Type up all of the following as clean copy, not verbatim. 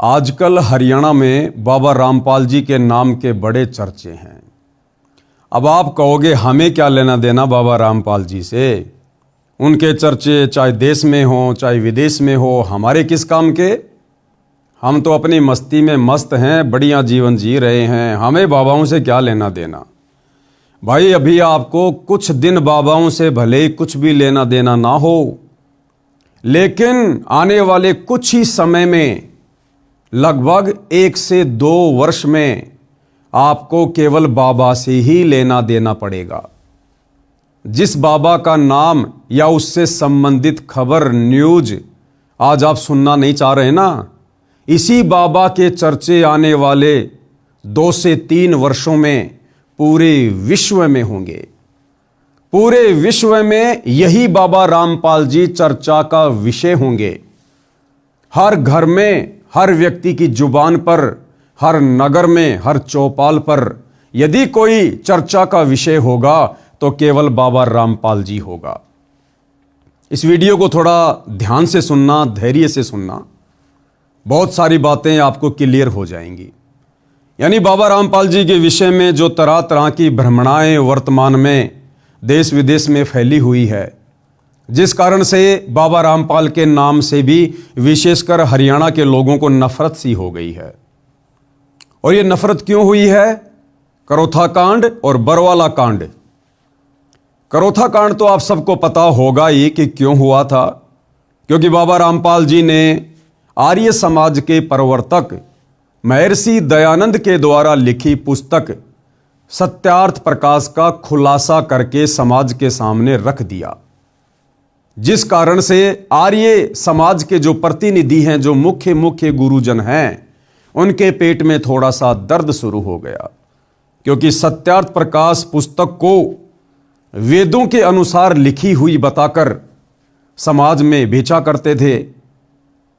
आजकल हरियाणा में बाबा रामपाल जी के नाम के बड़े चर्चे हैं। अब आप कहोगे हमें क्या लेना देना बाबा रामपाल जी से, उनके चर्चे चाहे देश में हो चाहे विदेश में हो, हमारे किस काम के। हम तो अपनी मस्ती में मस्त हैं, बढ़िया जीवन जी रहे हैं, हमें बाबाओं से क्या लेना देना। भाई अभी आपको कुछ दिन बाबाओं से भले ही कुछ भी लेना देना ना हो, लेकिन आने वाले कुछ ही समय में लगभग 1 से 2 वर्ष में आपको केवल बाबा से ही लेना देना पड़ेगा। जिस बाबा का नाम या उससे संबंधित खबर न्यूज आज आप सुनना नहीं चाह रहे ना, इसी बाबा के चर्चे आने वाले 2 से 3 वर्षों में पूरे विश्व में होंगे। पूरे विश्व में यही बाबा रामपाल जी चर्चा का विषय होंगे। हर घर में, हर व्यक्ति की जुबान पर, हर नगर में, हर चौपाल पर यदि कोई चर्चा का विषय होगा तो केवल बाबा रामपाल जी होगा। इस वीडियो को थोड़ा ध्यान से सुनना, धैर्य से सुनना, बहुत सारी बातें आपको क्लियर हो जाएंगी। यानी बाबा रामपाल जी के विषय में जो तरह तरह की भ्रमणाएं वर्तमान में देश विदेश में फैली हुई है, जिस कारण से बाबा रामपाल के नाम से भी विशेषकर हरियाणा के लोगों को नफरत सी हो गई है। और ये नफरत क्यों हुई है? करोथा कांड और बरवाला कांड। करोथा कांड तो आप सबको पता होगा ही कि क्यों हुआ था, क्योंकि बाबा रामपाल जी ने आर्य समाज के प्रवर्तक महर्षि दयानंद के द्वारा लिखी पुस्तक सत्यार्थ प्रकाश का खुलासा करके समाज के सामने रख दिया, जिस कारण से आर्य समाज के जो प्रतिनिधि हैं, जो मुख्य गुरुजन हैं, उनके पेट में थोड़ा सा दर्द शुरू हो गया। क्योंकि सत्यार्थ प्रकाश पुस्तक को वेदों के अनुसार लिखी हुई बताकर समाज में बेचा करते थे,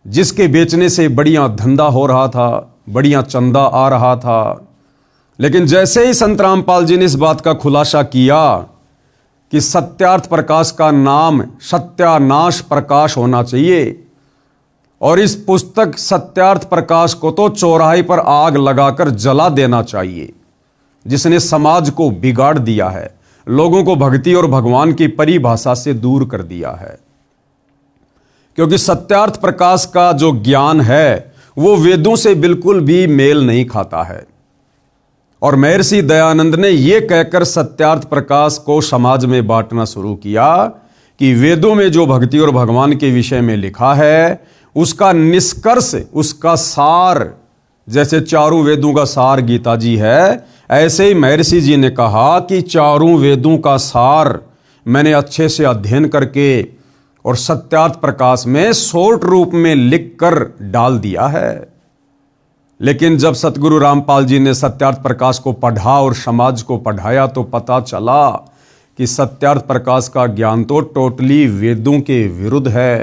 जिसके बेचने से बढ़िया धंधा हो रहा था, बढ़िया चंदा आ रहा था। लेकिन जैसे ही संत रामपाल जी ने इस बात का खुलासा किया कि सत्यार्थ प्रकाश का नाम सत्यानाश प्रकाश होना चाहिए और इस पुस्तक सत्यार्थ प्रकाश को तो चौराहे पर आग लगाकर जला देना चाहिए, जिसने समाज को बिगाड़ दिया है, लोगों को भक्ति और भगवान की परिभाषा से दूर कर दिया है। क्योंकि सत्यार्थ प्रकाश का जो ज्ञान है वो वेदों से बिल्कुल भी मेल नहीं खाता है। और महर्षि दयानंद ने यह कहकर सत्यार्थ प्रकाश को समाज में बांटना शुरू किया कि वेदों में जो भक्ति और भगवान के विषय में लिखा है उसका निष्कर्ष, उसका सार, जैसे चारों वेदों का सार गीता जी है, ऐसे ही महर्षि जी ने कहा कि चारों वेदों का सार मैंने अच्छे से अध्ययन करके और सत्यार्थ प्रकाश में शॉर्ट रूप में लिखकर डाल दिया है। लेकिन जब सतगुरु रामपाल जी ने सत्यार्थ प्रकाश को पढ़ा और समाज को पढ़ाया तो पता चला कि सत्यार्थ प्रकाश का ज्ञान तो टोटली वेदों के विरुद्ध है।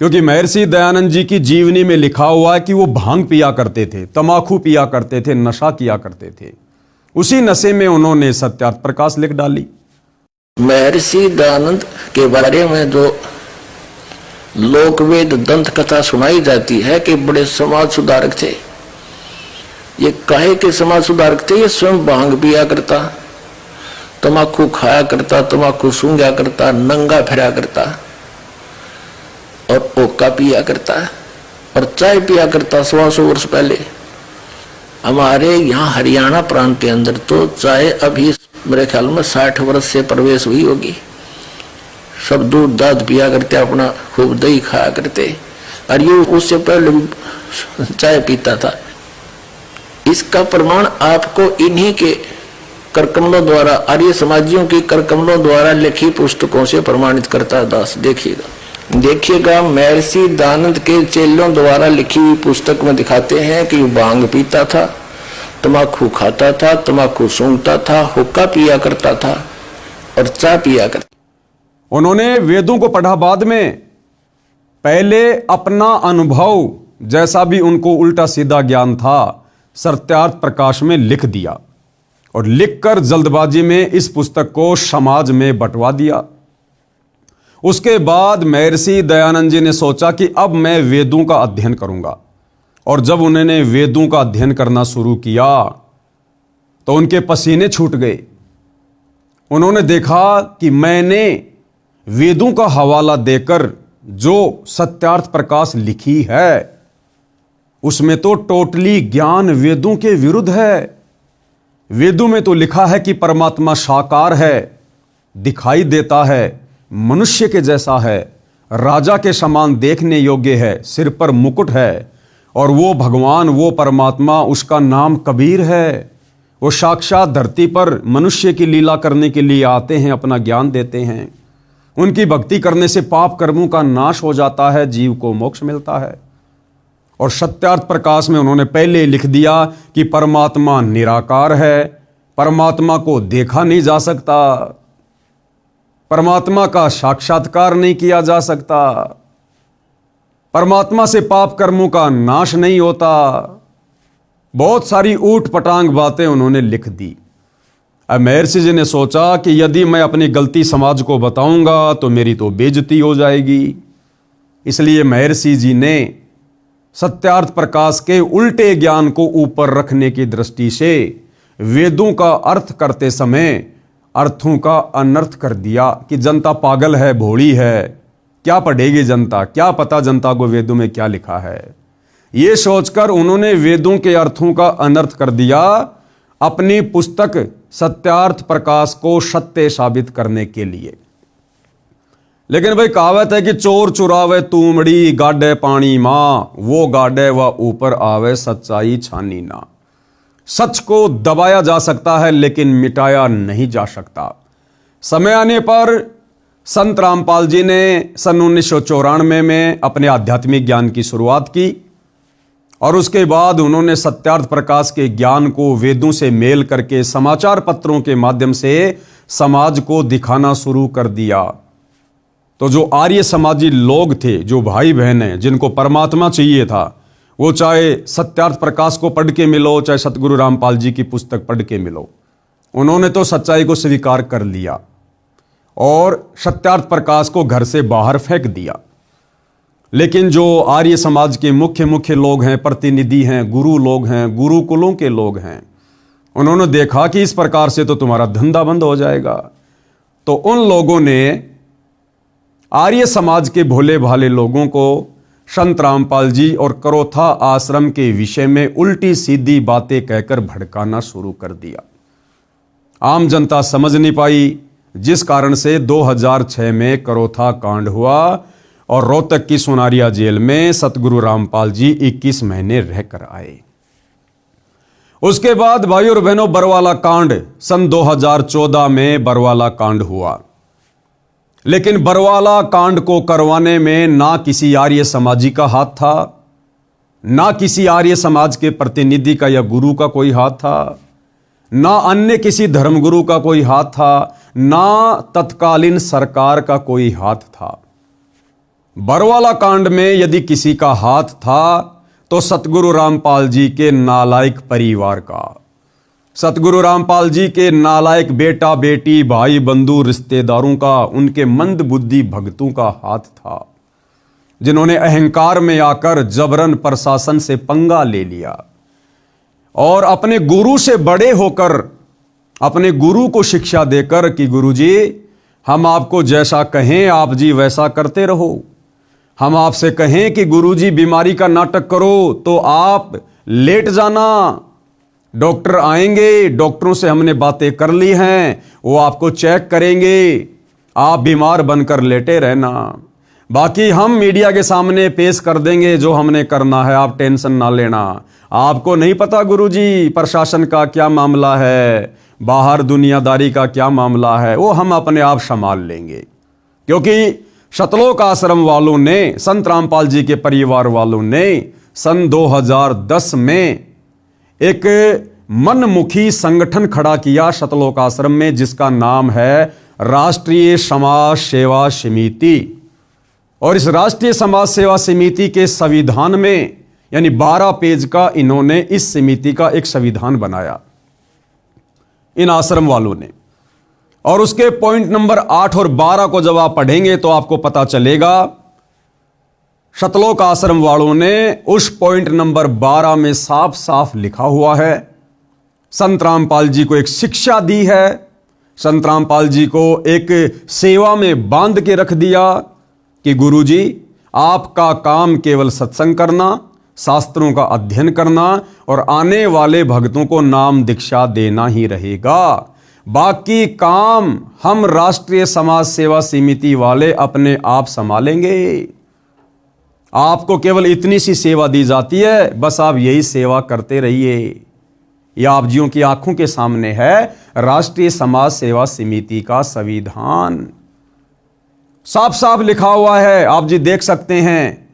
क्योंकि महर्षि दयानंद जी की जीवनी में लिखा हुआ है कि वो भांग पिया करते थे, तमाकू पिया करते थे, नशा किया करते थे। उसी नशे में उन्होंने सत्यार्थ प्रकाश लिख डाली। महर्षि दयानंद के बारे में जो लोकवेद दंत कथा सुनाई जाती है कि बड़े समाज सुधारक थे। ये काहे के समाज सुधारक थे? ये स्वयं भांग पिया करता, तमाकू खाया करता, तमाकू सूंघा करता, नंगा फिरा करता और ओका पिया करता और चाय पिया करता। 100 वर्ष पहले हमारे यहाँ हरियाणा प्रांत के अंदर तो चाय अभी मेरे ख्याल में 60 वर्ष से प्रवेश हुई होगी। सब दूध दाद पिया करते, अपना खूब दही खाया करते, और ये उससे पहले चाय पीता था। इसका प्रमाण आपको इन्हीं के करकमलों द्वारा, आर्य समाजियों की करकमलों द्वारा लिखी पुस्तकों से प्रमाणित करता है। दास देखिएगा महर्षि दयानंद के चेलों द्वारा लिखी हुई पुस्तक में दिखाते हैं कि भांग पीता था, तमाकू खाता था, तमाकू सूंघता था, हुक्का पिया करता था और चाय पिया करता। उन्होंने वेदों को पढ़ा बाद में, पहले अपना अनुभव जैसा भी उनको उल्टा सीधा ज्ञान था सत्यार्थ प्रकाश में लिख दिया और लिखकर जल्दबाजी में इस पुस्तक को समाज में बंटवा दिया। उसके बाद महर्षि दयानंद जी ने सोचा कि अब मैं वेदों का अध्ययन करूंगा। और जब उन्होंने वेदों का अध्ययन करना शुरू किया तो उनके पसीने छूट गए। उन्होंने देखा कि मैंने वेदों का हवाला देकर जो सत्यार्थ प्रकाश लिखी है उसमें तो टोटली ज्ञान वेदों के विरुद्ध है। वेदों में तो लिखा है कि परमात्मा साकार है, दिखाई देता है, मनुष्य के जैसा है, राजा के समान देखने योग्य है, सिर पर मुकुट है, और वो भगवान, वो परमात्मा, उसका नाम कबीर है। वो साक्षात धरती पर मनुष्य की लीला करने के लिए आते हैं, अपना ज्ञान देते हैं। उनकी भक्ति करने से पाप कर्मों का नाश हो जाता है, जीव को मोक्ष मिलता है। और सत्यार्थ प्रकाश में उन्होंने पहले लिख दिया कि परमात्मा निराकार है, परमात्मा को देखा नहीं जा सकता, परमात्मा का साक्षात्कार नहीं किया जा सकता, परमात्मा से पाप कर्मों का नाश नहीं होता। बहुत सारी ऊट पटांग बातें उन्होंने लिख दी। अब महर्षि जी ने सोचा कि यदि मैं अपनी गलती समाज को बताऊंगा तो मेरी तो बेइज्जती हो जाएगी। इसलिए महर्षि जी ने सत्यार्थ प्रकाश के उल्टे ज्ञान को ऊपर रखने की दृष्टि से वेदों का अर्थ करते समय अर्थों का अनर्थ कर दिया कि जनता पागल है, भोली है, क्या पढ़ेगी जनता, क्या पता जनता को वेदों में क्या लिखा है। ये सोचकर उन्होंने वेदों के अर्थों का अनर्थ कर दिया अपनी पुस्तक सत्यार्थ प्रकाश को सत्य साबित करने के लिए। लेकिन भाई कहावत है कि चोर चुरावे तूमड़ी, गाडे पानी मां, वो गाडे व ऊपर आवे, सच्चाई छानी ना। सच को दबाया जा सकता है लेकिन मिटाया नहीं जा सकता। समय आने पर संत रामपाल जी ने सन 1994 में अपने आध्यात्मिक ज्ञान की शुरुआत की और उसके बाद उन्होंने सत्यार्थ प्रकाश के ज्ञान को वेदों से मेल करके समाचार पत्रों के माध्यम से समाज को दिखाना शुरू कर दिया। तो जो आर्य समाजी लोग थे, जो भाई बहन हैं, जिनको परमात्मा चाहिए था, वो चाहे सत्यार्थ प्रकाश को पढ़ के मिलो, चाहे सतगुरु रामपाल जी की पुस्तक पढ़ के मिलो, उन्होंने तो सच्चाई को स्वीकार कर लिया और सत्यार्थ प्रकाश को घर से बाहर फेंक दिया। लेकिन जो आर्य समाज के मुख्य लोग हैं, प्रतिनिधि हैं, गुरु लोग हैं, गुरुकुलों के लोग हैं, उन्होंने देखा कि इस प्रकार से तो तुम्हारा धंधा बंद हो जाएगा। तो उन लोगों ने आर्य समाज के भोले भाले लोगों को संत रामपाल जी और करोथा आश्रम के विषय में उल्टी सीधी बातें कहकर भड़काना शुरू कर दिया। आम जनता समझ नहीं पाई, जिस कारण से 2006 में करोथा कांड हुआ और रोहतक की सोनारिया जेल में सतगुरु रामपाल जी 21 महीने रहकर आए। उसके बाद भाइयों और बहनों, बरवाला कांड सन 2014 में बरवाला कांड हुआ। लेकिन बरवाला कांड को करवाने में ना किसी आर्य समाजी का हाथ था, ना किसी आर्य समाज के प्रतिनिधि का या गुरु का कोई हाथ था, ना अन्य किसी धर्मगुरु का कोई हाथ था, ना तत्कालीन सरकार का कोई हाथ था। बरवाला कांड में यदि किसी का हाथ था तो सतगुरु रामपाल जी के नालायक परिवार का, सतगुरु रामपाल जी के नालायक बेटा बेटी भाई बंधु रिश्तेदारों का, उनके मंद बुद्धि भक्तों का हाथ था, जिन्होंने अहंकार में आकर जबरन प्रशासन से पंगा ले लिया और अपने गुरु से बड़े होकर अपने गुरु को शिक्षा देकर कि गुरुजी हम आपको जैसा कहें आप जी वैसा करते रहो, हम आपसे कहें कि गुरुजी बीमारी का नाटक करो तो आप लेट जाना, डॉक्टर आएंगे, डॉक्टरों से हमने बातें कर ली हैं, वो आपको चेक करेंगे, आप बीमार बनकर लेटे रहना, बाकी हम मीडिया के सामने पेश कर देंगे जो हमने करना है, आप टेंशन ना लेना। आपको नहीं पता गुरुजी प्रशासन का क्या मामला है, बाहर दुनियादारी का क्या मामला है, वो हम अपने आप संभाल लेंगे। क्योंकि सतलोक आश्रम वालों ने, संत रामपाल जी के परिवार वालों ने सन 2010 में एक मनमुखी संगठन खड़ा किया सतलोक आश्रम में, जिसका नाम है राष्ट्रीय समाज सेवा समिति। और इस राष्ट्रीय समाज सेवा समिति के संविधान में यानी 12 पेज का इन्होंने इस समिति का एक संविधान बनाया इन आश्रम वालों ने। और उसके पॉइंट नंबर 8 और 12 को जब आप पढ़ेंगे तो आपको पता चलेगा शतलोक आश्रम वालों ने उस पॉइंट नंबर 12 में साफ साफ लिखा हुआ है, संत रामपाल जी को एक शिक्षा दी है, संत रामपाल जी को एक सेवा में बांध के रख दिया कि गुरुजी आपका काम केवल सत्संग करना, शास्त्रों का अध्ययन करना और आने वाले भक्तों को नाम दीक्षा देना ही रहेगा। बाकी काम हम राष्ट्रीय समाज सेवा समिति वाले अपने आप संभालेंगे। आपको केवल इतनी सी सेवा दी जाती है, बस आप यही सेवा करते रहिए। यह आप जियों की आंखों के सामने है राष्ट्रीय समाज सेवा समिति का संविधान, साफ साफ लिखा हुआ है, आप जी देख सकते हैं।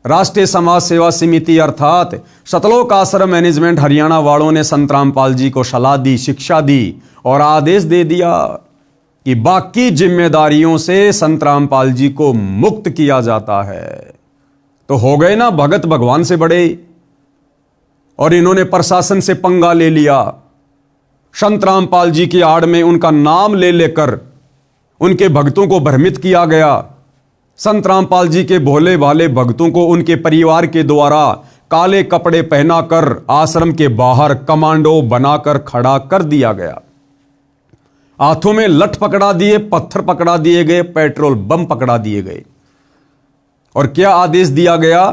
राष्ट्रीय समाज सेवा समिति अर्थात शतलोक आश्रम मैनेजमेंट हरियाणा वालों ने संत रामपाल जी को सलाह दी, शिक्षा दी और आदेश दे दिया कि बाकी जिम्मेदारियों से संत रामपाल जी को मुक्त किया जाता है। तो हो गए ना भगत भगवान से बड़े, और इन्होंने प्रशासन से पंगा ले लिया। संत रामपाल जी की आड़ में उनका नाम ले लेकर उनके भक्तों को भ्रमित किया गया। संत रामपाल जी के भोले भाले भक्तों को उनके परिवार के द्वारा काले कपड़े पहनाकर आश्रम के बाहर कमांडो बनाकर खड़ा कर दिया गया। हाथों में लठ पकड़ा दिए, पत्थर पकड़ा दिए गए, पेट्रोल बम पकड़ा दिए गए। और क्या आदेश दिया गया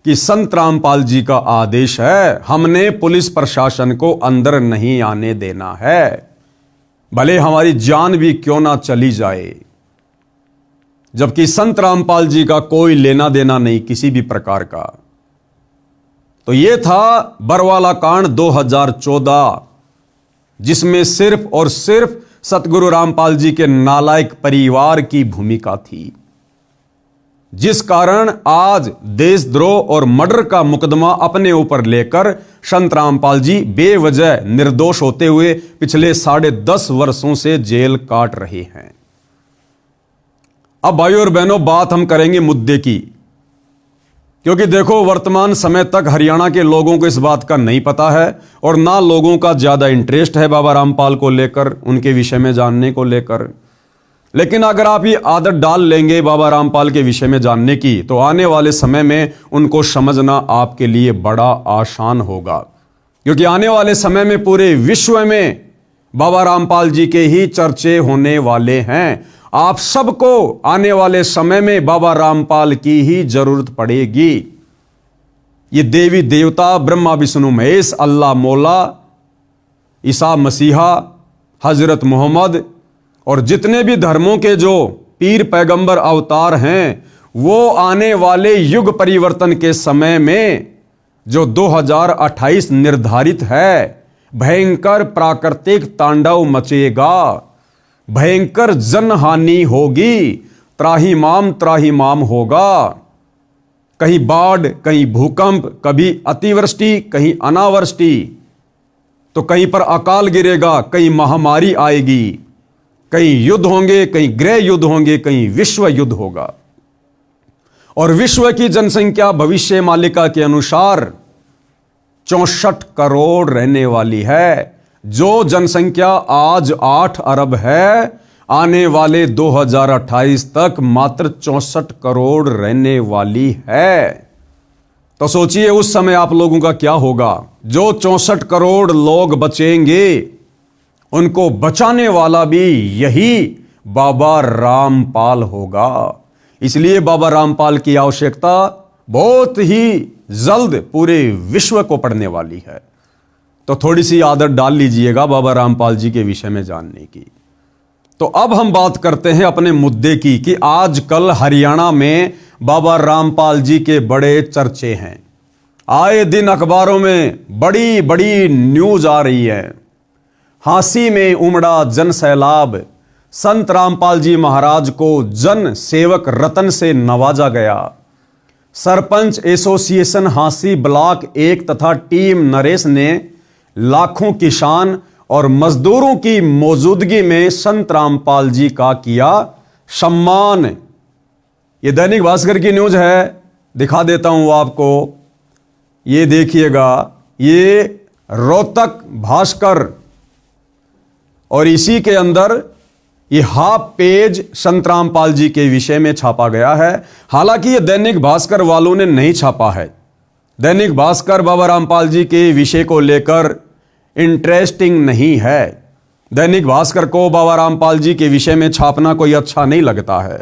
कि संत रामपाल जी का आदेश है, हमने पुलिस प्रशासन को अंदर नहीं आने देना है, भले हमारी जान भी क्यों ना चली जाए। जबकि संत रामपाल जी का कोई लेना देना नहीं किसी भी प्रकार का। तो यह था बरवाला कांड 2014, जिसमें सिर्फ और सिर्फ सतगुरु रामपाल जी के नालायक परिवार की भूमिका थी, जिस कारण आज देशद्रोह और मर्डर का मुकदमा अपने ऊपर लेकर संत रामपाल जी बेवजह निर्दोष होते हुए पिछले 10.5 वर्षों से जेल काट रहे हैं। अब भाइयों और बहनों, बात हम करेंगे मुद्दे की, क्योंकि देखो वर्तमान समय तक हरियाणा के लोगों को इस बात का नहीं पता है और ना लोगों का ज्यादा इंटरेस्ट है बाबा रामपाल को लेकर, उनके विषय में जानने को लेकर। लेकिन अगर आप ये आदत डाल लेंगे बाबा रामपाल के विषय में जानने की, तो आने वाले समय में उनको समझना आपके लिए बड़ा आसान होगा, क्योंकि आने वाले समय में पूरे विश्व में बाबा रामपाल जी के ही चर्चे होने वाले हैं। आप सबको आने वाले समय में बाबा रामपाल की ही जरूरत पड़ेगी। ये देवी देवता ब्रह्मा विष्णु महेश, अल्लाह मौला, ईसा मसीहा, हजरत मोहम्मद और जितने भी धर्मों के जो पीर पैगंबर अवतार हैं, वो आने वाले युग परिवर्तन के समय में जो 2028 निर्धारित है, भयंकर प्राकृतिक तांडव मचेगा, भयंकर जनहानि होगी, त्राहिमाम होगा। कहीं बाढ़, कहीं भूकंप, कभी अतिवृष्टि, कहीं अनावृष्टि, तो कहीं पर अकाल गिरेगा, कहीं महामारी आएगी, कहीं युद्ध होंगे, कहीं गृह युद्ध होंगे, कहीं विश्व युद्ध होगा। और विश्व की जनसंख्या भविष्य मालिका के अनुसार 64 करोड़ रहने वाली है। जो जनसंख्या आज 8 अरब है, आने वाले 2028 तक मात्र 64 करोड़ रहने वाली है। तो सोचिए उस समय आप लोगों का क्या होगा। जो 64 करोड़ लोग बचेंगे, उनको बचाने वाला भी यही बाबा रामपाल होगा। इसलिए बाबा रामपाल की आवश्यकता बहुत ही जल्द पूरे विश्व को पड़ने वाली है। तो थोड़ी सी आदत डाल लीजिएगा बाबा रामपाल जी के विषय में जानने की। तो अब हम बात करते हैं अपने मुद्दे की कि आजकल हरियाणा में बाबा रामपाल जी के बड़े चर्चे हैं। आए दिन अखबारों में बड़ी बड़ी न्यूज आ रही है। हांसी में उमड़ा जन सैलाब, संत रामपाल जी महाराज को जन सेवक रतन से नवाजा गया। सरपंच एसोसिएशन हांसी ब्लॉक 1 तथा टीम नरेश ने लाखों किसान और मजदूरों की मौजूदगी में संत रामपाल जी का किया सम्मान। ये दैनिक भास्कर की न्यूज है, दिखा देता हूं आपको, ये देखिएगा, ये रोहतक भास्कर, और इसी के अंदर ये हाफ पेज संत रामपाल जी के विषय में छापा गया है। हालांकि ये दैनिक भास्कर वालों ने नहीं छापा है। दैनिक भास्कर बाबा रामपाल जी के विषय को लेकर इंटरेस्टिंग नहीं है। दैनिक भास्कर को बाबा रामपाल जी के विषय में छापना कोई अच्छा नहीं लगता है।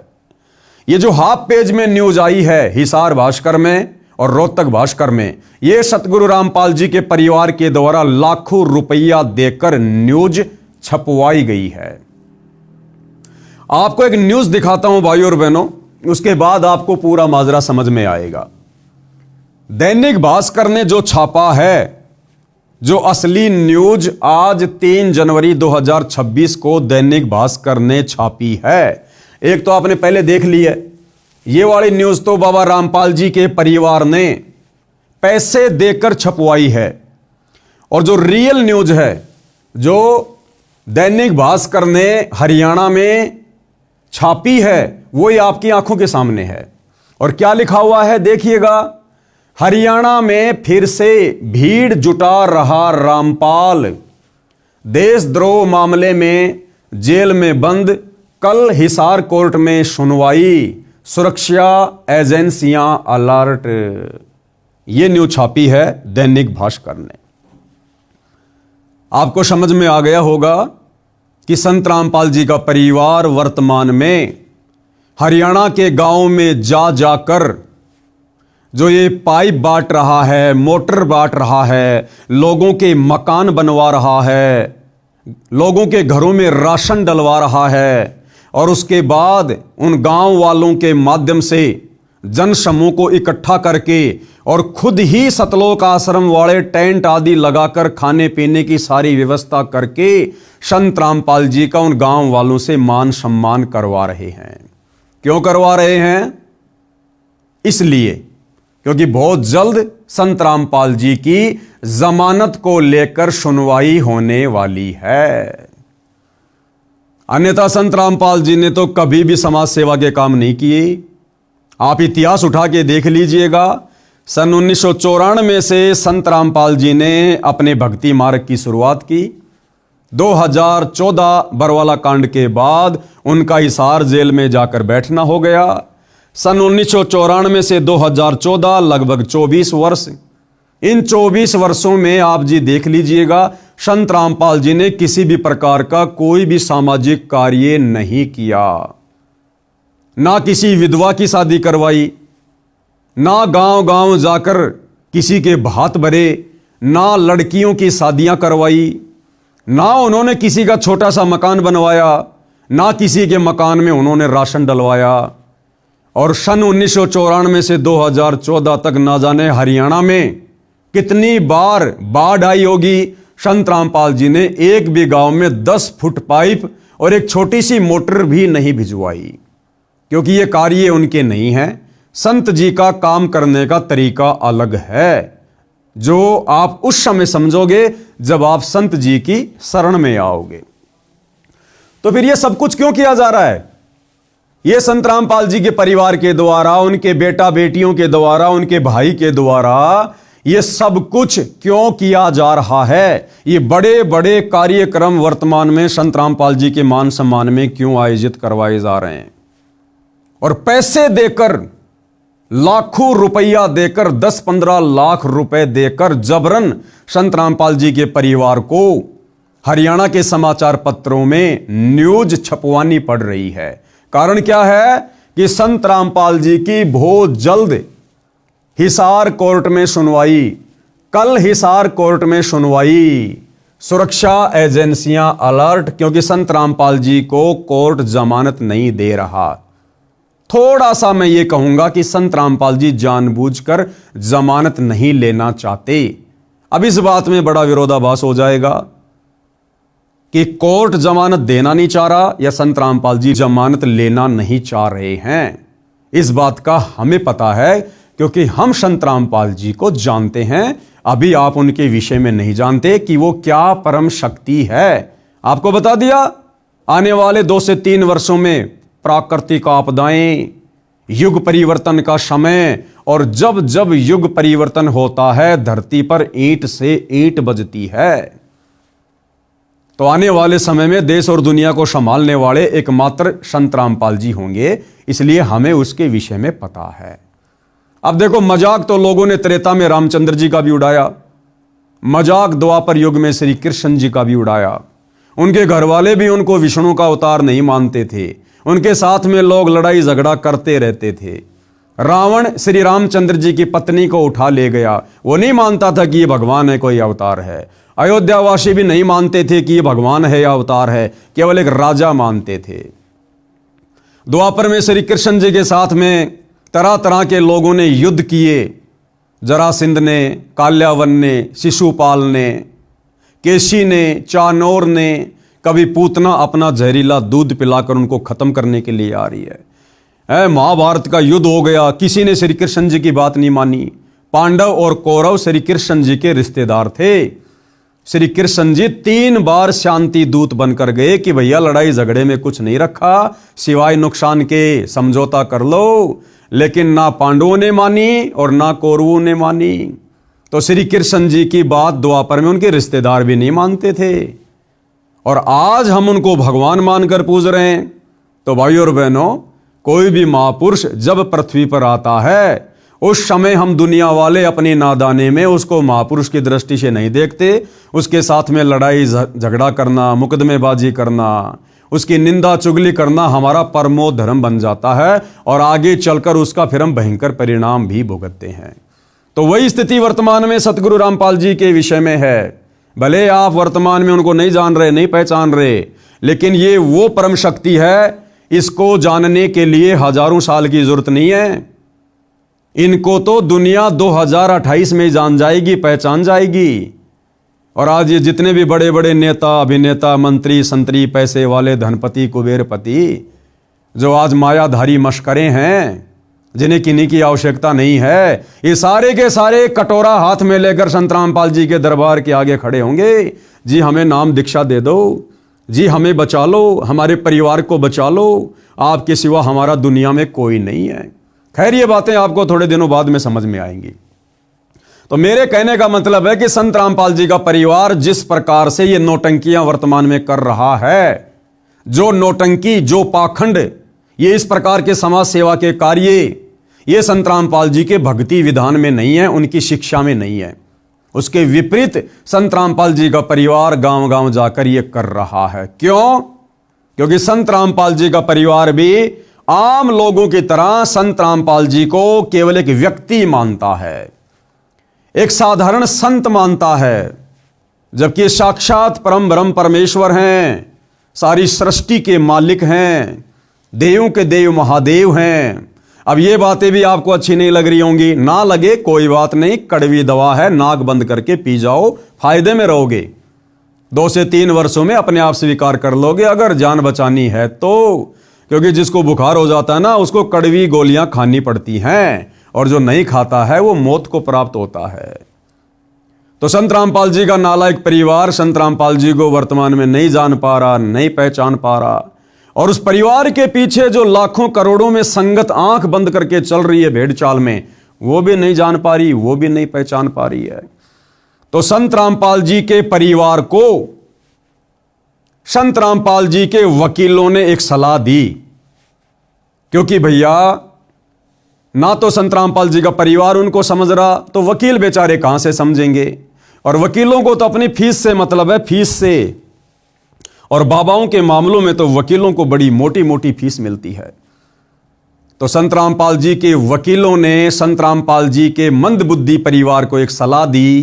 ये जो हाफ पेज में न्यूज आई है हिसार भास्कर में और रोहतक भास्कर में, ये सतगुरु रामपाल जी के परिवार के द्वारा लाखों रुपया देकर न्यूज छपवाई गई है। आपको एक न्यूज दिखाता हूं भाइयों और बहनों, उसके बाद आपको पूरा माजरा समझ में आएगा। दैनिक भास्कर ने जो छापा है, जो असली न्यूज आज 3 जनवरी 2026 को दैनिक भास्कर ने छापी है, एक तो आपने पहले देख ली है। ये वाली न्यूज तो बाबा रामपाल जी के परिवार ने पैसे देकर छपवाई है, और जो रियल न्यूज है, जो दैनिक भास्कर ने हरियाणा में छापी है, वो ही आपकी आंखों के सामने है। और क्या लिखा हुआ है देखिएगा, हरियाणा में फिर से भीड़ जुटा रहा रामपाल, देशद्रोह मामले में जेल में बंद, कल हिसार कोर्ट में सुनवाई, सुरक्षा एजेंसियां अलर्ट। यह न्यूज छापी है दैनिक भास्कर ने। आपको समझ में आ गया होगा कि संत रामपाल जी का परिवार वर्तमान में हरियाणा के गांव में जा जाकर जो ये पाइप बांट रहा है, मोटर बांट रहा है, लोगों के मकान बनवा रहा है, लोगों के घरों में राशन डलवा रहा है, और उसके बाद उन गांव वालों के माध्यम से जन समूह को इकट्ठा करके और खुद ही सतलोक आश्रम वाले टेंट आदि लगाकर खाने पीने की सारी व्यवस्था करके संत रामपाल जी का उन गांव वालों से मान सम्मान करवा रहे हैं। क्यों करवा रहे हैं? इसलिए क्योंकि बहुत जल्द संत रामपाल जी की जमानत को लेकर सुनवाई होने वाली है। अन्यथा संत रामपाल जी ने तो कभी भी समाज सेवा के काम नहीं किए। आप इतिहास उठा के देख लीजिएगा, सन 1994 से संत रामपाल जी ने अपने भक्ति मार्ग की शुरुआत की। 2014 बरवाला कांड के बाद उनका हिसार जेल में जाकर बैठना हो गया। सन 1994 से 2014 लगभग 24 वर्ष। इन 24 वर्षों में आप जी देख लीजिएगा, संत रामपाल जी ने किसी भी प्रकार का कोई भी सामाजिक कार्य नहीं किया। ना किसी विधवा की शादी करवाई, ना गांव गांव जाकर किसी के भात भरे, ना लड़कियों की शादियां करवाई, ना उन्होंने किसी का छोटा सा मकान बनवाया, ना किसी के मकान में उन्होंने राशन डलवाया। और सन 1994 से 2014 तक ना जाने हरियाणा में कितनी बार बाढ़ आई होगी, संत रामपाल जी ने एक भी गांव में 10 फुट पाइप और एक छोटी सी मोटर भी नहीं भिजवाई, क्योंकि ये कार्य उनके नहीं है। संत जी का काम करने का तरीका अलग है, जो आप उस समय समझोगे जब आप संत जी की शरण में आओगे। तो फिर ये सब कुछ क्यों किया जा रहा है? ये संत रामपाल जी के परिवार के द्वारा, उनके बेटा बेटियों के द्वारा, उनके भाई के द्वारा ये सब कुछ क्यों किया जा रहा है? ये बड़े बड़े कार्यक्रम वर्तमान में संत रामपाल जी के मान सम्मान में क्यों आयोजित करवाए जा रहे हैं? और पैसे देकर, लाखों रुपया देकर, 10-15 लाख रुपए देकर जबरन संत रामपाल जी के परिवार को हरियाणा के समाचार पत्रों में न्यूज छपवानी पड़ रही है। कारण क्या है कि संत रामपाल जी की बहुत जल्द हिसार कोर्ट में सुनवाई, कल हिसार कोर्ट में सुनवाई, सुरक्षा एजेंसियां अलर्ट, क्योंकि संत रामपाल जी को कोर्ट जमानत नहीं दे रहा। थोड़ा सा मैं ये कहूंगा कि संत रामपाल जी जानबूझकर जमानत नहीं लेना चाहते। अब इस बात में बड़ा विरोधाभास हो जाएगा कि कोर्ट जमानत देना नहीं चाह रहा या संत रामपाल जी जमानत लेना नहीं चाह रहे हैं। इस बात का हमें पता है, क्योंकि हम संत रामपाल जी को जानते हैं। अभी आप उनके विषय में नहीं जानते कि वो क्या परम शक्ति है। आपको बता दिया, आने वाले 2 से 3 वर्षों में प्राकृतिक आपदाएं, युग परिवर्तन का समय, और जब जब युग परिवर्तन होता है धरती पर ईंट से ईंट बजती है। तो आने वाले समय में देश और दुनिया को संभालने वाले एकमात्र संत रामपाल जी होंगे, इसलिए हमें उसके विषय में पता है। अब देखो, मजाक तो लोगों ने त्रेता में रामचंद्र जी का भी उड़ाया, मजाक द्वापर युग में श्री कृष्ण जी का भी उड़ाया। उनके घर वाले भी उनको विष्णु का अवतार नहीं मानते थे, उनके साथ में लोग लड़ाई झगड़ा करते रहते थे। रावण श्री रामचंद्र जी की पत्नी को उठा ले गया, वो नहीं मानता था कि ये भगवान है, कोई अवतार है। अयोध्यावासी भी नहीं मानते थे कि ये भगवान है या अवतार है, केवल एक राजा मानते थे। द्वापर में श्री कृष्ण जी के साथ में तरह तरह के लोगों ने युद्ध किए, जरासिंध ने, काल्यावन ने, शिशुपाल ने, केशी ने, चानोर ने, कभी पूतना अपना जहरीला दूध पिलाकर उनको खत्म करने के लिए आ रही है। महाभारत का युद्ध हो गया, किसी ने श्री कृष्ण जी की बात नहीं मानी। पांडव और कौरव श्री कृष्ण जी के रिश्तेदार थे। श्री कृष्ण जी 3 बार शांति दूत बनकर गए कि भैया लड़ाई झगड़े में कुछ नहीं रखा सिवाय नुकसान के, समझौता कर लो। लेकिन ना पांडवों ने मानी और ना कौरवों ने मानी। तो श्री कृष्ण जी की बात द्वापर में उनके रिश्तेदार भी नहीं मानते थे, और आज हम उनको भगवान मानकर पूज रहे हैं। तो भाई और बहनों, कोई भी महापुरुष जब पृथ्वी पर आता है, उस समय हम दुनिया वाले अपनी नादाने में उसको महापुरुष की दृष्टि से नहीं देखते। उसके साथ में लड़ाई झगड़ा करना, मुकदमेबाजी करना, उसकी निंदा चुगली करना हमारा परमो धर्म बन जाता है, और आगे चलकर उसका फिर हम भयंकर परिणाम भी भुगतते हैं। तो वही स्थिति वर्तमान में सतगुरु रामपाल जी के विषय में है। भले आप वर्तमान में उनको नहीं जान रहे, नहीं पहचान रहे, लेकिन ये वो परम शक्ति है, इसको जानने के लिए हजारों साल की जरूरत नहीं है। इनको तो दुनिया 2028 में जान जाएगी, पहचान जाएगी। और आज ये जितने भी बड़े बड़े नेता, अभिनेता, मंत्री, संतरी, पैसे वाले, धनपति, कुबेरपति, जो आज मायाधारी मशकरे हैं, जिन्हें किन्हीं की आवश्यकता नहीं है, ये सारे के सारे कटोरा हाथ में लेकर संत रामपाल जी के दरबार के आगे खड़े होंगे। जी हमें नाम दीक्षा दे दो, जी हमें बचा लो, हमारे परिवार को बचा लो, आपके सिवा हमारा दुनिया में कोई नहीं है। खैर, ये बातें आपको थोड़े दिनों बाद में समझ में आएंगी। तो मेरे कहने का मतलब है कि संत रामपाल जी का परिवार जिस प्रकार से ये नौटंकियां वर्तमान में कर रहा है, जो नौटंकी, जो पाखंड, ये इस प्रकार के समाज सेवा के कार्य, ये संत रामपाल जी के भक्ति विधान में नहीं है, उनकी शिक्षा में नहीं है। उसके विपरीत संत रामपाल जी का परिवार गांव गांव जाकर ये कर रहा है। क्यों? क्योंकि संत रामपाल जी का परिवार भी आम लोगों की तरह संत रामपाल जी को केवल एक व्यक्ति मानता है, एक साधारण संत मानता है, जबकि साक्षात परम ब्रह्म परमेश्वर हैं, सारी सृष्टि के मालिक हैं, देवों के देव महादेव हैं। अब ये बातें भी आपको अच्छी नहीं लग रही होंगी, ना लगे कोई बात नहीं, कड़वी दवा है, नाक बंद करके पी जाओ, फायदे में रहोगे। 2 से 3 वर्षों में अपने आप स्वीकार कर लोगे, अगर जान बचानी है तो। क्योंकि जिसको बुखार हो जाता है ना, उसको कड़वी गोलियां खानी पड़ती हैं, और जो नहीं खाता है वो मौत को प्राप्त होता है। तो संत रामपाल जी का नालायक परिवार संत रामपाल जी को वर्तमान में नहीं जान पा रहा, नहीं पहचान पा रहा, और उस परिवार के पीछे जो लाखों करोड़ों में संगत आंख बंद करके चल रही है भेड़ चाल में, वो भी नहीं जान पा रही, वो भी नहीं पहचान पा रही है। तो संत रामपाल जी के परिवार को संत रामपाल जी के वकीलों ने एक सलाह दी, क्योंकि भैया ना तो संत रामपाल जी का परिवार उनको समझ रहा, तो वकील बेचारे कहां से समझेंगे। और वकीलों को तो अपनी फीस से मतलब है, फीस से। और बाबाओं के मामलों में तो वकीलों को बड़ी मोटी मोटी फीस मिलती है। तो संत रामपाल जी के वकीलों ने संत रामपाल जी के मंदबुद्धि परिवार को एक सलाह दी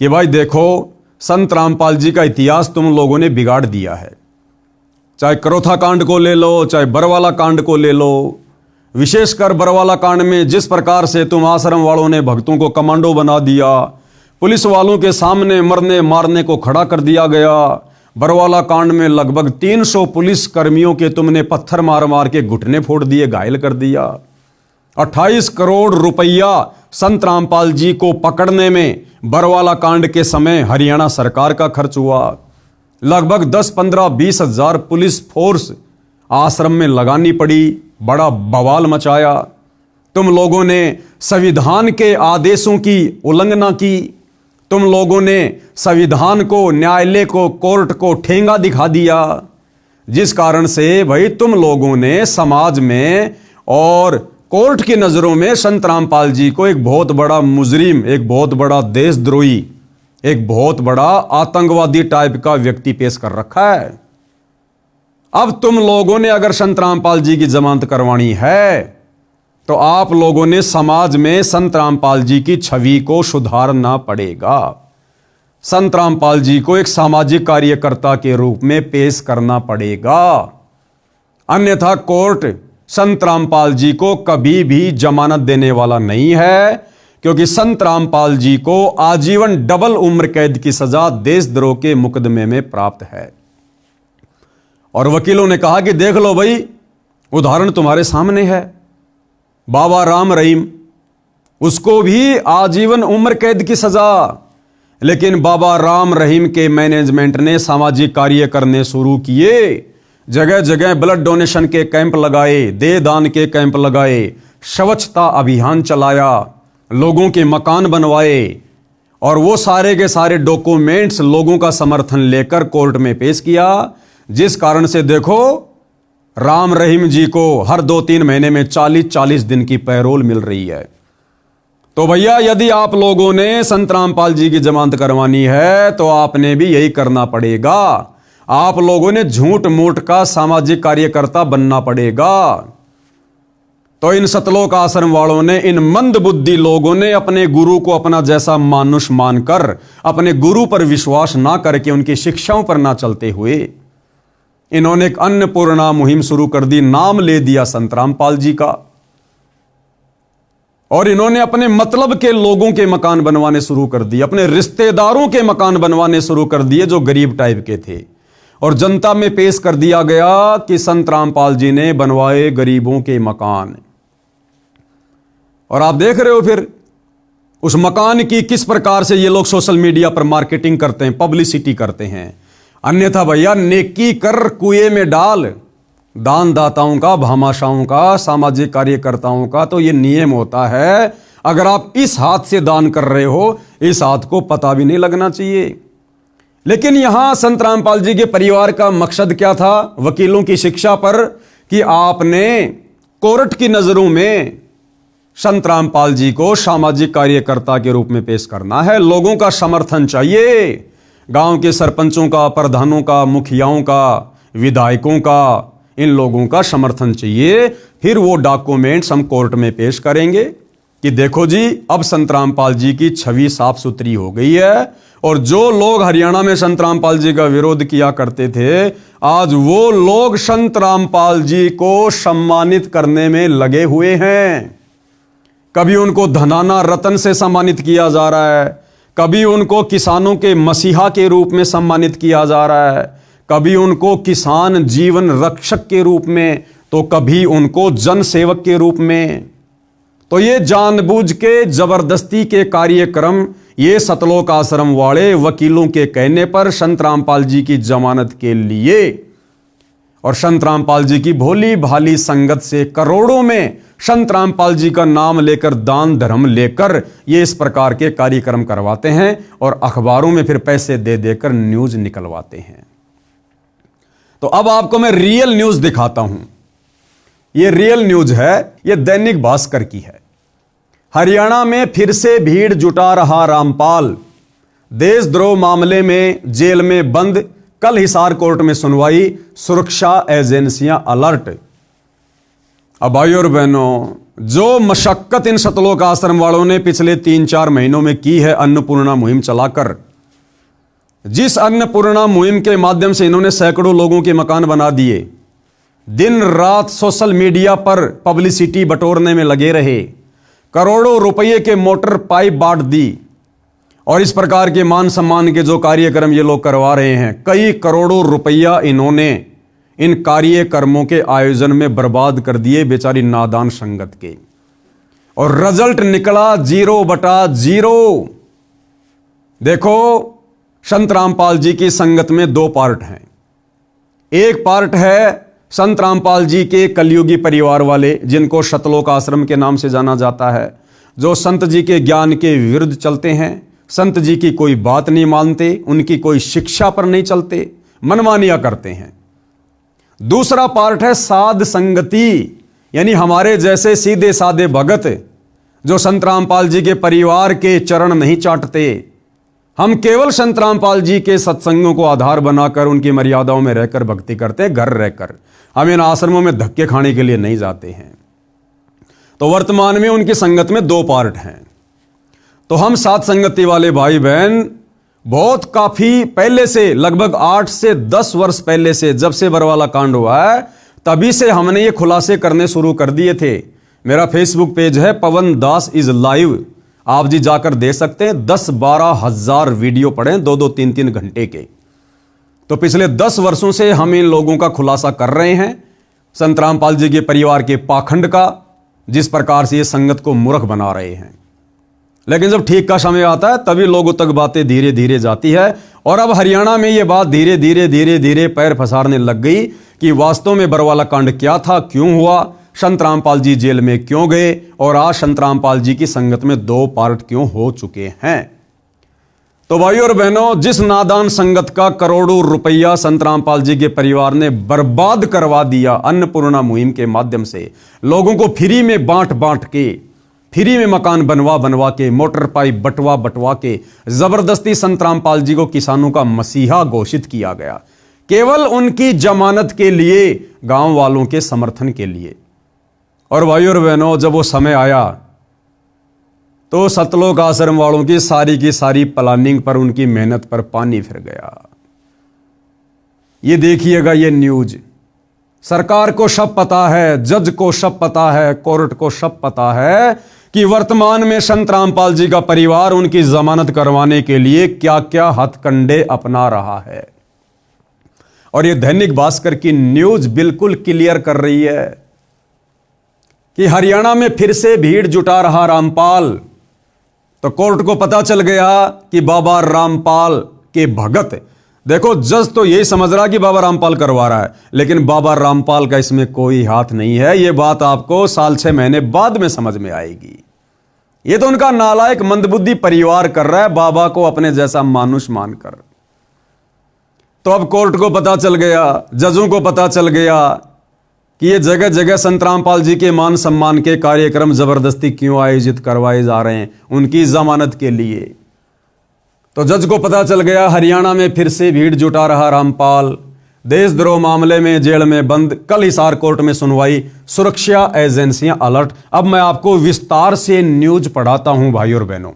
कि भाई देखो, संत रामपाल जी का इतिहास तुम लोगों ने बिगाड़ दिया है। चाहे करोथा कांड को ले लो, चाहे बरवाला कांड को ले लो, विशेषकर बरवाला कांड में जिस प्रकार से तुम आश्रम वालों ने भक्तों को कमांडो बना दिया, पुलिस वालों के सामने मरने मारने को खड़ा कर दिया गया। बरवाला कांड में लगभग 300 पुलिस कर्मियों के तुमने पत्थर मार मार के घुटने फोड़ दिए, घायल कर दिया। 28 करोड़ रुपया संत रामपाल जी को पकड़ने में बरवाला कांड के समय हरियाणा सरकार का खर्च हुआ। लगभग 10, 15, 20 हजार पुलिस फोर्स आश्रम में लगानी पड़ी, बड़ा बवाल मचाया। तुम लोगों ने संविधान के आदेशों की उल्लंघना की, तुम लोगों ने संविधान को, न्यायालय को, कोर्ट को ठेंगा दिखा दिया, जिस कारण से भाई तुम लोगों ने समाज में और कोर्ट की नजरों में संत रामपाल जी को एक बहुत बड़ा मुजरिम, एक बहुत बड़ा देशद्रोही, एक बहुत बड़ा आतंकवादी टाइप का व्यक्ति पेश कर रखा है। अब तुम लोगों ने अगर संत रामपाल जी की जमानत करवानी है तो आप लोगों ने समाज में संत रामपाल जी की छवि को सुधारना पड़ेगा। संत रामपाल जी को एक सामाजिक कार्यकर्ता के रूप में पेश करना पड़ेगा, अन्यथा कोर्ट संत रामपाल जी को कभी भी जमानत देने वाला नहीं है, क्योंकि संत रामपाल जी को आजीवन डबल उम्र कैद की सजा देशद्रोह के मुकदमे में प्राप्त है। और वकीलों ने कहा कि देख लो भाई, उदाहरण तुम्हारे सामने है, बाबा राम रहीम, उसको भी आजीवन उम्र कैद की सजा, लेकिन बाबा राम रहीम के मैनेजमेंट ने सामाजिक कार्य करने शुरू किए, जगह जगह ब्लड डोनेशन के कैंप लगाए, देह दान के कैंप लगाए, स्वच्छता अभियान चलाया, लोगों के मकान बनवाए, और वो सारे के सारे डॉक्यूमेंट्स लोगों का समर्थन लेकर कोर्ट में पेश किया, जिस कारण से देखो राम रहीम जी को हर 2-3 महीने में 40-40 दिन की पैरोल मिल रही है। तो भैया, यदि आप लोगों ने संत रामपाल जी की जमानत करवानी है तो आपने भी यही करना पड़ेगा। आप लोगों ने झूठ मूठ का सामाजिक कार्यकर्ता बनना पड़ेगा। तो इन सतलोक आश्रम वालों ने, इन मंद बुद्धि लोगों ने अपने गुरु को अपना जैसा मानुष मानकर, अपने गुरु पर विश्वास ना करके, उनकी शिक्षाओं पर ना चलते हुए इन्होंने एक अन्नपूर्णा मुहिम शुरू कर दी, नाम ले दिया संत रामपाल जी का, और इन्होंने अपने मतलब के लोगों के मकान बनवाने शुरू कर दिए, अपने रिश्तेदारों के मकान बनवाने शुरू कर दिए जो गरीब टाइप के थे, और जनता में पेश कर दिया गया कि संत रामपाल जी ने बनवाए गरीबों के मकान। और आप देख रहे हो फिर उस मकान की किस प्रकार से ये लोग सोशल मीडिया पर मार्केटिंग करते हैं, पब्लिसिटी करते हैं। अन्यथा भैया, नेकी कर कुएं में डाल, दान दाताओं का, भामाशाहों का, सामाजिक कार्यकर्ताओं का तो ये नियम होता है, अगर आप इस हाथ से दान कर रहे हो, इस हाथ को पता भी नहीं लगना चाहिए। लेकिन यहां संत रामपाल जी के परिवार का मकसद क्या था? वकीलों की शिक्षा पर कि आपने कोर्ट की नजरों में संत रामपाल जी को सामाजिक कार्यकर्ता के रूप में पेश करना है, लोगों का समर्थन चाहिए, गांव के सरपंचों का, प्रधानों का, मुखियाओं का, विधायकों का, इन लोगों का समर्थन चाहिए। फिर वो डॉक्यूमेंट्स हम कोर्ट में पेश करेंगे कि देखो जी, अब संत रामपाल जी की छवि साफ सुथरी हो गई है, और जो लोग हरियाणा में संत रामपाल जी का विरोध किया करते थे, आज वो लोग संत रामपाल जी को सम्मानित करने में लगे हुए हैं। कभी उनको धनाना रतन से सम्मानित किया जा रहा है, कभी उनको किसानों के मसीहा के रूप में सम्मानित किया जा रहा है, कभी उनको किसान जीवन रक्षक के रूप में, तो कभी उनको जन सेवक के रूप में। तो ये जानबूझ के जबरदस्ती के कार्यक्रम ये सतलोक आश्रम वाले वकीलों के कहने पर संत रामपाल जी की जमानत के लिए, और संत रामपाल जी की भोली भाली संगत से करोड़ों में संत रामपाल जी का नाम लेकर, दान धर्म लेकर ये इस प्रकार के कार्यक्रम करवाते हैं, और अखबारों में फिर पैसे दे देकर न्यूज निकलवाते हैं। तो अब आपको मैं रियल न्यूज दिखाता हूं। ये रियल न्यूज है, ये दैनिक भास्कर की है। हरियाणा में फिर से भीड़ जुटा रहा रामपाल, देशद्रोह मामले में जेल में बंद, कल हिसार कोर्ट में सुनवाई, सुरक्षा एजेंसियां अलर्ट। अब भाइयों और बहनों, जो मशक्कत इन सतलोक आश्रम वालों ने पिछले 3-4 महीनों में की है अन्नपूर्णा मुहिम चलाकर, जिस अन्नपूर्णा मुहिम के माध्यम से इन्होंने सैकड़ों लोगों के मकान बना दिए, दिन रात सोशल मीडिया पर पब्लिसिटी बटोरने में लगे रहे, करोड़ों रुपये के मोटर पाइप बांट दी, और इस प्रकार के मान सम्मान के जो कार्यक्रम ये लोग करवा रहे हैं, कई करोड़ों रुपया इन्होंने इन कार्यक्रमों के आयोजन में बर्बाद कर दिए बेचारी नादान संगत के, और रिजल्ट निकला 0/0। देखो, संत रामपाल जी की संगत में 2 पार्ट हैं। एक पार्ट है संत रामपाल जी के कलयुगी परिवार वाले, जिनको सतलोक आश्रम के नाम से जाना जाता है, जो संत जी के ज्ञान के विरुद्ध चलते हैं, संत जी की कोई बात नहीं मानते, उनकी कोई शिक्षा पर नहीं चलते, मनमानियां करते हैं। दूसरा पार्ट है साध संगति, यानी हमारे जैसे सीधे साधे भगत जो संत रामपाल जी के परिवार के चरण नहीं चाटते। हम केवल संत रामपाल जी के सत्संगों को आधार बनाकर उनकी मर्यादाओं में रहकर भक्ति करते हैं, घर रहकर। हम इन आश्रमों में धक्के खाने के लिए नहीं जाते हैं। तो वर्तमान में उनकी संगत में 2 पार्ट हैं। तो हम साथ संगति वाले भाई बहन बहुत काफी पहले से, लगभग 8 से 10 वर्ष पहले से, जब से बरवाला कांड हुआ है तभी से हमने ये खुलासे करने शुरू कर दिए थे। मेरा फेसबुक पेज है पवन दास इज लाइव, आप जी जाकर दे सकते हैं। 10-12 हजार वीडियो पड़े, 2-2, 3-3 घंटे के। तो पिछले 10 वर्षों से हम इन लोगों का खुलासा कर रहे हैं, संत रामपाल जी के परिवार के पाखंड का, जिस प्रकार से ये संगत को मूर्ख बना रहे हैं। लेकिन जब ठीक का समय आता है तभी लोगों तक बातें धीरे धीरे जाती है। और अब हरियाणा में ये बात धीरे धीरे पैर पसारने लग गई कि वास्तव में बरवाला कांड क्या था, क्यों हुआ, संत रामपाल जी जेल में क्यों गए, और आज संत रामपाल जी की संगत में 2 पार्ट क्यों हो चुके हैं। तो भाइयों और बहनों, जिस नादान संगत का करोड़ों रुपया संत रामपाल जी के परिवार ने बर्बाद करवा दिया अन्नपूर्णा मुहिम के माध्यम से, लोगों को फ्री में बांट के, फ्री में मकान बनवा के, मोटर पाइप बटवा के जबरदस्ती संत रामपाल जी को किसानों का मसीहा घोषित किया गया, केवल उनकी जमानत के लिए, गांव वालों के समर्थन के लिए। और भाइयों और बहनों, जब वो समय आया तो सतलोक आश्रम वालों की सारी प्लानिंग पर, उनकी मेहनत पर पानी फिर गया। ये देखिएगा, ये न्यूज सरकार को सब पता है, जज को सब पता है, कोर्ट को सब पता है कि वर्तमान में संत रामपाल जी का परिवार उनकी जमानत करवाने के लिए क्या क्या हथकंडे अपना रहा है। और ये दैनिक भास्कर की न्यूज बिल्कुल क्लियर कर रही है कि हरियाणा में फिर से भीड़ जुटा रहा रामपाल। तो कोर्ट को पता चल गया कि बाबा रामपाल के भगत, देखो जज तो यही समझ रहा कि बाबा रामपाल करवा रहा है, लेकिन बाबा रामपाल का इसमें कोई हाथ नहीं है। यह बात आपको 6 महीने बाद में समझ में आएगी। यह तो उनका नालायक मंदबुद्धि परिवार कर रहा है, बाबा को अपने जैसा मानुष मानकर। तो अब कोर्ट को पता चल गया, जजों को पता चल गया कि ये जगह जगह संत रामपाल जी के मान सम्मान के कार्यक्रम जबरदस्ती क्यों आयोजित करवाए जा रहे हैं, उनकी जमानत के लिए। तो जज को पता चल गया हरियाणा में फिर से भीड़ जुटा रहा रामपाल, देशद्रोह मामले में जेल में बंद, कल हिसार कोर्ट में सुनवाई, सुरक्षा एजेंसियां अलर्ट। अब मैं आपको विस्तार से न्यूज पढ़ाता हूं भाइयों और बहनों।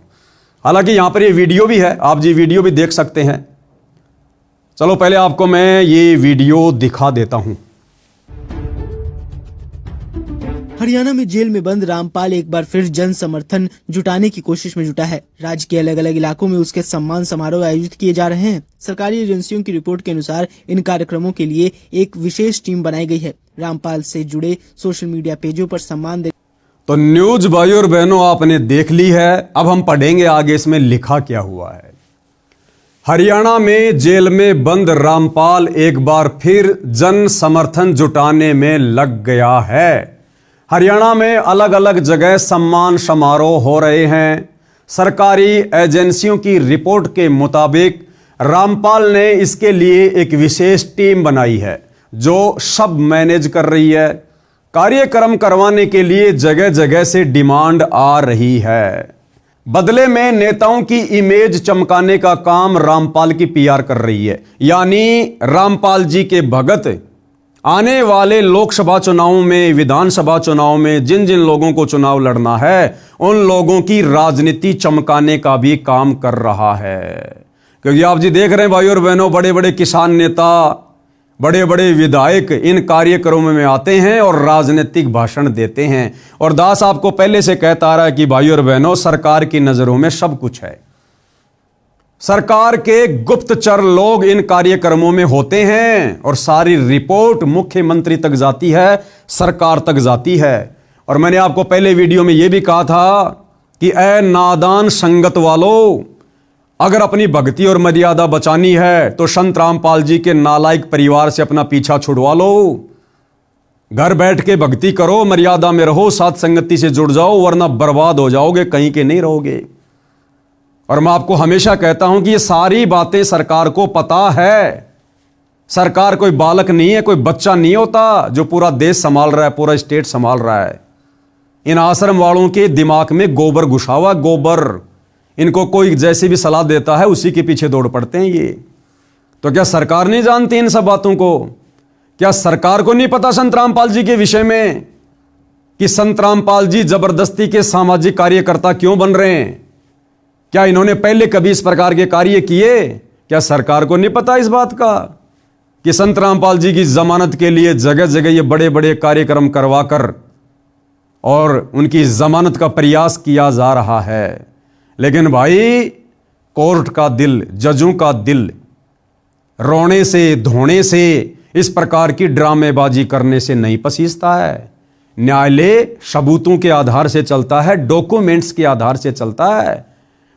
हालांकि यहां पर ये वीडियो भी है, आप जी वीडियो भी देख सकते हैं। चलो पहले आपको मैं ये वीडियो दिखा देता हूं। हरियाणा में जेल में बंद रामपाल एक बार फिर जन समर्थन जुटाने की कोशिश में जुटा है। राज्य के अलग अलग इलाकों में उसके सम्मान समारोह आयोजित किए जा रहे हैं। सरकारी एजेंसियों की रिपोर्ट के अनुसार इन कार्यक्रमों के लिए एक विशेष टीम बनाई गई है। रामपाल से जुड़े सोशल मीडिया पेजों पर सम्मान दे। तो न्यूज भाइयों और बहनों आपने देख ली है। अब हम पढ़ेंगे आगे इसमें लिखा क्या हुआ है। हरियाणा में जेल में बंद रामपाल एक बार फिर जन समर्थन जुटाने में लग गया है। हरियाणा में अलग अलग जगह सम्मान समारोह हो रहे हैं। सरकारी एजेंसियों की रिपोर्ट के मुताबिक रामपाल ने इसके लिए एक विशेष टीम बनाई है जो सब मैनेज कर रही है। कार्यक्रम करवाने के लिए जगह जगह से डिमांड आ रही है। बदले में नेताओं की इमेज चमकाने का काम रामपाल की पीआर कर रही है। यानी रामपाल जी के भगत आने वाले लोकसभा चुनावों में, विधानसभा चुनाव में जिन जिन लोगों को चुनाव लड़ना है उन लोगों की राजनीति चमकाने का भी काम कर रहा है। क्योंकि आप जी देख रहे हैं भाइयों और बहनों, बड़े बड़े किसान नेता, बड़े बड़े विधायक इन कार्यक्रमों में आते हैं और राजनीतिक भाषण देते हैं। और दास आपको पहले से कहता आ रहा है कि भाइयों और बहनों, सरकार की नजरों में सब कुछ है। सरकार के गुप्तचर लोग इन कार्यक्रमों में होते हैं और सारी रिपोर्ट मुख्यमंत्री तक जाती है, सरकार तक जाती है। और मैंने आपको पहले वीडियो में यह भी कहा था कि ऐ नादान संगत वालों, अगर अपनी भक्ति और मर्यादा बचानी है तो संत रामपाल जी के नालायक परिवार से अपना पीछा छुड़वा लो। घर बैठ के भक्ति करो, मर्यादा में रहो, साथ संगति से जुड़ जाओ, वरना बर्बाद हो जाओगे, कहीं के नहीं रहोगे। और मैं आपको हमेशा कहता हूं कि ये सारी बातें सरकार को पता है। सरकार कोई बालक नहीं है, कोई बच्चा नहीं होता जो पूरा देश संभाल रहा है, पूरा स्टेट संभाल रहा है। इन आश्रम वालों के दिमाग में गोबर घुसा हुआ, गोबर। इनको कोई जैसी भी सलाह देता है उसी के पीछे दौड़ पड़ते हैं ये। तो क्या सरकार नहीं जानती इन सब बातों को? क्या सरकार को नहीं पता संत रामपाल जी के विषय में कि संत रामपाल जी जबरदस्ती के सामाजिक कार्यकर्ता क्यों बन रहे हैं? क्या इन्होंने पहले कभी इस प्रकार के कार्य किए? क्या सरकार को नहीं पता इस बात का कि संत रामपाल जी की जमानत के लिए जगह जगह ये बड़े बड़े कार्यक्रम करवाकर और उनकी जमानत का प्रयास किया जा रहा है? लेकिन भाई, कोर्ट का दिल, जजों का दिल रोने से धोने से, इस प्रकार की ड्रामेबाजी करने से नहीं पसीजता है। न्यायालय सबूतों के आधार से चलता है, डॉक्यूमेंट्स के आधार से चलता है।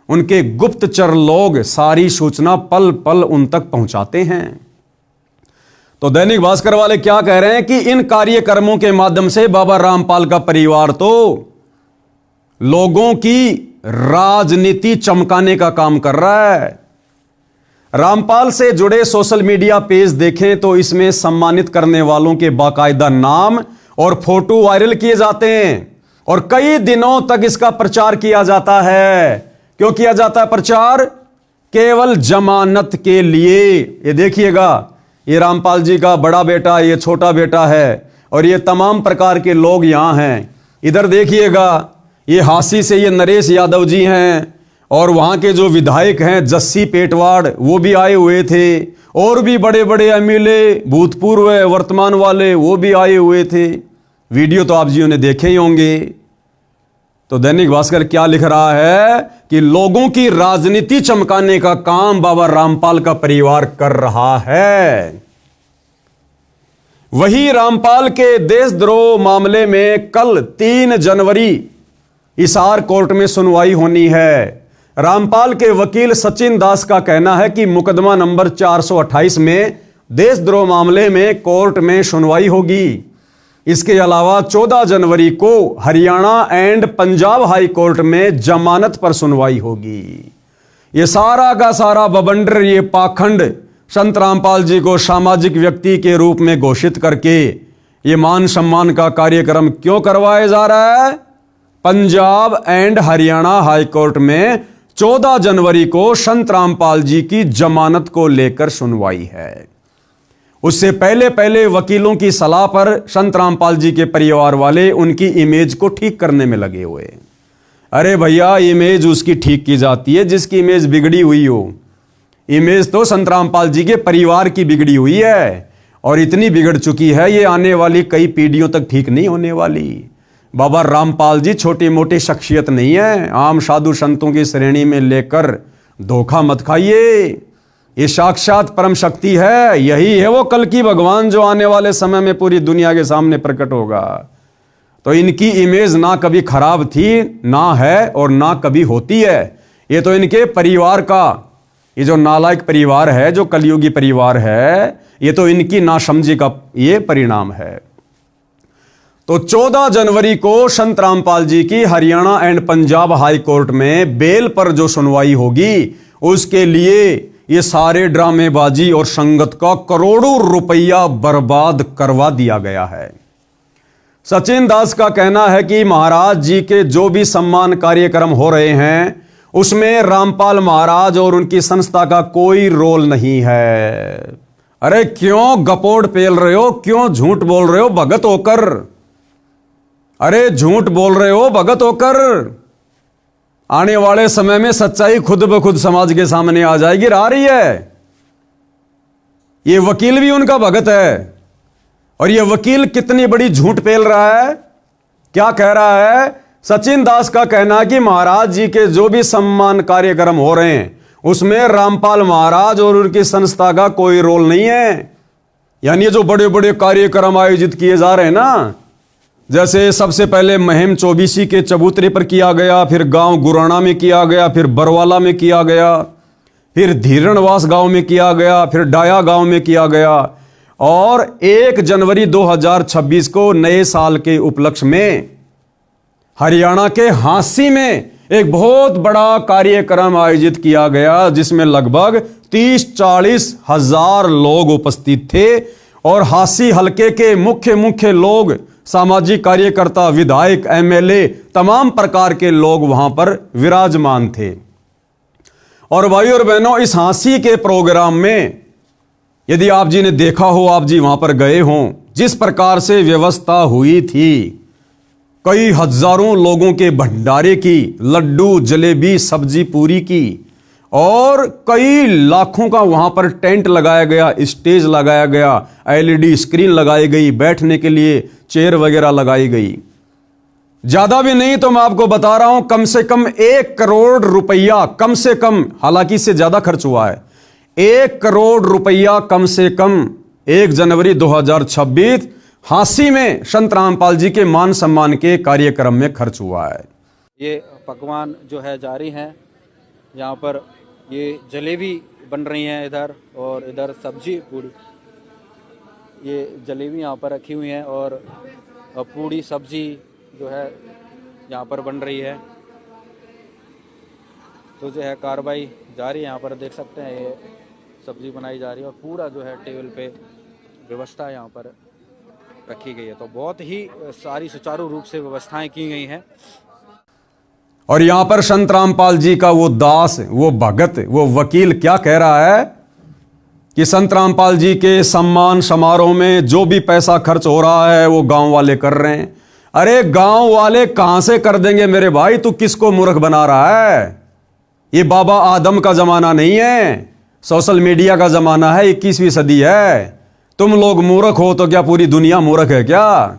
उनके गुप्तचर लोग सारी सूचना पल पल उन तक पहुंचाते हैं। तो दैनिक भास्कर वाले क्या कह रहे हैं कि इन कार्यक्रमों के माध्यम से बाबा रामपाल का परिवार तो लोगों की राजनीति चमकाने का काम कर रहा है। रामपाल से जुड़े सोशल मीडिया पेज देखें तो इसमें सम्मानित करने वालों के बाकायदा नाम और फोटो वायरल किए जाते हैं और कई दिनों तक इसका प्रचार किया जाता है। क्यों किया जाता है प्रचार? केवल जमानत के लिए। ये देखिएगा, ये रामपाल जी का बड़ा बेटा, ये छोटा बेटा है और ये तमाम प्रकार के लोग यहां हैं। इधर देखिएगा, ये हांसी से ये नरेश यादव जी हैं और वहां के जो विधायक हैं जस्सी पेटवाड़, वो भी आए हुए थे और भी बड़े बड़े एमएलए, भूतपूर्व वर्तमान वाले, वो भी आए हुए थे। वीडियो तो आप जियों ने देखे ही होंगे। तो दैनिक भास्कर क्या लिख रहा है कि लोगों की राजनीति चमकाने का काम बाबा रामपाल का परिवार कर रहा है। वही रामपाल के देशद्रोह मामले में कल 3 जनवरी हिसार कोर्ट में सुनवाई होनी है। रामपाल के वकील सचिन दास का कहना है कि मुकदमा नंबर 428 में देशद्रोह मामले में कोर्ट में सुनवाई होगी। इसके अलावा 14 जनवरी को Haryana and Punjab high court में जमानत पर सुनवाई होगी। ये सारा का सारा बवंडर, ये पाखंड संत रामपाल जी को सामाजिक व्यक्ति के रूप में घोषित करके ये मान सम्मान का कार्यक्रम क्यों करवाया जा रहा है? Punjab and Haryana high court में 14 जनवरी को संत रामपाल जी की जमानत को लेकर सुनवाई है। उससे पहले पहले वकीलों की सलाह पर संत रामपाल जी के परिवार वाले उनकी इमेज को ठीक करने में लगे हुए। अरे भैया, इमेज उसकी ठीक की जाती है जिसकी इमेज बिगड़ी हुई हो। इमेज तो संत रामपाल जी के परिवार की बिगड़ी हुई है और इतनी बिगड़ चुकी है ये आने वाली कई पीढ़ियों तक ठीक नहीं होने वाली। बाबा रामपाल जी छोटी मोटी शख्सियत नहीं है, आम साधु संतों की श्रेणी में लेकर धोखा मत खाइए। ये साक्षात परम शक्ति है, यही है वो कल की भगवान जो आने वाले समय में पूरी दुनिया के सामने प्रकट होगा। तो इनकी इमेज ना कभी खराब थी, ना है और ना कभी होती है। ये तो इनके परिवार का, ये जो नालायक परिवार है, जो कलयुगी परिवार है, ये तो इनकी नासमझी का ये परिणाम है। तो 14 जनवरी को संत रामपाल जी की Haryana and Punjab high court में बेल पर जो सुनवाई होगी, उसके लिए ये सारे ड्रामेबाजी और संगत का करोड़ों रुपया बर्बाद करवा दिया गया है। सचिन दास का कहना है कि महाराज जी के जो भी सम्मान कार्यक्रम हो रहे हैं उसमें रामपाल महाराज और उनकी संस्था का कोई रोल नहीं है। अरे क्यों गपोड़ पेल रहे हो, क्यों झूठ बोल रहे हो भगत होकर? अरे झूठ बोल रहे हो भगत होकर। आने वाले समय में सच्चाई खुद ब खुद समाज के सामने आ जाएगी, आ रही है। ये वकील भी उनका भगत है और ये वकील कितनी बड़ी झूठ पेल रहा है। क्या कह रहा है? सचिन दास का कहना है कि महाराज जी के जो भी सम्मान कार्यक्रम हो रहे हैं उसमें रामपाल महाराज और उनकी संस्था का कोई रोल नहीं है। यानी जो बड़े बड़े कार्यक्रम आयोजित किए जा रहे हैं ना, जैसे सबसे पहले महिम 24 के चबूतरे पर किया गया, फिर गांव गुराना में किया गया, फिर बरवाला में किया गया, फिर धीरणवास गांव में किया गया, फिर डाया गांव में किया गया और 1 जनवरी 2026 को नए साल के उपलक्ष्य में हरियाणा के हांसी में एक बहुत बड़ा कार्यक्रम आयोजित किया गया जिसमें लगभग 30-40 हजार लोग उपस्थित थे और हासी हलके के मुख्य लोग, सामाजिक कार्यकर्ता, विधायक, एमएलए, तमाम प्रकार के लोग वहां पर विराजमान थे। और भाइयों और बहनों, इस हासी के प्रोग्राम में यदि आप जी ने देखा हो, आप जी वहां पर गए हों, जिस प्रकार से व्यवस्था हुई थी, कई हजारों लोगों के भंडारे की, लड्डू, जलेबी, सब्जी पूरी की, और कई लाखों का वहां पर टेंट लगाया गया, स्टेज लगाया गया, एलईडी स्क्रीन लगाई गई, बैठने के लिए चेयर वगैरह लगाई गई। ज्यादा भी नहीं तो मैं आपको बता रहा हूं, कम से कम 1 करोड़ रुपया, कम से कम, हालांकि इससे ज्यादा खर्च हुआ है, 1 करोड़ रुपया कम से कम 1 जनवरी 2026 हांसी में संत रामपाल जी के मान सम्मान के कार्यक्रम में खर्च हुआ है। ये पकवान जो है जारी हैं, यहाँ पर ये जलेबी बन रही हैं इधर, और इधर सब्जी पूड़ी, ये जलेबी यहाँ पर रखी हुई हैं और पूड़ी सब्जी जो है यहाँ पर बन रही है। तो जो है कार्रवाई जारी है, यहाँ पर देख सकते हैं ये सब्जी बनाई जा रही है और पूरा जो है टेबल पे व्यवस्था यहाँ पर रखी गई है। तो बहुत ही सारी सुचारू रूप से व्यवस्थाएं की गई हैं। और यहां पर संत रामपाल जी का वो दास, वो भगत, वो वकील क्या कह रहा है कि संत रामपाल जी के सम्मान समारोह में जो भी पैसा खर्च हो रहा है वो गांव वाले कर रहे हैं। अरे गांव वाले कहां से कर देंगे मेरे भाई, तू किसको मूर्ख बना रहा है? ये बाबा आदम का जमाना नहीं है, सोशल मीडिया का जमाना है, 21वीं सदी है। तुम लोग मूर्ख हो तो क्या पूरी दुनिया मूर्ख है क्या?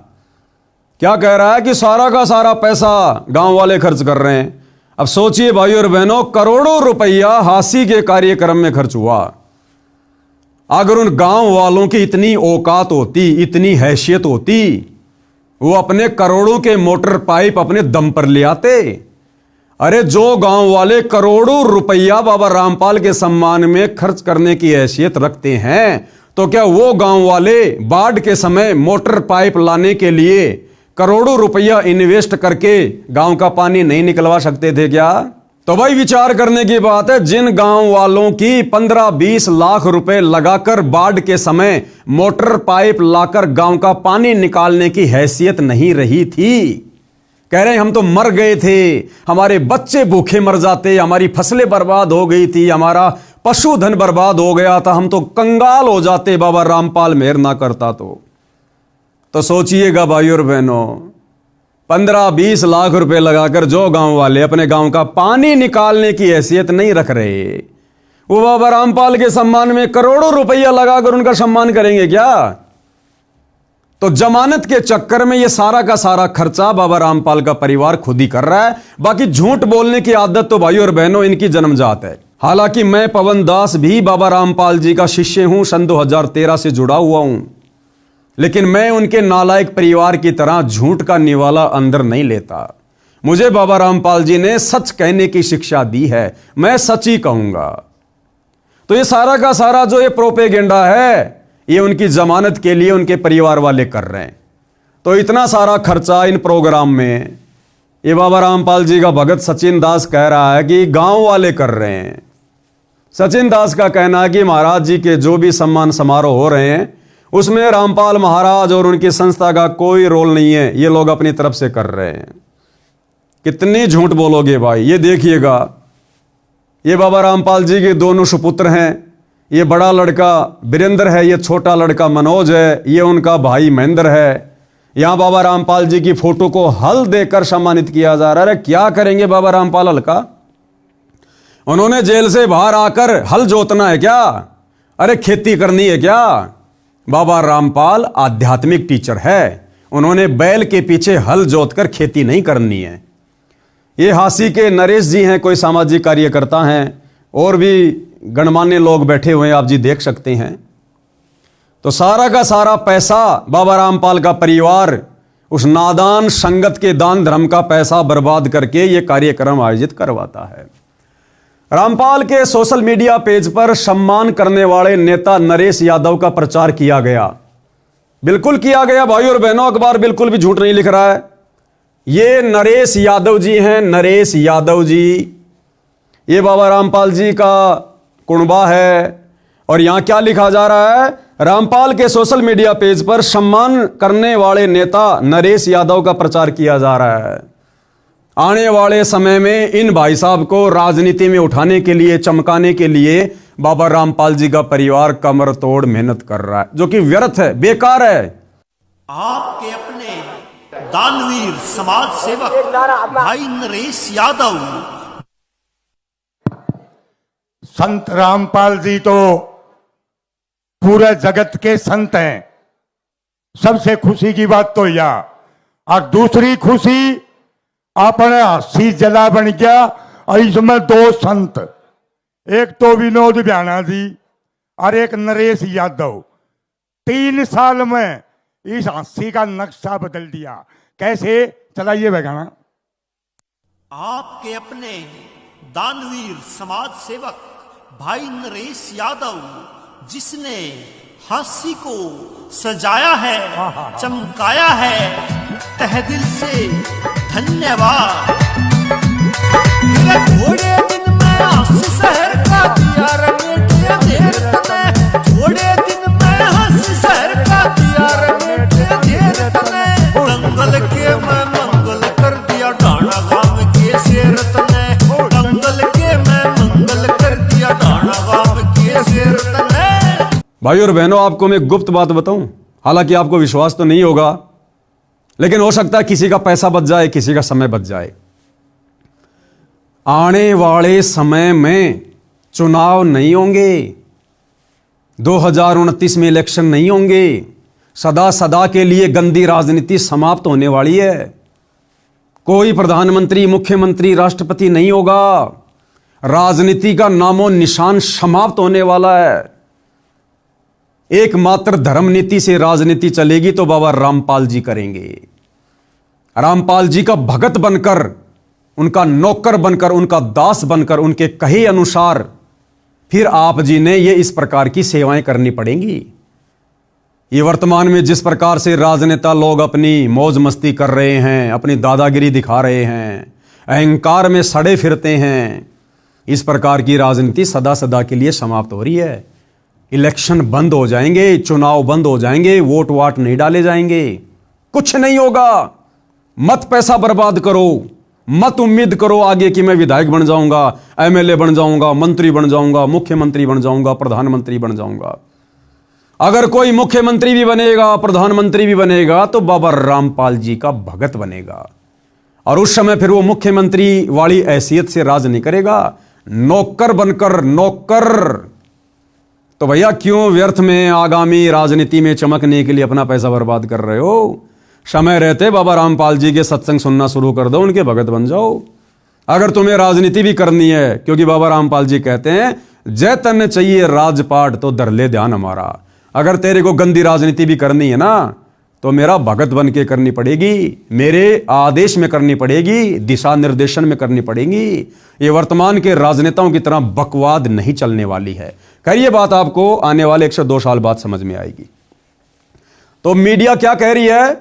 क्या कह रहा है कि सारा का सारा पैसा गांव वाले खर्च कर रहे हैं। अब सोचिए भाइयों और बहनों, करोड़ों रुपया हांसी के कार्यक्रम में खर्च हुआ। अगर उन गांव वालों की इतनी औकात होती, इतनी हैसियत होती, वो अपने करोड़ों के मोटर पाइप अपने दम पर ले आते। अरे जो गांव वाले करोड़ों रुपया बाबा रामपाल के सम्मान में खर्च करने की हैसियत रखते हैं, तो क्या वो गांव वाले बाढ़ के समय मोटर पाइप लाने के लिए करोड़ों रुपया इन्वेस्ट करके गांव का पानी नहीं निकलवा सकते थे क्या? तो भाई विचार करने की बात है। जिन गांव वालों की 15-20 लाख रुपए लगाकर बाढ़ के समय मोटर पाइप लाकर गांव का पानी निकालने की हैसियत नहीं रही थी, कह रहे हैं हम तो मर गए थे, हमारे बच्चे भूखे मर जाते, हमारी फसलें बर्बाद हो गई थी, हमारा पशुधन बर्बाद हो गया था, हम तो कंगाल हो जाते बाबा रामपाल मेहर ना करता तो सोचिएगा भाइयों और बहनों, 15-20 लाख रुपए लगाकर जो गांव वाले अपने गांव का पानी निकालने की हैसियत नहीं रख रहे, वो बाबा रामपाल के सम्मान में करोड़ों रुपया लगाकर उनका सम्मान करेंगे क्या? तो जमानत के चक्कर में ये सारा का सारा खर्चा बाबा रामपाल का परिवार खुद ही कर रहा है। बाकी झूठ बोलने की आदत तो भाइयों और बहनों इनकी जन्मजात है। हालांकि मैं पवन दास भी बाबा रामपाल जी का शिष्य हूं, सन 2013 से जुड़ा हुआ हूं, लेकिन मैं उनके नालायक परिवार की तरह झूठ का निवाला अंदर नहीं लेता। मुझे बाबा रामपाल जी ने सच कहने की शिक्षा दी है, मैं सच ही कहूंगा। तो ये सारा का सारा जो ये प्रोपेगेंडा है, ये उनकी जमानत के लिए उनके परिवार वाले कर रहे हैं। तो इतना सारा खर्चा इन प्रोग्राम में ये बाबा रामपाल जी का भगत सचिन दास कह रहा है कि गांव वाले कर रहे हैं। सचिन दास का कहना है कि महाराज जी के जो भी सम्मान समारोह हो रहे हैं उसमें रामपाल महाराज और उनकी संस्था का कोई रोल नहीं है, ये लोग अपनी तरफ से कर रहे हैं। कितनी झूठ बोलोगे भाई? ये देखिएगा, ये बाबा रामपाल जी के दोनों सुपुत्र हैं। ये बड़ा लड़का वीरेंद्र है, ये छोटा लड़का मनोज है, ये उनका भाई महेंद्र है। यहां बाबा रामपाल जी की फोटो को हल देकर सम्मानित किया जा रहा है। क्या करेंगे बाबा रामपाल हल का? उन्होंने जेल से बाहर आकर हल जोतना है क्या? अरे खेती करनी है क्या? बाबा रामपाल आध्यात्मिक टीचर है, उन्होंने बैल के पीछे हल जोतकर खेती नहीं करनी है। ये हांसी के नरेश जी हैं, कोई सामाजिक कार्यकर्ता हैं, और भी गणमान्य लोग बैठे हुए हैं, आप जी देख सकते हैं। तो सारा का सारा पैसा बाबा रामपाल का परिवार उस नादान संगत के दान धर्म का पैसा बर्बाद करके ये कार्यक्रम आयोजित करवाता है। रामपाल के सोशल मीडिया पेज पर सम्मान करने वाले नेता नरेश यादव का प्रचार किया गया, बिल्कुल किया गया भाइयों और बहनों। अखबार बिल्कुल भी झूठ नहीं लिख रहा है। ये नरेश यादव जी हैं, नरेश यादव जी। ये बाबा रामपाल जी का कुणबा है। और यहां क्या लिखा जा रहा है, रामपाल के सोशल मीडिया पेज पर सम्मान करने वाले नेता नरेश यादव का प्रचार किया जा रहा है। आने वाले समय में इन भाई साहब को राजनीति में उठाने के लिए, चमकाने के लिए बाबा रामपाल जी का परिवार कमर तोड़ मेहनत कर रहा है, जो कि व्यर्थ है, बेकार है। आपके अपने दानवीर समाज सेवक भाई नरेश यादव। संत रामपाल जी तो पूरे जगत के संत हैं। सबसे खुशी की बात तो यह, और दूसरी खुशी अपने हस्सी जला बन गया। और इसमें दो संत, एक तो विनोद ब्याना जी और एक नरेश यादव, 3 साल में इस हस्सी का नक्शा बदल दिया। कैसे, चलाइए भगाना। आपके अपने दानवीर समाज सेवक भाई नरेश यादव, जिसने हंसी को सजाया है, चमकाया है, तहे दिल से धन्यवाद। थोड़े दिन में हंसी शहर का दिया रंगेटिया देर तने, थोड़े दिन में हंसी शहर का दिया रंगेटिया देर तने, दंगल के मैं मंगल कर दिया ढाणा गांव के शेर तने, दंगल के मैं मंगल कर दिया ढाणा गांव के शेर तने। भाई और बहनों, आपको मैं गुप्त बात बताऊं, हालांकि आपको विश्वास तो नहीं होगा, लेकिन हो सकता है किसी का पैसा बच जाए, किसी का समय बच जाए। आने वाले समय में चुनाव नहीं होंगे, 2029 में इलेक्शन नहीं होंगे। सदा सदा के लिए गंदी राजनीति समाप्त होने वाली है। कोई प्रधानमंत्री, मुख्यमंत्री, राष्ट्रपति नहीं होगा। राजनीति का नामो निशान समाप्त होने वाला है। एकमात्र धर्म नीति से राजनीति चलेगी तो बाबा रामपाल जी करेंगे। रामपाल जी का भगत बनकर, उनका नौकर बनकर, उनका दास बनकर, उनके कहे अनुसार फिर आप जी ने ये इस प्रकार की सेवाएं करनी पड़ेंगी। ये वर्तमान में जिस प्रकार से राजनेता लोग अपनी मौज मस्ती कर रहे हैं, अपनी दादागिरी दिखा रहे हैं, अहंकार में सड़े फिरते हैं, इस प्रकार की राजनीति सदा सदा के लिए समाप्त हो रही है। इलेक्शन बंद हो जाएंगे, चुनाव बंद हो जाएंगे, वोट वाट नहीं डाले जाएंगे, कुछ नहीं होगा। मत पैसा बर्बाद करो, मत उम्मीद करो आगे कि मैं विधायक बन जाऊंगा, एमएलए बन जाऊंगा, मंत्री बन जाऊंगा, मुख्यमंत्री बन जाऊंगा, प्रधानमंत्री बन जाऊंगा। अगर कोई मुख्यमंत्री भी बनेगा, प्रधानमंत्री भी बनेगा, तो बाबा रामपाल जी का भगत बनेगा। और उस समय फिर वो मुख्यमंत्री वाली हैसियत से राज नहीं करेगा, नौकर बनकर, नौकर। तो भैया क्यों व्यर्थ में आगामी राजनीति में चमकने के लिए अपना पैसा बर्बाद कर रहे हो? समय रहते बाबा रामपाल जी के सत्संग सुनना शुरू कर दो, उनके भगत बन जाओ। अगर तुम्हें राजनीति भी करनी है, क्योंकि बाबा रामपाल जी कहते हैं जय तन चाहिए राजपाट तो धर ले ध्यान हमारा। अगर तेरे को गंदी राजनीति भी करनी है ना, तो मेरा भगत बन के करनी पड़ेगी, मेरे आदेश में करनी पड़ेगी, दिशा निर्देशन में करनी पड़ेगी। ये वर्तमान के राजनेताओं की तरह बकवाद नहीं चलने वाली है। खैर ये बात आपको आने वाले 102 साल बाद समझ में आएगी। तो मीडिया क्या कह रही है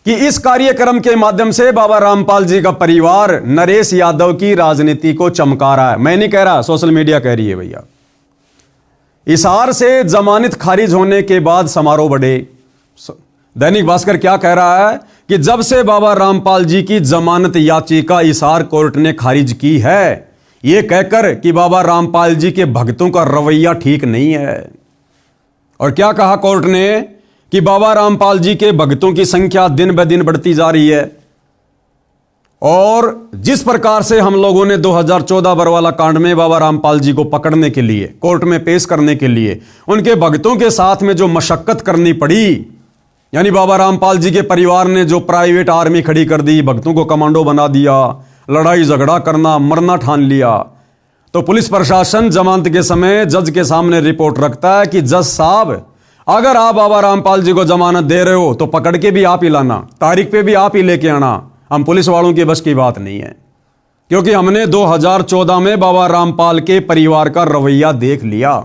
कि इस कार्यक्रम के माध्यम से बाबा रामपाल जी का परिवार नरेश यादव की राजनीति को चमका रहा है। मैं नहीं कह रहा, सोशल मीडिया कह रही है भैया। हिसार से जमानत खारिज होने के बाद समारोह बढ़े। दैनिक भास्कर क्या कह रहा है कि जब से बाबा रामपाल जी की जमानत याचिका हिसार कोर्ट ने खारिज की है, यह कहकर कि बाबा रामपाल जी के भक्तों का रवैया ठीक नहीं है। और क्या कहा कोर्ट ने कि बाबा रामपाल जी के भक्तों की संख्या दिन ब दिन बढ़ती जा रही है, और जिस प्रकार से हम लोगों ने 2014 बरवाला कांड में बाबा रामपाल जी को पकड़ने के लिए, कोर्ट में पेश करने के लिए उनके भक्तों के साथ में जो मशक्कत करनी पड़ी, यानी बाबा रामपाल जी के परिवार ने जो प्राइवेट आर्मी खड़ी कर दी, भक्तों को कमांडो बना दिया, लड़ाई झगड़ा करना, मरना ठान लिया, तो पुलिस प्रशासन जमानत के समय जज के सामने रिपोर्ट रखता है कि जज साहब, अगर आप बाबा रामपाल जी को जमानत दे रहे हो तो पकड़ के भी आप ही लाना, तारीख पे भी आप ही लेके आना। हम पुलिस वालों की बस की बात नहीं है, क्योंकि हमने 2014 में बाबा रामपाल के परिवार का रवैया देख लिया।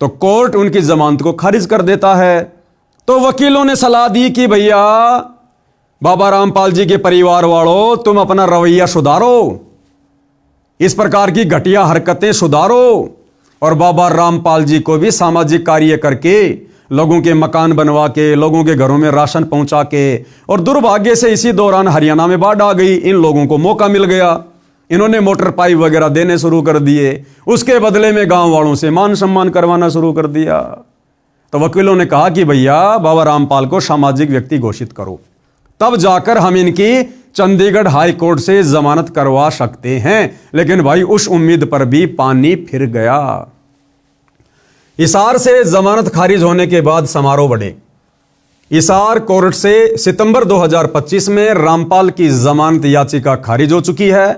तो कोर्ट उनकी जमानत को खारिज कर देता है। तो वकीलों ने सलाह दी कि भैया बाबा रामपाल जी के परिवार वालों, तुम अपना रवैया सुधारो, इस प्रकार की घटिया हरकतें सुधारो और बाबा रामपाल जी को भी सामाजिक कार्य करके, लोगों के मकान बनवा के, लोगों के घरों में राशन पहुंचा के, और दुर्भाग्य से इसी दौरान हरियाणा में बाढ़ आ गई, इन लोगों को मौका मिल गया, इन्होंने मोटर पाइप वगैरह देने शुरू कर दिए, उसके बदले में गांव वालों से मान सम्मान करवाना शुरू कर दिया। तो वकीलों ने कहा कि भैया बाबा रामपाल को सामाजिक व्यक्ति घोषित करो, तब जाकर हम इनकी चंडीगढ़ हाई कोर्ट से जमानत करवा सकते हैं। लेकिन भाई उस उम्मीद पर भी पानी फिर गया। हिसार से जमानत खारिज होने के बाद समारोह बढ़े। हिसार कोर्ट से सितंबर 2025 में रामपाल की जमानत याचिका खारिज हो चुकी है।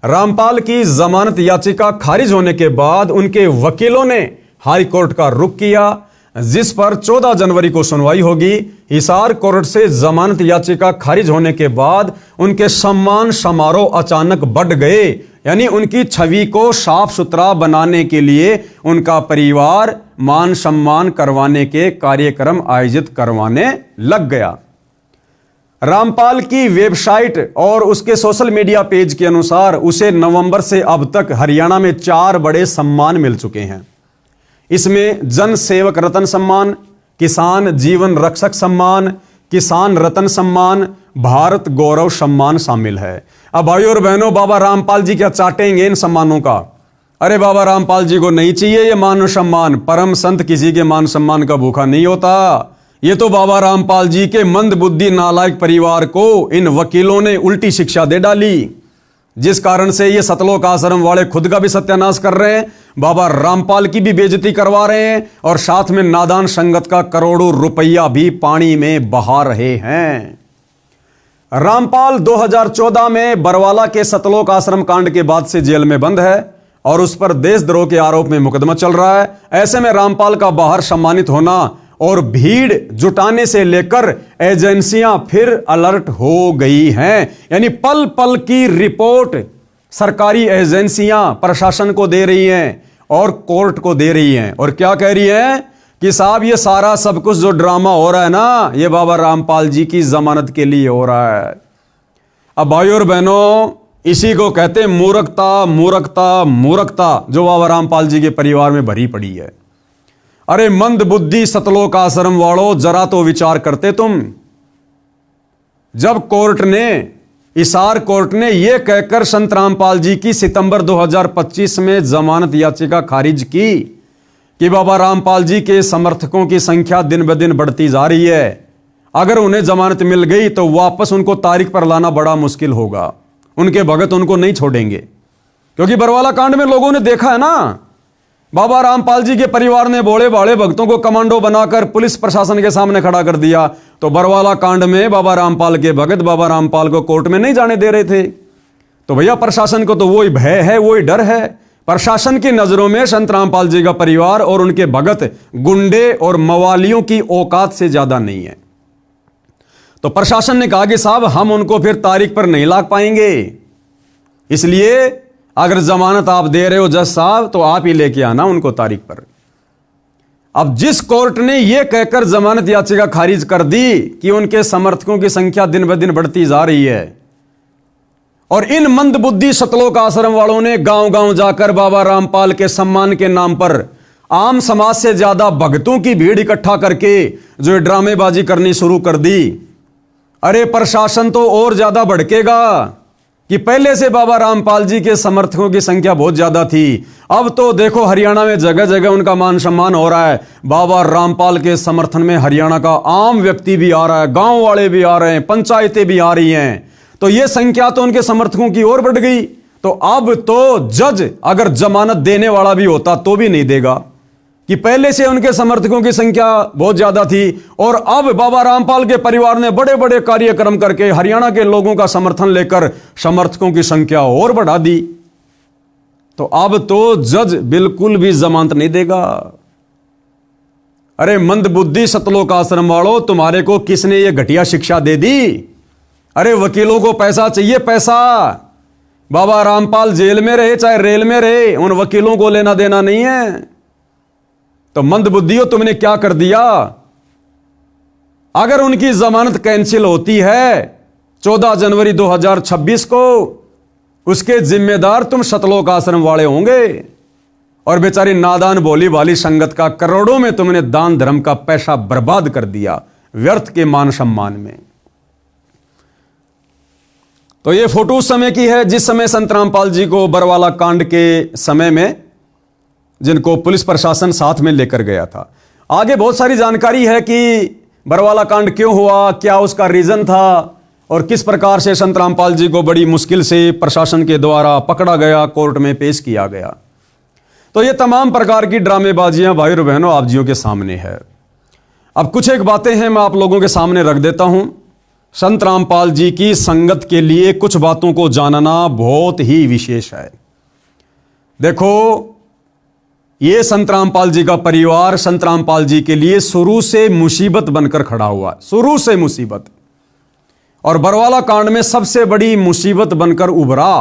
रामपाल की जमानत याचिका खारिज होने के बाद उनके वकीलों ने हाई कोर्ट का रुख किया, जिस पर 14 जनवरी को सुनवाई होगी। हिसार कोर्ट से जमानत याचिका खारिज होने के बाद उनके सम्मान समारोह अचानक बढ़ गए, यानी उनकी छवि को साफ सुथरा बनाने के लिए उनका परिवार मान सम्मान करवाने के कार्यक्रम आयोजित करवाने लग गया। रामपाल की वेबसाइट और उसके सोशल मीडिया पेज के अनुसार उसे नवंबर से अब तक हरियाणा में 4 बड़े सम्मान मिल चुके हैं। इसमें जन सेवक रत्न सम्मान, किसान जीवन रक्षक सम्मान, किसान रत्न सम्मान, भारत गौरव सम्मान शामिल है। अब भाइयों और बहनों, बाबा रामपाल जी क्या चाटेंगे इन सम्मानों का? अरे बाबा रामपाल जी को नहीं चाहिए ये मान सम्मान। परम संत किसी के मान सम्मान का भूखा नहीं होता। ये तो बाबा रामपाल जी के मंद बुद्धि नालायक परिवार को इन वकीलों ने उल्टी शिक्षा दे डाली, जिस कारण से ये सतलोक आश्रम वाले खुद का भी सत्यानाश कर रहे हैं, बाबा रामपाल की भी बेइज्जती करवा रहे हैं और साथ में नादान संगत का करोड़ों रुपया भी पानी में बहा रहे हैं। रामपाल 2014 में बरवाला के सतलोक आश्रम कांड के बाद से जेल में बंद है और उस पर देशद्रोह के आरोप में मुकदमा चल रहा है। ऐसे में रामपाल का बाहर सम्मानित होना और भीड़ जुटाने से लेकर एजेंसियां फिर अलर्ट हो गई हैं, यानी पल पल की रिपोर्ट सरकारी एजेंसियां प्रशासन को दे रही हैं और कोर्ट को दे रही हैं। और क्या कह रही हैं कि साहब ये सारा सब कुछ जो ड्रामा हो रहा है ना, ये बाबा रामपाल जी की जमानत के लिए हो रहा है। अब भाइयों और बहनों, इसी को कहते हैं मूर्खता, मूर्खता, मूर्खता, जो बाबा रामपाल जी के परिवार में भरी पड़ी है। अरे मंद बुद्धि सतलोक आश्रम वालों, जरा तो विचार करते तुम। जब कोर्ट ने, हिसार कोर्ट ने यह कहकर संत रामपाल जी की सितंबर 2025 में जमानत याचिका खारिज की कि बाबा रामपाल जी के समर्थकों की संख्या दिन ब दिन बढ़ती जा रही है, अगर उन्हें जमानत मिल गई तो वापस उनको तारीख पर लाना बड़ा मुश्किल होगा, उनके भगत उनको नहीं छोड़ेंगे। क्योंकि बरवाला कांड में लोगों ने देखा है ना, बाबा रामपाल जी के परिवार ने भोले भाले भक्तों को कमांडो बनाकर पुलिस प्रशासन के सामने खड़ा कर दिया। तो बरवाला कांड में बाबा रामपाल के भगत बाबा रामपाल को कोर्ट में नहीं जाने दे रहे थे। तो भैया प्रशासन को तो वही भय है, वही डर है। प्रशासन की नजरों में संत रामपाल जी का परिवार और उनके भगत गुंडे और मवालियों की औकात से ज्यादा नहीं है। तो प्रशासन ने कहा कि साहब हम उनको फिर तारीख पर नहीं ला पाएंगे, इसलिए अगर जमानत आप दे रहे हो जज साहब तो आप ही लेके आना उनको तारीख पर। अब जिस कोर्ट ने यह कहकर जमानत याचिका खारिज कर दी कि उनके समर्थकों की संख्या दिन ब दिन बढ़ती जा रही है और इन मंदबुद्धि सतलोक आश्रम वालों ने गांव गांव जाकर बाबा रामपाल के सम्मान के नाम पर आम समाज से ज्यादा भक्तों की भीड़ इकट्ठा करके जो ड्रामेबाजी करनी शुरू कर दी, अरे प्रशासन तो और ज्यादा भड़केगा कि पहले से बाबा रामपाल जी के समर्थकों की संख्या बहुत ज्यादा थी। अब तो देखो हरियाणा में जगह जगह उनका मान सम्मान हो रहा है। बाबा रामपाल के समर्थन में हरियाणा का आम व्यक्ति भी आ रहा है, गांव वाले भी आ रहे हैं, पंचायतें भी आ रही हैं। तो यह संख्या तो उनके समर्थकों की ओर बढ़ गई। तो अब तो जज अगर जमानत देने वाला भी होता तो भी नहीं देगा कि पहले से उनके समर्थकों की संख्या बहुत ज्यादा थी और अब बाबा रामपाल के परिवार ने बड़े बड़े कार्यक्रम करके हरियाणा के लोगों का समर्थन लेकर समर्थकों की संख्या और बढ़ा दी। तो अब तो जज बिल्कुल भी जमानत नहीं देगा। अरे मंदबुद्धि सतलोक आश्रम वालों, तुम्हारे को किसने ये घटिया शिक्षा दे दी? अरे वकीलों को पैसा चाहिए, पैसा। बाबा रामपाल जेल में रहे चाहे रेल में रहे, उन वकीलों को लेना देना नहीं है। तो मंदबुद्धियों, तुमने क्या कर दिया? अगर उनकी जमानत कैंसिल होती है 14 जनवरी 2026 को उसके जिम्मेदार तुम सतलोक आश्रम वाले होंगे। और बेचारी नादान भोली भाली संगत का करोड़ों में तुमने दान धर्म का पैसा बर्बाद कर दिया व्यर्थ के मान सम्मान में। तो ये फोटो उस समय की है जिस समय संत रामपाल जी को बरवाला कांड के समय में जिनको पुलिस प्रशासन साथ में लेकर गया था। आगे बहुत सारी जानकारी है कि बरवाला कांड क्यों हुआ, क्या उसका रीजन था और किस प्रकार से संत रामपाल जी को बड़ी मुश्किल से प्रशासन के द्वारा पकड़ा गया, कोर्ट में पेश किया गया। तो ये तमाम प्रकार की ड्रामेबाजियां भाई और बहनों आप जियों के सामने है। अब कुछ एक बातें हैं मैं आप लोगों के सामने रख देता हूं। संत रामपाल जी की संगत के लिए कुछ बातों को जानना बहुत ही विशेष है। देखो, ये संत रामपाल जी का परिवार संत रामपाल जी के लिए शुरू से मुसीबत बनकर खड़ा हुआ, शुरू से मुसीबत। और बरवाला कांड में सबसे बड़ी मुसीबत बनकर उभरा,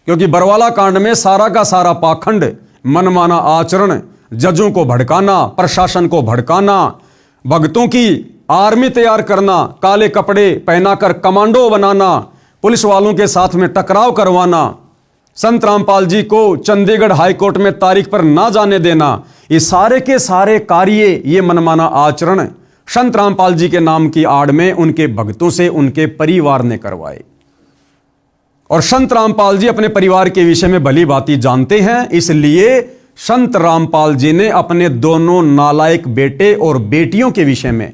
क्योंकि बरवाला कांड में सारा का सारा पाखंड, मनमाना आचरण, जजों को भड़काना, प्रशासन को भड़काना, भक्तों की आर्मी तैयार करना, काले कपड़े पहनाकर कमांडो बनाना, पुलिस वालों के साथ में टकराव करवाना, संत रामपाल जी को चंडीगढ़ हाईकोर्ट में तारीख पर ना जाने देना, ये सारे के सारे कार्य, ये मनमाना आचरण संत रामपाल जी के नाम की आड़ में उनके भक्तों से उनके परिवार ने करवाए। और संत रामपाल जी अपने परिवार के विषय में भली भांति जानते हैं, इसलिए संत रामपाल जी ने अपने दोनों नालायक बेटे और बेटियों के विषय में,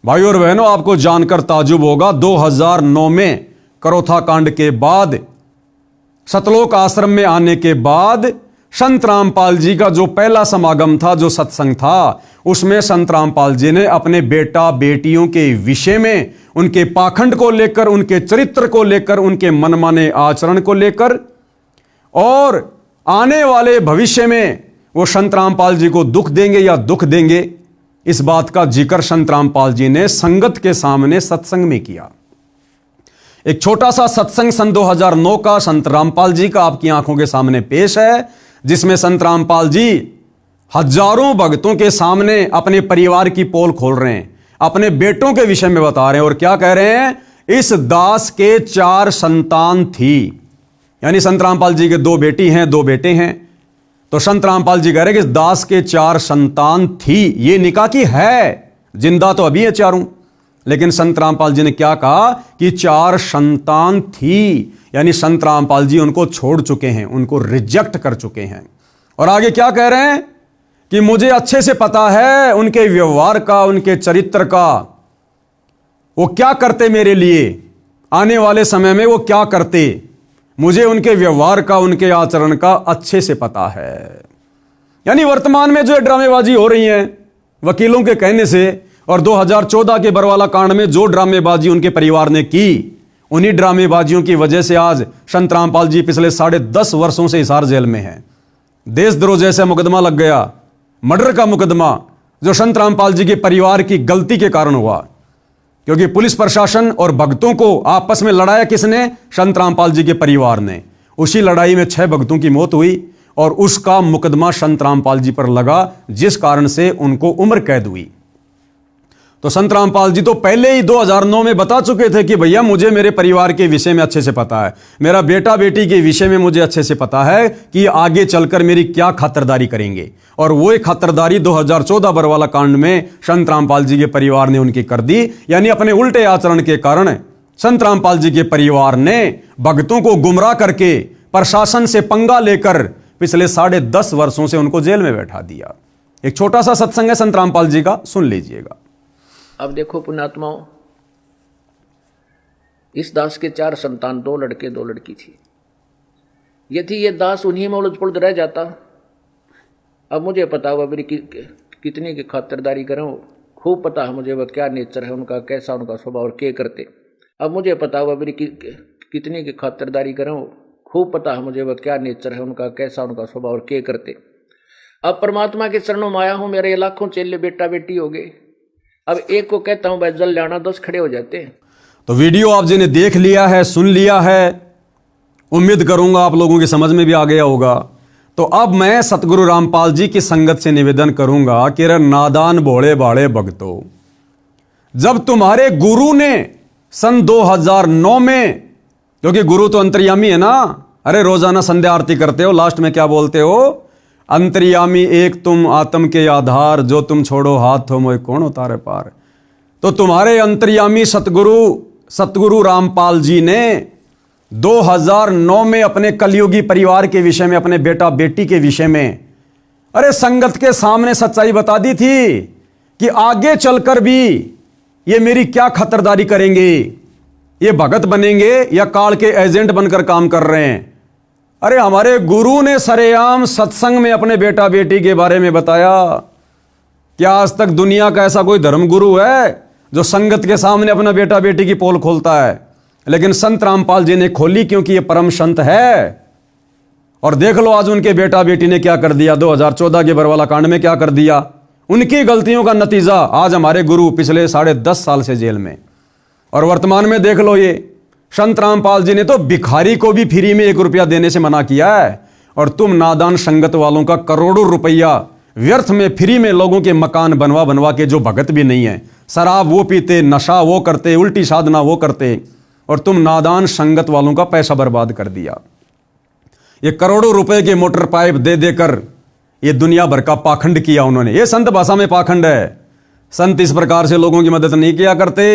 भाइयों और बहनों आपको जानकर ताजुब होगा, 2009 में करोथा कांड के बाद, सतलोक आश्रम में आने के बाद संत रामपाल जी का जो पहला समागम था, जो सत्संग था, उसमें संत रामपाल जी ने अपने बेटा बेटियों के विषय में, उनके पाखंड को लेकर, उनके चरित्र को लेकर, उनके मनमाने आचरण को लेकर और आने वाले भविष्य में वो संत रामपाल जी को दुख देंगे या दुख देंगे, इस बात का जिक्र संत रामपाल जी ने संगत के सामने सत्संग में किया। एक छोटा सा सत्संग सन 2009 का संत रामपाल जी का आपकी आंखों के सामने पेश है, जिसमें संत रामपाल जी हजारों भक्तों के सामने अपने परिवार की पोल खोल रहे हैं, अपने बेटों के विषय में बता रहे हैं और क्या कह रहे हैं, इस दास के 4 संतान थी, यानी संत रामपाल जी के 2 बेटी हैं, 2 बेटे हैं। तो संत रामपाल जी कह रहे हैं कि इस दास के 4 संतान थी, ये निकाह की है, जिंदा तो अभी है चारों, लेकिन संत रामपाल जी ने क्या कहा कि 4 संतान थी, यानी संत रामपाल जी उनको छोड़ चुके हैं, उनको रिजेक्ट कर चुके हैं। और आगे क्या कह रहे हैं कि मुझे अच्छे से पता है उनके व्यवहार का, उनके चरित्र का, वो क्या करते मेरे लिए, आने वाले समय में वो क्या करते, मुझे उनके व्यवहार का, उनके आचरण का अच्छे से पता है। यानी वर्तमान में जो ड्रामेबाजी हो रही है वकीलों के कहने से, और 2014 के बरवाला कांड में जो ड्रामेबाजी उनके परिवार ने की, उन्हीं ड्रामेबाजियों की वजह से आज संत रामपाल जी पिछले 10.5 वर्षों से हिसार जेल में हैं। देशद्रोह जैसा मुकदमा लग गया, मर्डर का मुकदमा, जो संत रामपाल जी के परिवार की गलती के कारण हुआ, क्योंकि पुलिस प्रशासन और भक्तों को आपस में लड़ाया किसने, संत रामपाल जी के परिवार ने। उसी लड़ाई में 6 भक्तों की मौत हुई और उसका मुकदमा संत रामपाल जी पर लगा, जिस कारण से उनको उम्र कैद हुई। तो संत रामपाल जी तो पहले ही 2009 में बता चुके थे कि भैया मुझे मेरे परिवार के विषय में अच्छे से पता है, मेरा बेटा बेटी के विषय में मुझे अच्छे से पता है कि आगे चलकर मेरी क्या खातिरदारी करेंगे। और वो एक खातिरदारी 2014 बरवाला कांड में संत रामपाल जी के परिवार ने उनकी कर दी। यानी अपने उल्टे आचरण के कारण संत रामपाल जी के परिवार ने भक्तों को गुमराह करके प्रशासन से पंगा लेकर पिछले 10.5 वर्षों से उनको जेल में बैठा दिया। एक छोटा सा सत्संग है संत रामपाल जी का, सुन लीजिएगा। अब देखो पुण्यात्माओं, इस दास के 4 संतान, 2 लड़के 2 लड़की थी। यदि ये दास उन्हीं में उलझ पुलझ रह जाता, अब मुझे पता हुआ मेरी कितनी की खातिरदारी करूं, खूब पता है मुझे वह क्या नेचर है उनका, कैसा उनका स्वभाव और क्या करते। अब मुझे पता हुआ मेरी कितनी की खातिरदारी करूं, खूब पता है मुझे वह क्या नेचर है उनका, कैसा उनका स्वभाव और क्या करते। अब परमात्मा के चरणों में आया हूं, मेरे लाखों चेले बेटा बेटी हो गए। अब एक को कहता हूं भाई जल जाना, 10 खड़े हो जाते हैं। तो वीडियो आप जी ने देख लिया है, सुन लिया है, उम्मीद करूंगा आप लोगों की समझ में भी आ गया होगा। तो अब मैं सतगुरु रामपाल जी की संगत से निवेदन करूंगा कि रे नादान भोले भाले भक्तों, जब तुम्हारे गुरु ने सन 2009 में, क्योंकि गुरु तो अंतर्यामी है ना। अरे रोजाना संध्या आरती करते हो, लास्ट में क्या बोलते हो? अंतर्यामी एक तुम आत्म के आधार, जो तुम छोड़ो हाथ हो मोय कौन उतारे पार। तो तुम्हारे अंतर्यामी सतगुरु रामपाल जी ने 2009 में अपने कलयुगी परिवार के विषय में, अपने बेटा बेटी के विषय में, अरे संगत के सामने सच्चाई बता दी थी कि आगे चलकर भी ये मेरी क्या खतरदारी करेंगे, ये भगत बनेंगे या काल के एजेंट बनकर काम कर रहे हैं। अरे हमारे गुरु ने सरेआम सत्संग में अपने बेटा बेटी के बारे में बताया। क्या आज तक दुनिया का ऐसा कोई धर्म गुरु है जो संगत के सामने अपना बेटा बेटी की पोल खोलता है? लेकिन संत रामपाल जी ने खोली, क्योंकि ये परम संत है। और देख लो आज उनके बेटा बेटी ने क्या कर दिया। 2014 के बरवाला कांड में क्या कर दिया। उनकी गलतियों का नतीजा आज हमारे गुरु पिछले 10.5 साल से जेल में। और वर्तमान में देख लो, ये संत रामपाल जी ने तो भिखारी को भी फ्री में 1 रुपया देने से मना किया है। और तुम नादान संगत वालों का करोड़ों रुपया व्यर्थ में फ्री में लोगों के मकान बनवा बनवा के, जो भगत भी नहीं है, शराब वो पीते, नशा वो करते, उल्टी साधना वो करते, और तुम नादान संगत वालों का पैसा बर्बाद कर दिया। ये करोड़ों रुपए के मोटर पाइप दे देकर ये दुनिया भर का पाखंड किया उन्होंने। ये संत भाषा में पाखंड है। संत इस प्रकार से लोगों की मदद नहीं किया करते।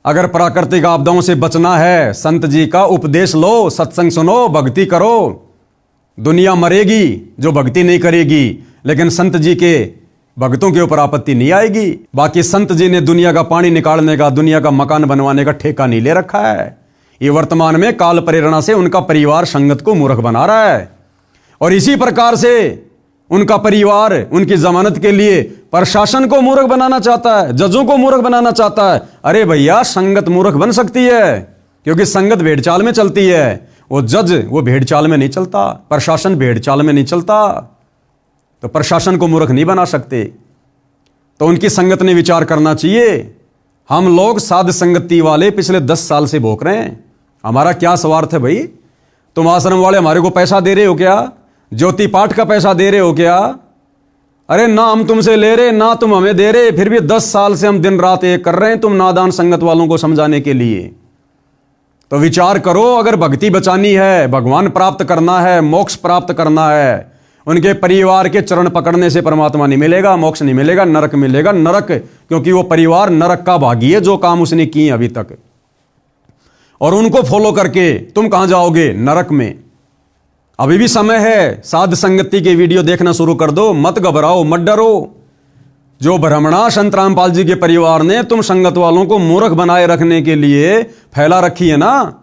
अगर प्राकृतिक आपदाओं से बचना है, संत जी का उपदेश लो, सत्संग सुनो, भक्ति करो। दुनिया मरेगी जो भक्ति नहीं करेगी, लेकिन संत जी के भक्तों के ऊपर आपत्ति नहीं आएगी। बाकी संत जी ने दुनिया का पानी निकालने का, दुनिया का मकान बनवाने का ठेका नहीं ले रखा है। ये वर्तमान में काल प्रेरणा से उनका परिवार संगत को मूर्ख बना रहा है। और इसी प्रकार से उनका परिवार उनकी जमानत के लिए प्रशासन को मूर्ख बनाना चाहता है, जजों को मूर्ख बनाना चाहता है। अरे भैया, संगत मूर्ख बन सकती है, क्योंकि संगत भेड़ चाल में चलती है। वो जज वो भेड़ चाल में नहीं चलता, प्रशासन भेड़ चाल में नहीं चलता। तो प्रशासन को मूर्ख नहीं बना सकते। तो उनकी संगत ने विचार करना चाहिए। हम लोग साध संगति वाले पिछले 10 साल से भोग रहे हैं। हमारा क्या स्वार्थ है भाई? तुम आश्रम वाले हमारे को पैसा दे रहे हो क्या? ज्योति पाठ का पैसा दे रहे हो क्या? अरे ना हम तुमसे ले रहे, ना तुम हमें दे रहे, फिर भी 10 साल से हम दिन रात एक कर रहे हैं तुम नादान संगत वालों को समझाने के लिए। तो विचार करो, अगर भक्ति बचानी है, भगवान प्राप्त करना है, मोक्ष प्राप्त करना है, उनके परिवार के चरण पकड़ने से परमात्मा नहीं मिलेगा, मोक्ष नहीं मिलेगा, नरक मिलेगा। नरक, क्योंकि वो परिवार नरक का भागी है, जो काम उसने किए अभी तक। और उनको फॉलो करके तुम कहां जाओगे? नरक में। अभी भी समय है, साध संगति के वीडियो देखना शुरू कर दो। मत घबराओ, मत डरो। जो भ्रमणा संत रामपाल जी के परिवार ने तुम संगत वालों को मूर्ख बनाए रखने के लिए फैला रखी है ना,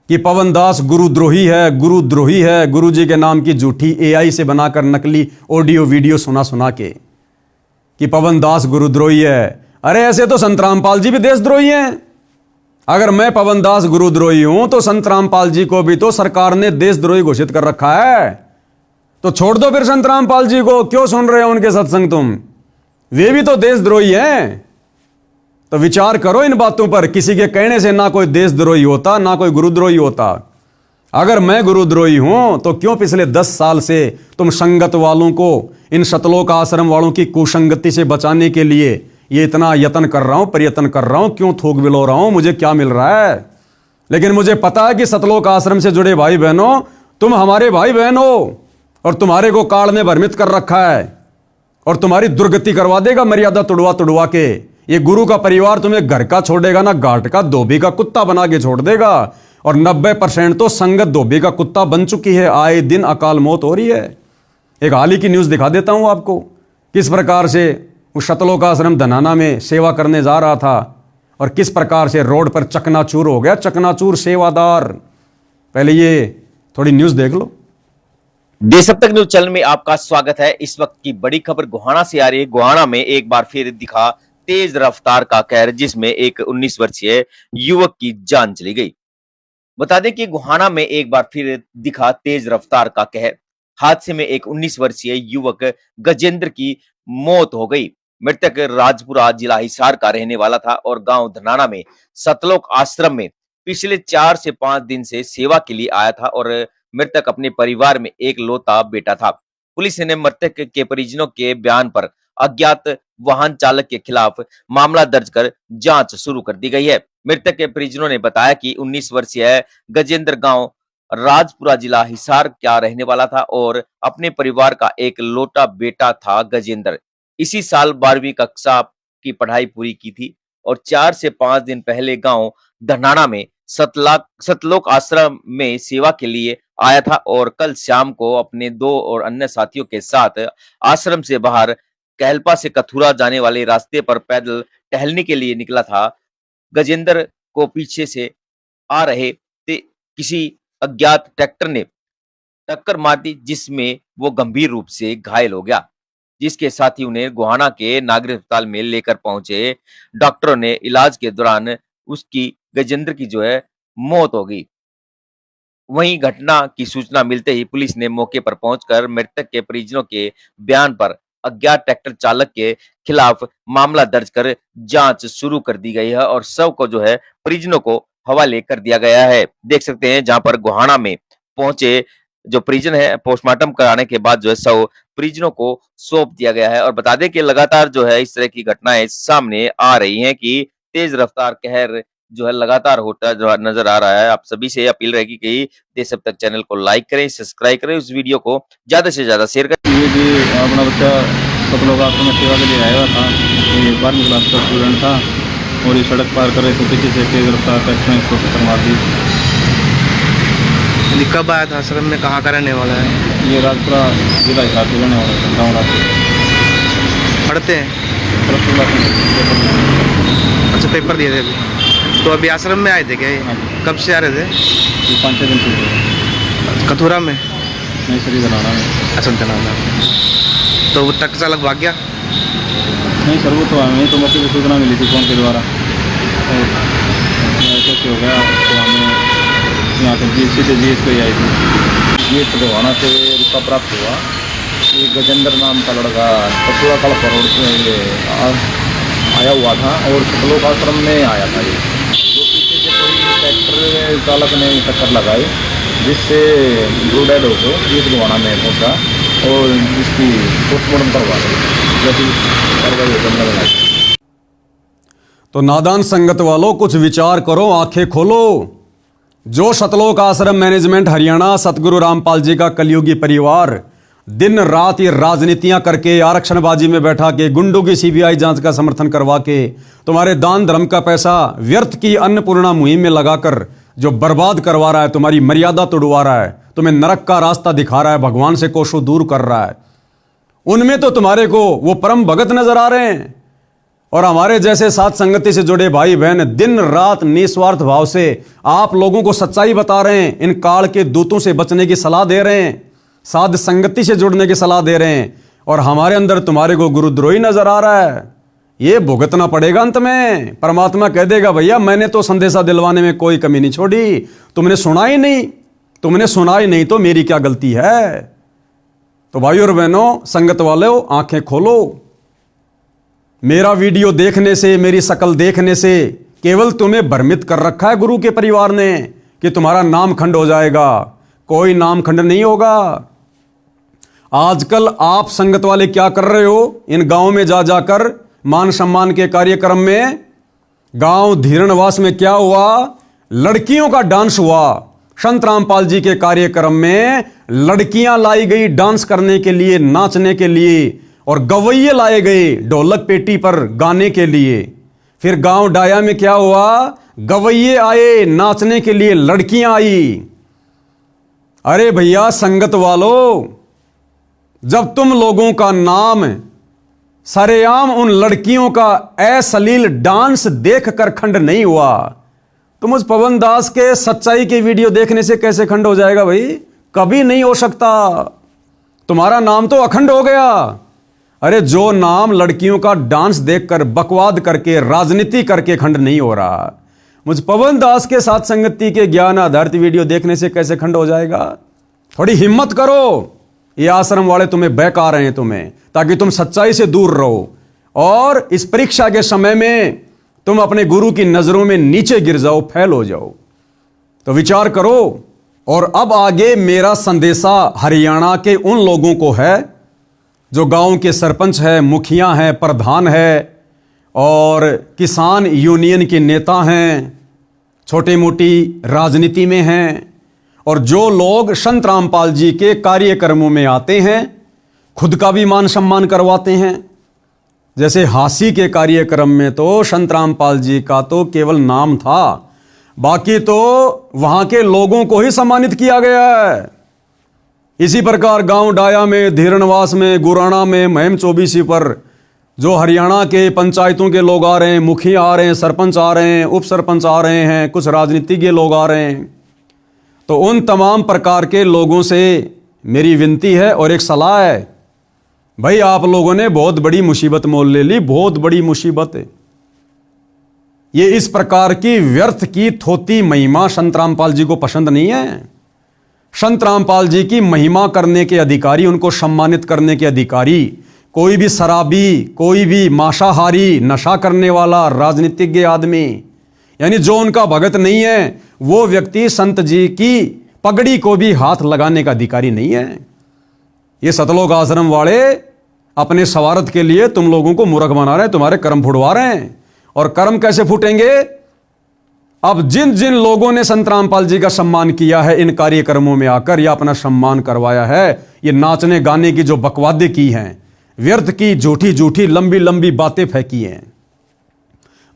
कि पवन दास गुरुद्रोही है, गुरुद्रोही है, गुरु जी के नाम की झूठी AI से बनाकर नकली ऑडियो वीडियो सुना के कि पवन दास गुरुद्रोही है। अरे ऐसे तो संत रामपाल जी भी देशद्रोही हैं। अगर मैं पवन दास गुरुद्रोही हूं तो संत रामपाल जी को भी तो सरकार ने देशद्रोही घोषित कर रखा है। तो छोड़ दो फिर संत रामपाल जी को, क्यों सुन रहे हो उनके सत्संग तुम? वे भी तो देशद्रोही हैं। तो विचार करो इन बातों पर। किसी के कहने से ना कोई देशद्रोही होता, ना कोई गुरुद्रोही होता। अगर मैं गुरुद्रोही हूं तो क्यों पिछले 10 साल से तुम संगत वालों को, इन सतलोक आश्रम वालों की कुसंगति से बचाने के लिए ये इतना यत्न कर रहा हूं, प्रयत्न कर रहा हूं? क्यों थूक बिलो रहा हूं? मुझे क्या मिल रहा है? लेकिन मुझे पता है कि सतलोक आश्रम से जुड़े भाई बहनों, तुम हमारे भाई बहन हो, और तुम्हारे को काल ने भ्रमित कर रखा है, और तुम्हारी दुर्गति करवा देगा मर्यादा तुड़वा के। ये गुरु का परिवार तुम्हें घर का छोड़ेगा ना, घाट का धोबी का कुत्ता बना के छोड़ देगा। और 90% तो संगत धोबी का कुत्ता बन चुकी है। आए दिन अकाल मौत हो रही है। एक हाल ही की न्यूज दिखा देता हूं आपको, किस प्रकार से उस सतलोक आश्रम धनाना में सेवा करने जा रहा था और किस प्रकार से रोड पर चकनाचूर हो गया। चकनाचूर सेवादार। पहले ये थोड़ी न्यूज देख लो। देश अब तक न्यूज चैनल में आपका स्वागत है। इस वक्त की बड़ी खबर गोहाना से आ रही है। गोहाना में एक बार फिर दिखा तेज रफ्तार का कहर, जिसमें एक 19 वर्षीय युवक की जान चली गई। बता दें कि गोहाना में एक बार फिर दिखा तेज रफ्तार का कहर। हादसे में एक 19 वर्षीय युवक गजेंद्र की मौत हो गई। मृतक राजपुरा जिला हिसार का रहने वाला था और गांव धनाना में सतलोक आश्रम में पिछले 4 से 5 दिन से सेवा के लिए आया था और मृतक अपने परिवार में एक लौता बेटा था। पुलिस ने मृतक के परिजनों के बयान पर अज्ञात वाहन चालक के खिलाफ मामला दर्ज कर जांच शुरू कर दी गई है। मृतक के परिजनों ने बताया कि 19 वर्षीय गजेंद्र गांव राजपुरा जिला हिसार का रहने वाला था और अपने परिवार का एक लौटा बेटा था। गजेंद्र इसी साल 12वीं कक्षा की पढ़ाई पूरी की थी और 4 से 5 दिन पहले गांव धनाना में सतलोक आश्रम में सेवा के लिए आया था और कल शाम को अपने 2 और अन्य साथियों के साथ आश्रम से बाहर कहलपा से कथुरा जाने वाले रास्ते पर पैदल टहलने के लिए निकला था। गजेंद्र को पीछे से आ रहे किसी अज्ञात ट्रैक्टर ने टक्कर मार दी, जिसमें वो गंभीर रूप से घायल हो गया, जिसके साथ ही उन्हें गोहाना के नागरिक अस्पताल में लेकर पहुंचे। डॉक्टरों ने इलाज के दौरान उसकी गजेंद्र की जो है मौत हो गई। वहीं घटना की सूचना मिलते ही पुलिस ने मौके पर पहुंचकर मृतक के परिजनों के बयान पर अज्ञात ट्रैक्टर चालक के खिलाफ मामला दर्ज कर जांच शुरू कर दी गई है और शव को जो है परिजनों को हवाले कर दिया गया है। देख सकते हैं जहां पर गोहाना में पहुंचे जो परिजन है, पोस्टमार्टम कराने के बाद जो है शव परिजनों को सौंप दिया गया है। और बता दें कि लगातार जो है इस तरह की घटनाएं सामने आ रही हैं कि तेज रफ्तार कहर जो है लगातार होता जो नजर आ रहा है। आप सभी से अपील रहेगी कि देश अब तक चैनल को लाइक करें, सब्सक्राइब करें, उस वीडियो को ज्यादा से ज्यादा शेयर करें। ये भी अपना बच्चा सतलोक आश्रम में सेवा के लिए आया हुआ था। ये 12वीं क्लास का स्टूडेंट था और ये सड़क पार कर रहे थे, पीछे से तेज रफ्तार ट्रैक्टर ने इसको टक्कर मार दी। कब आया था आश्रम में, कहाँ का रहने वाला है? ये राजपुरा जिला हिसार के रहने वाला है, गाँव राजपुर। पढ़ते हैं? पेपर अच्छा, पेपर दिए थे अभी। तो अभी आश्रम में आए थे क्या? हाँ। कब से आ रहे थे? 5-6 दिन से। कथुरा में? नहीं सर, धनाना में। अच्छा, धनाना। तो वो ट्रक चालक भाग गया? नहीं सर, वो तो हमें तो मौके पर सूचना मिली थी फोन के द्वारा और ऐसे हो गया तो हमें यहाँ पर सीधे जीएस पे आई थी। जीएस पे गोहाना से रुपा प्राप्त हुआ। ये गजेंद्र नाम का लड़का कथुरा कलपा रोड से ये आया हुआ था और सतलोक आश्रम में आया था। ये जो पीछे से कोई ट्रैक्टर चालक ने टक्कर लगाई, जिससे दो डेड हो गए। जीएस गोहाना में पहुँचा और जिसकी पोस्टमार्टम करवा दी, जैसी कार्रवाई करने। तो नादान संगत वालों, कुछ विचार करो, आंखें खोलो। जो सतलोक आश्रम मैनेजमेंट हरियाणा सतगुरु रामपाल जी का कलयुगी परिवार दिन रात ये राजनीतियां करके, आरक्षणबाजी में बैठा के, गुंडों की सीबीआई जांच का समर्थन करवा के, तुम्हारे दान धर्म का पैसा व्यर्थ की अन्नपूर्णा मुहिम में लगाकर जो बर्बाद करवा रहा है, तुम्हारी मर्यादा तोड़वा रहा है, तुम्हें नरक का रास्ता दिखा रहा है, भगवान से कोसों दूर कर रहा है, उनमें तो तुम्हारे को वो परम भगत नजर आ रहे हैं। और हमारे जैसे साथ संगति से जुड़े भाई बहन दिन रात निस्वार्थ भाव से आप लोगों को सच्चाई बता रहे हैं, इन काल के दूतों से बचने की सलाह दे रहे हैं, साध संगति से जुड़ने की सलाह दे रहे हैं, और हमारे अंदर तुम्हारे को गुरुद्रोही नजर आ रहा है। ये भुगतना पड़ेगा अंत में। परमात्मा कह देगा भैया मैंने तो संदेशा दिलवाने में कोई कमी नहीं छोड़ी, तुमने सुना ही नहीं तो मेरी क्या गलती है। तो भाइयों और बहनों, संगत वालों, आंखें खोलो। मेरा वीडियो देखने से, मेरी शकल देखने से केवल तुम्हें भ्रमित कर रखा है गुरु के परिवार ने कि तुम्हारा नाम खंड हो जाएगा। कोई नाम खंड नहीं होगा। आजकल आप संगत वाले क्या कर रहे हो? इन गांव में जा जाकर मान सम्मान के कार्यक्रम में, गांव धीरणवास में क्या हुआ? लड़कियों का डांस हुआ। संत रामपाल जी के कार्यक्रम में लड़कियां लाई गई डांस करने के लिए, नाचने के लिए, और गवैये लाए गए ढोलक पेटी पर गाने के लिए। फिर गांव डाया में क्या हुआ? गवैये आए नाचने के लिए, लड़कियां आई। अरे भैया संगत वालों, जब तुम लोगों का नाम सरेआम उन लड़कियों का अश्लील डांस देखकर खंड नहीं हुआ, तो मुझ पवन दास के सच्चाई के वीडियो देखने से कैसे खंड हो जाएगा भाई? कभी नहीं हो सकता। तुम्हारा नाम तो अखंड हो गया। अरे जो नाम लड़कियों का डांस देखकर बकवाद करके राजनीति करके खंड नहीं हो रहा, मुझ पवन दास के साथ संगति के ज्ञान आधारित वीडियो देखने से कैसे खंड हो जाएगा? थोड़ी हिम्मत करो। ये आश्रम वाले तुम्हें बहका रहे हैं तुम्हें, ताकि तुम सच्चाई से दूर रहो और इस परीक्षा के समय में तुम अपने गुरु की नजरों में नीचे गिर जाओ, फैल हो जाओ। तो विचार करो। और अब आगे मेरा संदेशा हरियाणा के उन लोगों को है जो गांव के सरपंच है, मुखिया हैं, प्रधान है और किसान यूनियन के नेता हैं, छोटी मोटी राजनीति में हैं, और जो लोग संत रामपाल जी के कार्यक्रमों में आते हैं खुद का भी मान सम्मान करवाते हैं। जैसे हासी के कार्यक्रम में तो संत रामपाल जी का तो केवल नाम था, बाकी तो वहां के लोगों को ही सम्मानित किया गया है। इसी प्रकार गांव डाया में, धीरणवास में, गुराना में, महम चौबीसी पर जो हरियाणा के पंचायतों के लोग आ रहे हैं, मुखिया आ रहे हैं, सरपंच आ रहे हैं, उप सरपंच आ रहे हैं, कुछ राजनीतिज्ञ लोग आ रहे हैं, तो उन तमाम प्रकार के लोगों से मेरी विनती है और एक सलाह है, भाई आप लोगों ने बहुत बड़ी मुसीबत मोल ले ली, बहुत बड़ी मुसीबत है। ये इस प्रकार की व्यर्थ की थोती महिमा संत रामपाल जी को पसंद नहीं है। संत रामपाल जी की महिमा करने के अधिकारी, उनको सम्मानित करने के अधिकारी कोई भी शराबी, कोई भी मांसाहारी, नशा करने वाला राजनीतिज्ञ आदमी, यानी जो उनका भगत नहीं है, वो व्यक्ति संत जी की पगड़ी को भी हाथ लगाने का अधिकारी नहीं है। ये सतलोक आश्रम वाले अपने स्वार्थ के लिए तुम लोगों को मूर्ख बना रहे हैं, तुम्हारे कर्म फुड़वा रहे हैं। और कर्म कैसे फूटेंगे? अब जिन जिन लोगों ने संत रामपाल जी का सम्मान किया है इन कार्यक्रमों में आकर या अपना सम्मान करवाया है, ये नाचने गाने की जो बकवादे की हैं, व्यर्थ की झूठी झूठी लंबी लंबी बातें फेंकी हैं,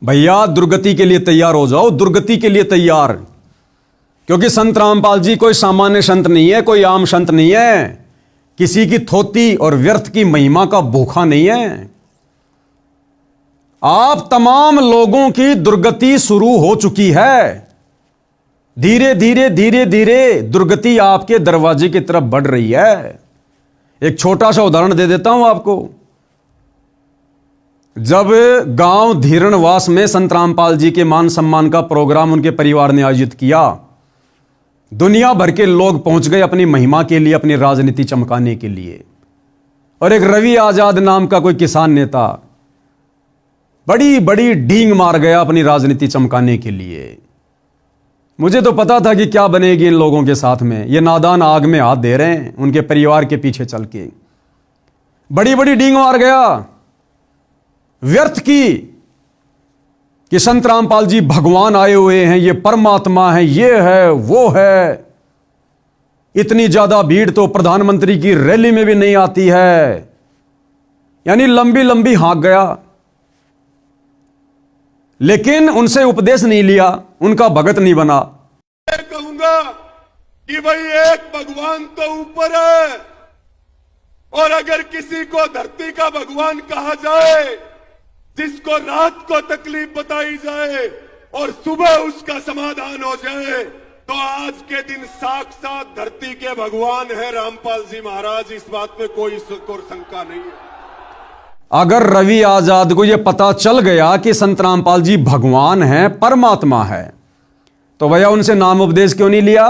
भैया दुर्गति के लिए तैयार हो जाओ, दुर्गति के लिए तैयार। क्योंकि संत रामपाल जी कोई सामान्य संत नहीं है, कोई आम संत नहीं है, किसी की थोती और व्यर्थ की महिमा का भूखा नहीं है। आप तमाम लोगों की दुर्गति शुरू हो चुकी है। धीरे धीरे धीरे धीरे दुर्गति आपके दरवाजे की तरफ बढ़ रही है। एक छोटा सा उदाहरण दे देता हूं आपको। जब गांव धीरणवास में संत रामपाल जी के मान सम्मान का प्रोग्राम उनके परिवार ने आयोजित किया, दुनिया भर के लोग पहुंच गए अपनी महिमा के लिए, अपनी राजनीति चमकाने के लिए। और एक रवि आजाद नाम का कोई किसान नेता बड़ी बड़ी डींग मार गया अपनी राजनीति चमकाने के लिए। मुझे तो पता था कि क्या बनेगी इन लोगों के साथ में। ये नादान आग में हाथ दे रहे हैं उनके परिवार के पीछे चल के, बड़ी बड़ी डींग मार गया व्यर्थ की कि संत रामपाल जी भगवान आए हुए हैं, ये परमात्मा है, ये है वो है। इतनी ज्यादा भीड़ तो प्रधानमंत्री की रैली में भी नहीं आती है। यानी लंबी लंबी हाँक गया, लेकिन उनसे उपदेश नहीं लिया, उनका भगत नहीं बना। मैं कहूंगा कि भाई एक भगवान तो ऊपर है, और अगर किसी को धरती का भगवान कहा जाए, जिसको रात को तकलीफ बताई जाए और सुबह उसका समाधान हो जाए, तो आज के दिन साक्षात धरती के भगवान है रामपाल जी महाराज। इस बात में कोई शंका नहीं है। अगर रवि आजाद को यह पता चल गया कि संत रामपाल जी भगवान हैं, परमात्मा है, तो भैया उनसे नाम उपदेश क्यों नहीं लिया?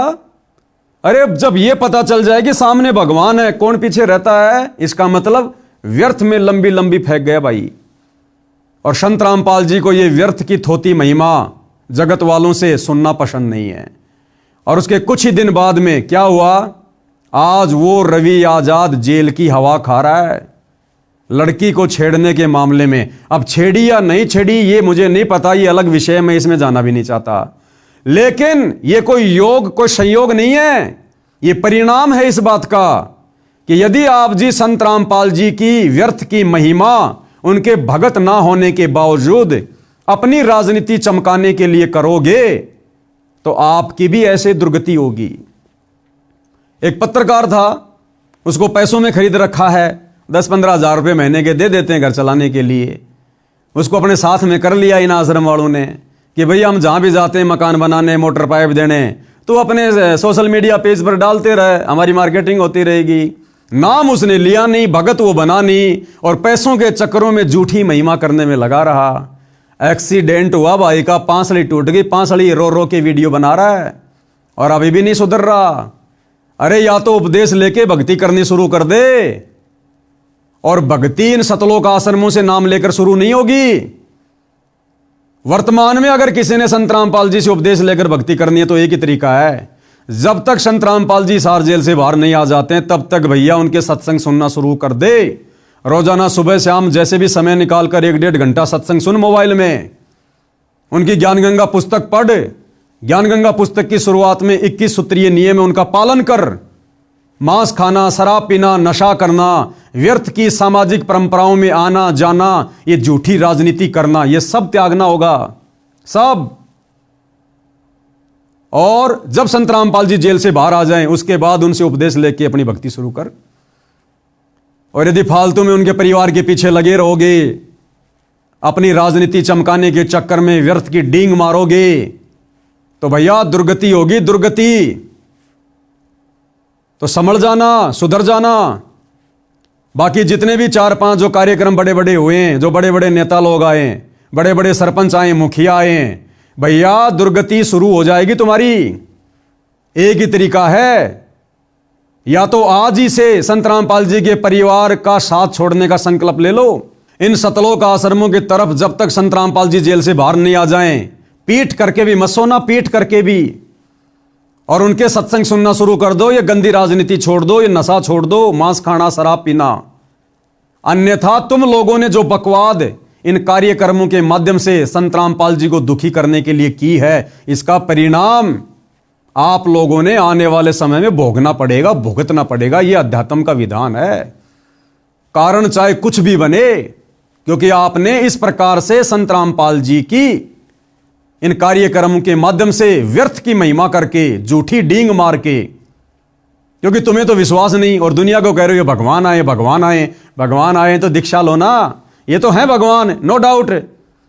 अरे जब यह पता चल जाए कि सामने भगवान है, कौन पीछे रहता है, इसका मतलब व्यर्थ में लंबी लंबी फेंक गया भाई। और संत रामपाल जी को यह व्यर्थ की थोती महिमा जगत वालों से सुनना पसंद नहीं है। और उसके कुछ ही दिन बाद में क्या हुआ? आज वो रवि आजाद जेल की हवा खा रहा है लड़की को छेड़ने के मामले में। अब छेड़ी या नहीं छेड़ी ये मुझे नहीं पता, ये अलग विषय, मैं इसमें जाना भी नहीं चाहता। लेकिन ये कोई योग, कोई संयोग नहीं है, ये परिणाम है इस बात का कि यदि आप जी संत रामपाल जी की व्यर्थ की महिमा उनके भगत ना होने के बावजूद अपनी राजनीति चमकाने के लिए करोगे, तो आपकी भी ऐसे दुर्गति होगी। एक पत्रकार था, उसको पैसों में खरीद रखा है, 10-15 हजार रुपये महीने के दे देते हैं घर चलाने के लिए। उसको अपने साथ में कर लिया इन आश्रम वालों ने कि भैया हम जहां भी जाते हैं मकान बनाने, मोटर पाइप देने, तो अपने सोशल मीडिया पेज पर डालते रहे, हमारी मार्केटिंग होती रहेगी। नाम उसने लिया नहीं, भगत वो बना नहीं, और पैसों के चक्करों में झूठी महिमा करने में लगा रहा। एक्सीडेंट हुआ भाई का, पांसली टूट गई, पांसली रो रो के वीडियो बना रहा है और अभी भी नहीं सुधर रहा। अरे या तो उपदेश लेके भक्ति करनी शुरू कर दे, और भक्ति इन सतलोक आश्रमों से नाम लेकर शुरू नहीं होगी। वर्तमान में अगर किसी ने संत रामपाल जी से उपदेश लेकर भक्ति करनी है तो एक ही तरीका है, जब तक संत रामपाल जी सार जेल से बाहर नहीं आ जाते हैं तब तक भैया उनके सत्संग सुनना शुरू कर दे। रोजाना सुबह शाम जैसे भी समय निकाल कर 1-1.5 घंटा सत्संग सुन मोबाइल में, उनकी ज्ञान गंगा पुस्तक पढ़। ज्ञान गंगा पुस्तक की शुरुआत में 21 सूत्रीय नियम है, उनका पालन कर। मांस खाना, शराब पीना, नशा करना, व्यर्थ की सामाजिक परंपराओं में आना जाना, ये झूठी राजनीति करना, ये सब त्यागना होगा, सब। और जब संत रामपाल जी जेल से बाहर आ जाएं, उसके बाद उनसे उपदेश लेके अपनी भक्ति शुरू कर। और यदि फालतू में उनके परिवार के पीछे लगे रहोगे, अपनी राजनीति चमकाने के चक्कर में व्यर्थ की डींग मारोगे, तो भैया दुर्गति होगी, दुर्गति। तो समझ जाना, सुधर जाना। बाकी जितने भी 4-5 जो कार्यक्रम बड़े बड़े हुए हैं, जो बड़े बड़े नेता लोग आए, बड़े बड़े सरपंच आए, मुखिया आए, भैया दुर्गति शुरू हो जाएगी तुम्हारी। एक ही तरीका है, या तो आज ही से संत रामपाल जी के परिवार का साथ छोड़ने का संकल्प ले लो। इन सतलोक आश्रमों की तरफ जब तक संत रामपाल जी जेल से बाहर नहीं आ जाएं, पीट करके भी मत सोना, पीट करके भी, और उनके सत्संग सुनना शुरू कर दो। ये गंदी राजनीति छोड़ दो, ये नशा छोड़ दो, मांस खाना, शराब पीना। अन्यथा तुम लोगों ने जो बकवाद इन कार्यक्रमों के माध्यम से संत रामपाल जी को दुखी करने के लिए की है, इसका परिणाम आप लोगों ने आने वाले समय में भोगना पड़ेगा, भुगतना पड़ेगा। यह अध्यात्म का विधान है। कारण चाहे कुछ भी बने, क्योंकि आपने इस प्रकार से संत रामपाल जी की इन कार्यक्रमों के माध्यम से व्यर्थ की महिमा करके, झूठी डींग मार के, क्योंकि तुम्हें तो विश्वास नहीं और दुनिया को कह रहे हो भगवान आए, भगवान आए, भगवान आए तो दीक्षा लो ना। ये तो है भगवान, नो डाउट,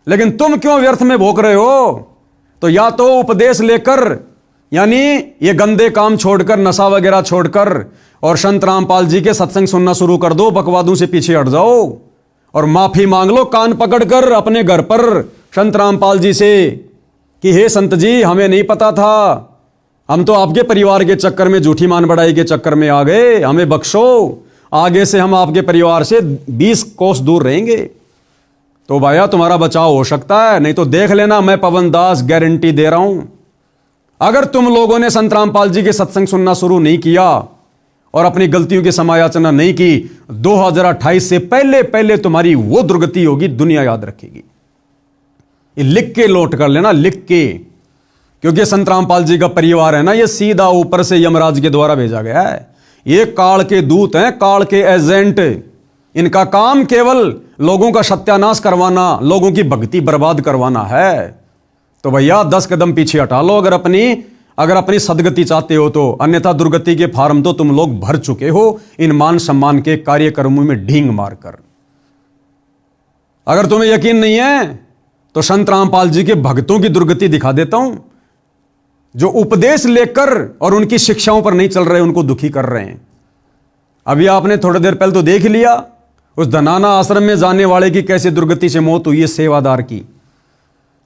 लेकिन तुम क्यों व्यर्थ में भोग रहे हो? तो या तो उपदेश लेकर, यानी ये गंदे काम छोड़कर, नशा वगैरह छोड़कर, और संत रामपाल जी के सत्संग सुनना शुरू कर दो, बकवादों से पीछे हट जाओ और माफी मांग लो कान पकड़कर अपने घर पर संत रामपाल जी से कि हे संत जी, हमें नहीं पता था, हम तो आपके परिवार के चक्कर में, झूठी मान बढ़ाई के चक्कर में आ गए, हमें बख्शो, आगे से हम आपके परिवार से 20 कोस दूर रहेंगे। तो भैया तुम्हारा बचाव हो सकता है। नहीं तो देख लेना, मैं पवन दास गारंटी दे रहा हूं, अगर तुम लोगों ने संत रामपाल जी के सत्संग सुनना शुरू नहीं किया और अपनी गलतियों की समायाचना नहीं की, 2028 से पहले पहले तुम्हारी वो दुर्गति होगी, दुनिया याद रखेगी। ये लिख के लौट कर लेना, लिख के, क्योंकि संत रामपाल जी का परिवार है ना, ये सीधा ऊपर से यमराज के द्वारा भेजा गया है। ये काल के दूत हैं, काल के एजेंट। इनका काम केवल लोगों का सत्यानाश करवाना, लोगों की भक्ति बर्बाद करवाना है। तो भैया 10 कदम पीछे हटा लो अगर अपनी सदगति चाहते हो तो, अन्यथा दुर्गति के फार्म तो तुम लोग भर चुके हो इन मान सम्मान के कार्यक्रमों में ढींग मारकर। अगर तुम्हें यकीन नहीं है तो संत रामपाल जी के भक्तों की दुर्गति दिखा देता हूं, जो उपदेश लेकर और उनकी शिक्षाओं पर नहीं चल रहे, उनको दुखी कर रहे हैं। अभी आपने थोड़ी देर पहले तो देख लिया, उस धनाना आश्रम में जाने वाले की कैसे दुर्गति से मौत हुई है, सेवादार की।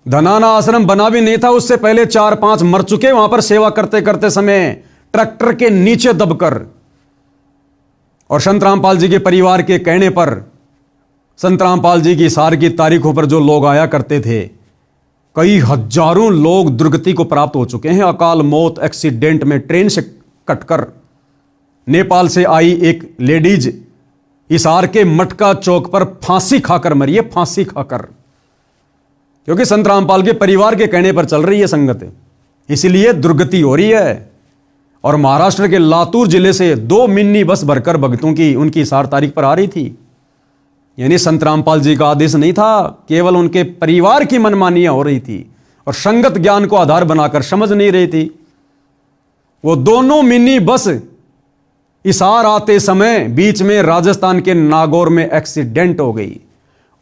धनाना आश्रम बना भी नहीं था, उससे पहले 4-5 मर चुके वहां पर सेवा करते करते समय, ट्रैक्टर के नीचे दबकर। और संत रामपाल जी के परिवार के कहने पर, संत रामपाल जी की सार की तारीखों पर जो लोग आया करते थे, कई हजारों लोग दुर्गति को प्राप्त हो चुके हैं। अकाल मौत, एक्सीडेंट में ट्रेन से कटकर। नेपाल से आई एक लेडीज हिसार के मटका चौक पर फांसी खाकर मरी है, फांसी खाकर, क्योंकि संत रामपाल के परिवार के कहने पर चल रही है संगत, इसीलिए दुर्गति हो रही है। और महाराष्ट्र के लातूर जिले से 2 मिनी बस भरकर भक्तों की उनकी हिसार तारीख पर आ रही थी। यानी संत रामपाल जी का आदेश नहीं था, केवल उनके परिवार की मनमानियां हो रही थी और संगत ज्ञान को आधार बनाकर समझ नहीं रही थी। वो दोनों मिनी बस हिसार आते समय बीच में राजस्थान के नागौर में एक्सीडेंट हो गई।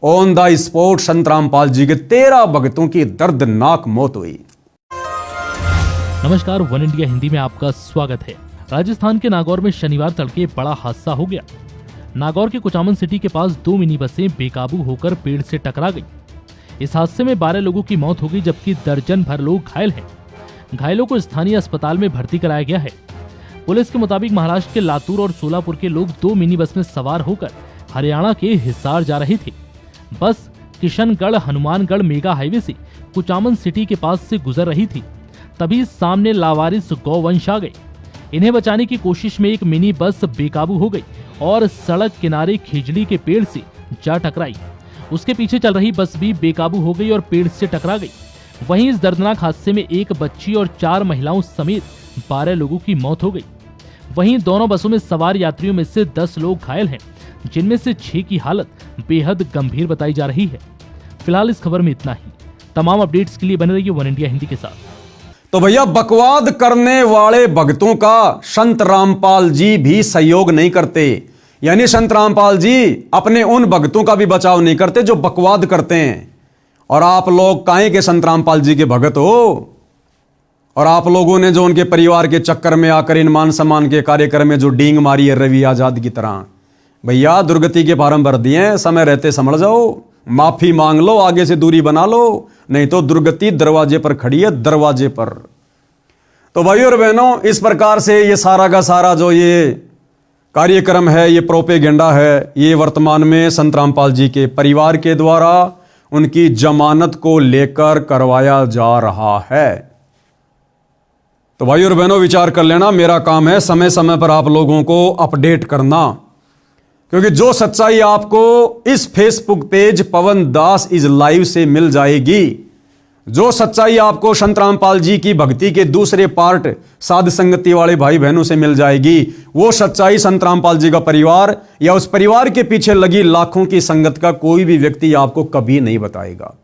ऑन द स्पॉट संत रामपाल जी के 13 भक्तों की दर्दनाक मौत हुई। नमस्कार, वन इंडिया हिंदी में आपका स्वागत है। राजस्थान के नागौर में शनिवार तड़के बड़ा हादसा हो गया। नागौर के कुचामन सिटी के पास 2 मिनी बसें बेकाबू होकर पेड़ से टकरा गई। इस हादसे में 12 लोगों की मौत हो गई, जबकि दर्जन भर लोग घायल हैं। घायलों को स्थानीय अस्पताल में भर्ती कराया गया है। पुलिस के मुताबिक महाराष्ट्र के लातूर और सोलापुर के लोग 2 मिनी बस में सवार होकर हरियाणा के हिसार जा रहे थे। बस किशनगढ़ हनुमानगढ़ मेगा हाईवे से कुचामन सिटी के पास से गुजर रही थी, तभी सामने लावारिस गौवंश आ गए। इन्हें बचाने की कोशिश में एक मिनी बस बेकाबू हो गई और सड़क किनारे खिजली के पेड़ से जा टकराई। उसके पीछे चल रही बस भी बेकाबू हो गई और पेड़ से टकरा गई। वहीं इस दर्दनाक हादसे में एक बच्ची और 4 महिलाओं समेत 12 लोगों की मौत हो गई। वहीं दोनों बसों में सवार यात्रियों में से 10 लोग घायल हैं, जिनमें से 6 की हालत बेहद गंभीर बताई जा रही है। फिलहाल इस खबर में इतना ही। तमाम अपडेट्स के लिए बने रहिए वन इंडिया हिंदी के साथ। तो भैया, बकवाद करने वाले भक्तों का संत रामपाल जी भी सहयोग नहीं करते। यानी संत रामपाल जी अपने उन भक्तों का भी बचाव नहीं करते जो बकवाद करते हैं। और आप लोग काहे के संत रामपाल जी के भगत हो? और आप लोगों ने जो उनके परिवार के चक्कर में आकर इन मान सम्मान के कार्यक्रम में जो डींग मारी है रवि आजाद की तरह, भैया दुर्गति के फार्म भर दिए हैं, समय रहते समझ जाओ, माफी मांग लो, आगे से दूरी बना लो, नहीं तो दुर्गति दरवाजे पर खड़ी है, दरवाजे पर। तो भाइयों और बहनों, इस प्रकार से ये सारा का सारा जो ये कार्यक्रम है, ये प्रोपेगेंडा है, ये वर्तमान में संत रामपाल जी के परिवार के द्वारा उनकी जमानत को लेकर करवाया जा रहा है। तो भाइयों और बहनों, विचार कर लेना, मेरा काम है समय समय पर आप लोगों को अपडेट करना, क्योंकि जो सच्चाई आपको इस Facebook page Pawan Das is live से मिल जाएगी, जो सच्चाई आपको संत रामपाल जी की भक्ति के दूसरे पार्ट साध संगति वाले भाई बहनों से मिल जाएगी, वो सच्चाई संत रामपाल जी का परिवार या उस परिवार के पीछे लगी लाखों की संगत का कोई भी व्यक्ति आपको कभी नहीं बताएगा।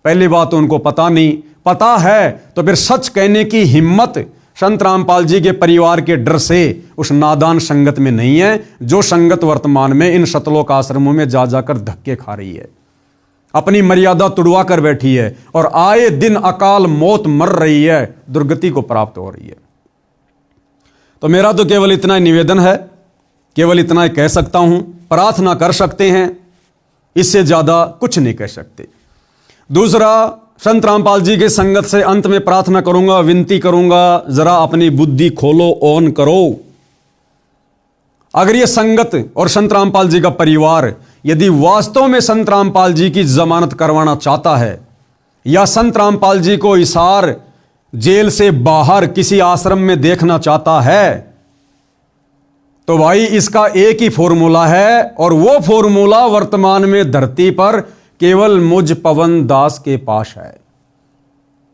पहली बात तो उनको पता नहीं, पता है तो फिर सच कहने की हिम्मत संत रामपाल जी के परिवार के डर से उस नादान संगत में नहीं है, जो संगत वर्तमान में इन सतलोक आश्रमों में जा जाकर धक्के खा रही है, अपनी मर्यादा तुड़वा कर बैठी है और आए दिन अकाल मौत मर रही है, दुर्गति को प्राप्त हो रही है। तो मेरा तो केवल इतना ही निवेदन है, केवल इतना ही कह सकता हूं, प्रार्थना कर सकते हैं, इससे ज्यादा कुछ नहीं कह सकते। दूसरा, संत रामपाल जी के संगत से अंत में प्रार्थना करूंगा, विनती करूंगा, जरा अपनी बुद्धि खोलो, ऑन करो। अगर ये संगत और संत रामपाल जी का परिवार यदि वास्तव में संत रामपाल जी की जमानत करवाना चाहता है या संत रामपाल जी को हिसार जेल से बाहर किसी आश्रम में देखना चाहता है, तो भाई इसका एक ही फॉर्मूला है, और वो फॉर्मूला वर्तमान में धरती पर केवल मुझ पवन दास के पास है।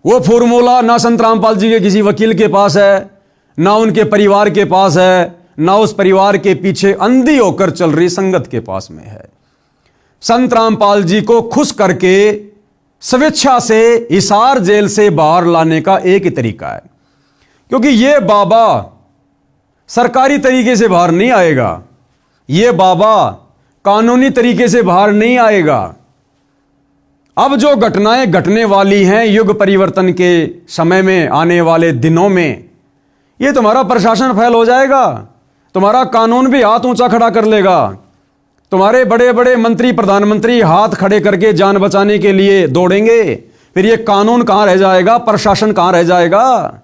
वो फॉर्मूला ना संत रामपाल जी के किसी वकील के पास है, ना उनके परिवार के पास है, ना उस परिवार के पीछे अंधी होकर चल रही संगत के पास में है। संत रामपाल जी को खुश करके स्वेच्छा से हिसार जेल से बाहर लाने का एक ही तरीका है, क्योंकि ये बाबा सरकारी तरीके से बाहर नहीं आएगा, ये बाबा कानूनी तरीके से बाहर नहीं आएगा। अब जो घटनाएं घटने वाली हैं युग परिवर्तन के समय में, आने वाले दिनों में, ये तुम्हारा प्रशासन फेल हो जाएगा, तुम्हारा कानून भी हाथ ऊंचा खड़ा कर लेगा, तुम्हारे बड़े बड़े मंत्री प्रधानमंत्री हाथ खड़े करके जान बचाने के लिए दौड़ेंगे, फिर ये कानून कहां रह जाएगा, प्रशासन कहां रह जाएगा।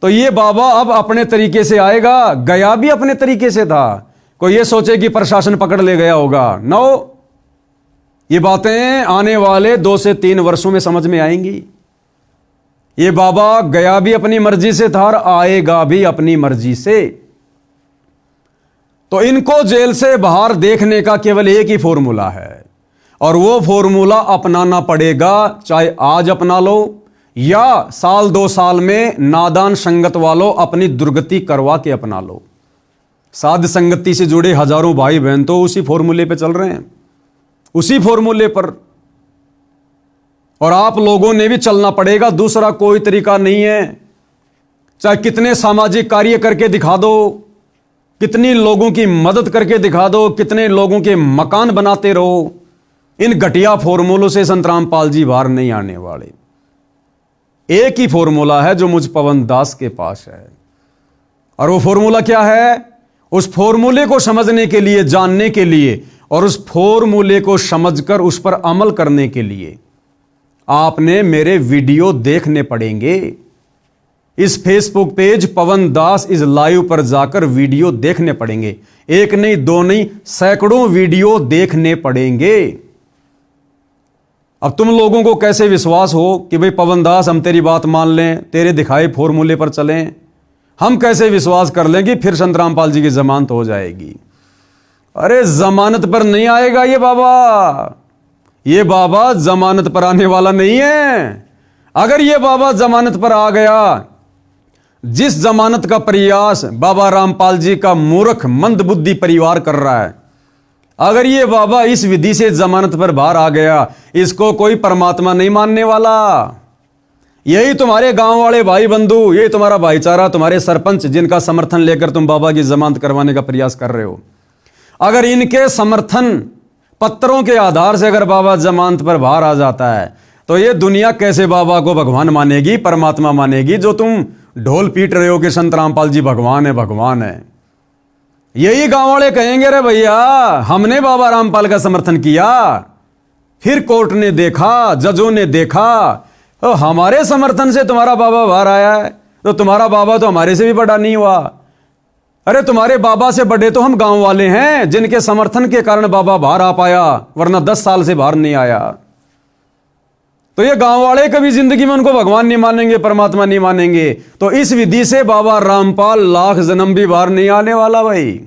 तो ये बाबा अब अपने तरीके से आएगा, गया भी अपने तरीके से था। कोई ये सोचे कि प्रशासन पकड़ ले गया होगा, नो, ये बातें आने वाले 2 से 3 वर्षों में समझ में आएंगी। ये बाबा गया भी अपनी मर्जी से था और आएगा भी अपनी मर्जी से। तो इनको जेल से बाहर देखने का केवल एक ही फॉर्मूला है, और वो फॉर्मूला अपनाना पड़ेगा, चाहे आज अपना लो या साल 2 साल में नादान संगत वालों अपनी दुर्गति करवा के अपना लो। साध संगति से जुड़े हजारों भाई बहन तो उसी फॉर्मूले पे चल रहे हैं, उसी फॉर्मूले पर, और आप लोगों ने भी चलना पड़ेगा, दूसरा कोई तरीका नहीं है। चाहे कितने सामाजिक कार्य करके दिखा दो, कितनी लोगों की मदद करके दिखा दो, कितने लोगों के मकान बनाते रहो, इन घटिया फॉर्मूलों से संत रामपाल जी बाहर नहीं आने वाले। एक ही फॉर्मूला है जो मुझ पवन दास के पास है, और वो फॉर्मूला क्या है? उस फॉर्मूले को समझने के लिए, जानने के लिए, और उस फॉर्मूले को समझकर उस पर अमल करने के लिए आपने मेरे वीडियो देखने पड़ेंगे। इस Facebook page Pawan Das is live पर जाकर वीडियो देखने पड़ेंगे, एक नहीं, 2 नहीं, सैकड़ों वीडियो देखने पड़ेंगे। अब तुम लोगों को कैसे विश्वास हो कि भाई पवन दास हम तेरी बात मान लें, तेरे दिखाए फॉर्मूले पर चलें? हम कैसे विश्वास कर लें कि फिर संत रामपाल जी की जमानत हो जाएगी? अरे जमानत पर नहीं आएगा ये बाबा जमानत पर आने वाला नहीं है। अगर ये बाबा जमानत पर आ गया, जिस जमानत का प्रयास बाबा रामपाल जी का मूर्ख मंदबुद्धि परिवार कर रहा है, अगर ये बाबा इस विधि से जमानत पर बाहर आ गया, इसको कोई परमात्मा नहीं मानने वाला। यही तुम्हारे गांव वाले भाई बंधु, यही तुम्हारा भाईचारा, तुम्हारे सरपंच जिनका समर्थन लेकर तुम बाबा की जमानत करवाने का प्रयास कर रहे हो, अगर इनके समर्थन पत्रों के आधार से अगर बाबा जमानत पर बाहर आ जाता है, तो ये दुनिया कैसे बाबा को भगवान मानेगी, परमात्मा मानेगी, जो तुम ढोल पीट रहे हो कि संत रामपाल जी भगवान है, भगवान है। यही गांव वाले कहेंगे, रे भैया हमने बाबा रामपाल का समर्थन किया, फिर कोर्ट ने देखा, जजों ने देखा, तो हमारे समर्थन से तुम्हारा बाबा बाहर आया है, तो तुम्हारा बाबा तो हमारे से भी बड़ा नहीं हुआ। अरे तुम्हारे बाबा से बड़े तो हम गांव वाले हैं, जिनके समर्थन के कारण बाबा बाहर आ पाया, वरना 10 साल से बाहर नहीं आया। तो ये गांव वाले कभी जिंदगी में उनको भगवान नहीं मानेंगे, परमात्मा नहीं मानेंगे। तो इस विधि से बाबा रामपाल लाख जन्म भी बाहर नहीं आने वाला। भाई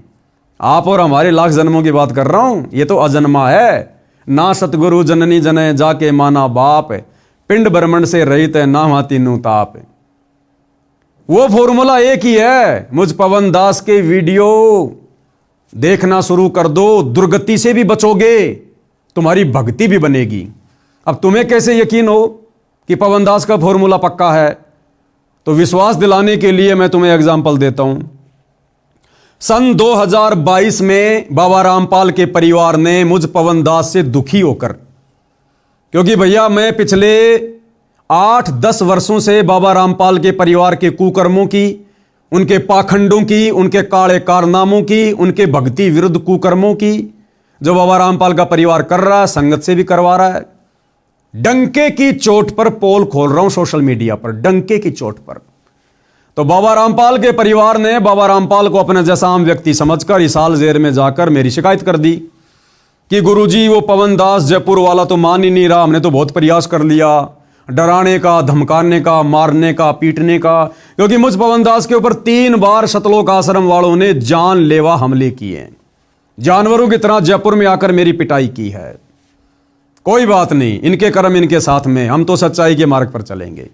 आप और हमारे लाख जन्मों की बात कर रहा हूं, ये तो अजन्मा है। ना सतगुरु जननी जने जाके माना बाप, पिंड ब्रह्मंड से रहित है ना हाथी नु ताप। वो फॉर्मूला एक ही है। मुझ पवन दास के वीडियो देखना शुरू कर दो, दुर्गति से भी बचोगे, तुम्हारी भक्ति भी बनेगी। अब तुम्हें कैसे यकीन हो कि पवन दास का फॉर्मूला पक्का है? तो विश्वास दिलाने के लिए मैं तुम्हें एग्जाम्पल देता हूं। सन 2022 में बाबा रामपाल के परिवार ने मुझ पवन दास से दुखी होकर, क्योंकि भैया मैं पिछले 8-10 वर्षों से बाबा रामपाल के परिवार के कुकर्मों की, उनके पाखंडों की, उनके काले कारनामों की, उनके भक्ति विरुद्ध कुकर्मों की जो बाबा रामपाल का परिवार कर रहा है, संगत से भी करवा रहा है, डंके की चोट पर पोल खोल रहा हूं सोशल मीडिया पर, डंके की चोट पर। तो बाबा रामपाल के परिवार ने बाबा रामपाल को अपने जैसा आम व्यक्ति समझकर हिसार जेल में जाकर मेरी शिकायत कर दी कि गुरुजी वो पवन दास जयपुर वाला तो मान ही नहीं रहा, हमने तो बहुत प्रयास कर लिया, डराने का, धमकाने का, मारने का, पीटने का, क्योंकि मुझ पवन दास के ऊपर 3 बार सतलोक आश्रम वालों ने जानलेवा हमले किए, जानवरों की तरह जयपुर में आकर मेरी पिटाई की है। कोई बात नहीं, इनके कर्म इनके साथ में, हम तो सच्चाई के मार्ग पर चलेंगे।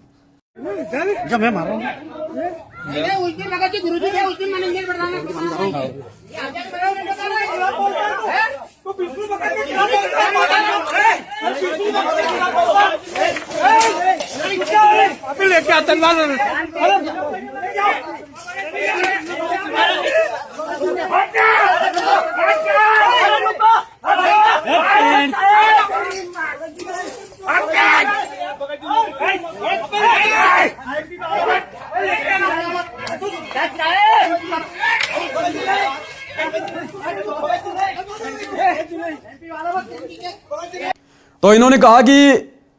तो इन्होंने कहा कि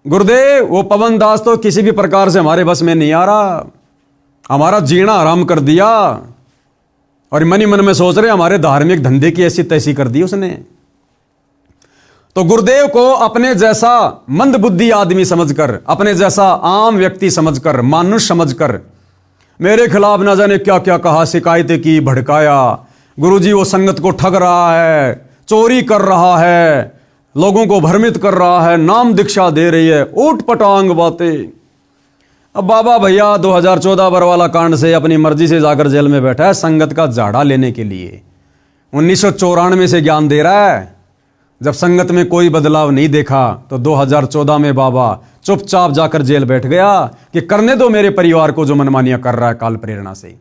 गुरुदेव वो पवन दास तो किसी भी प्रकार से हमारे बस में नहीं आ रहा, हमारा जीना आराम कर दिया, और मन ही मन में सोच रहे हमारे धार्मिक धंधे की ऐसी तैसी कर दी उसने। तो गुरुदेव को अपने जैसा मंदबुद्धि आदमी समझकर, अपने जैसा आम व्यक्ति समझकर, मानुष समझकर मेरे खिलाफ न जाने क्या क्या कहा, शिकायतें की, भड़काया। गुरुजी वो संगत को ठग रहा है, चोरी कर रहा है, लोगों को भ्रमित कर रहा है, नाम दीक्षा दे रही है, ऊट पटांग बातें। अब बाबा भैया 2014 बरवाला कांड से अपनी मर्जी से जाकर जेल में बैठा है संगत का झाड़ा लेने के लिए। 1994 से ज्ञान दे रहा है। जब संगत में कोई बदलाव नहीं देखा तो 2014 में बाबा चुपचाप जाकर जेल बैठ गया कि करने दो मेरे परिवार को जो मनमानियां कर रहा है काल प्रेरणा से,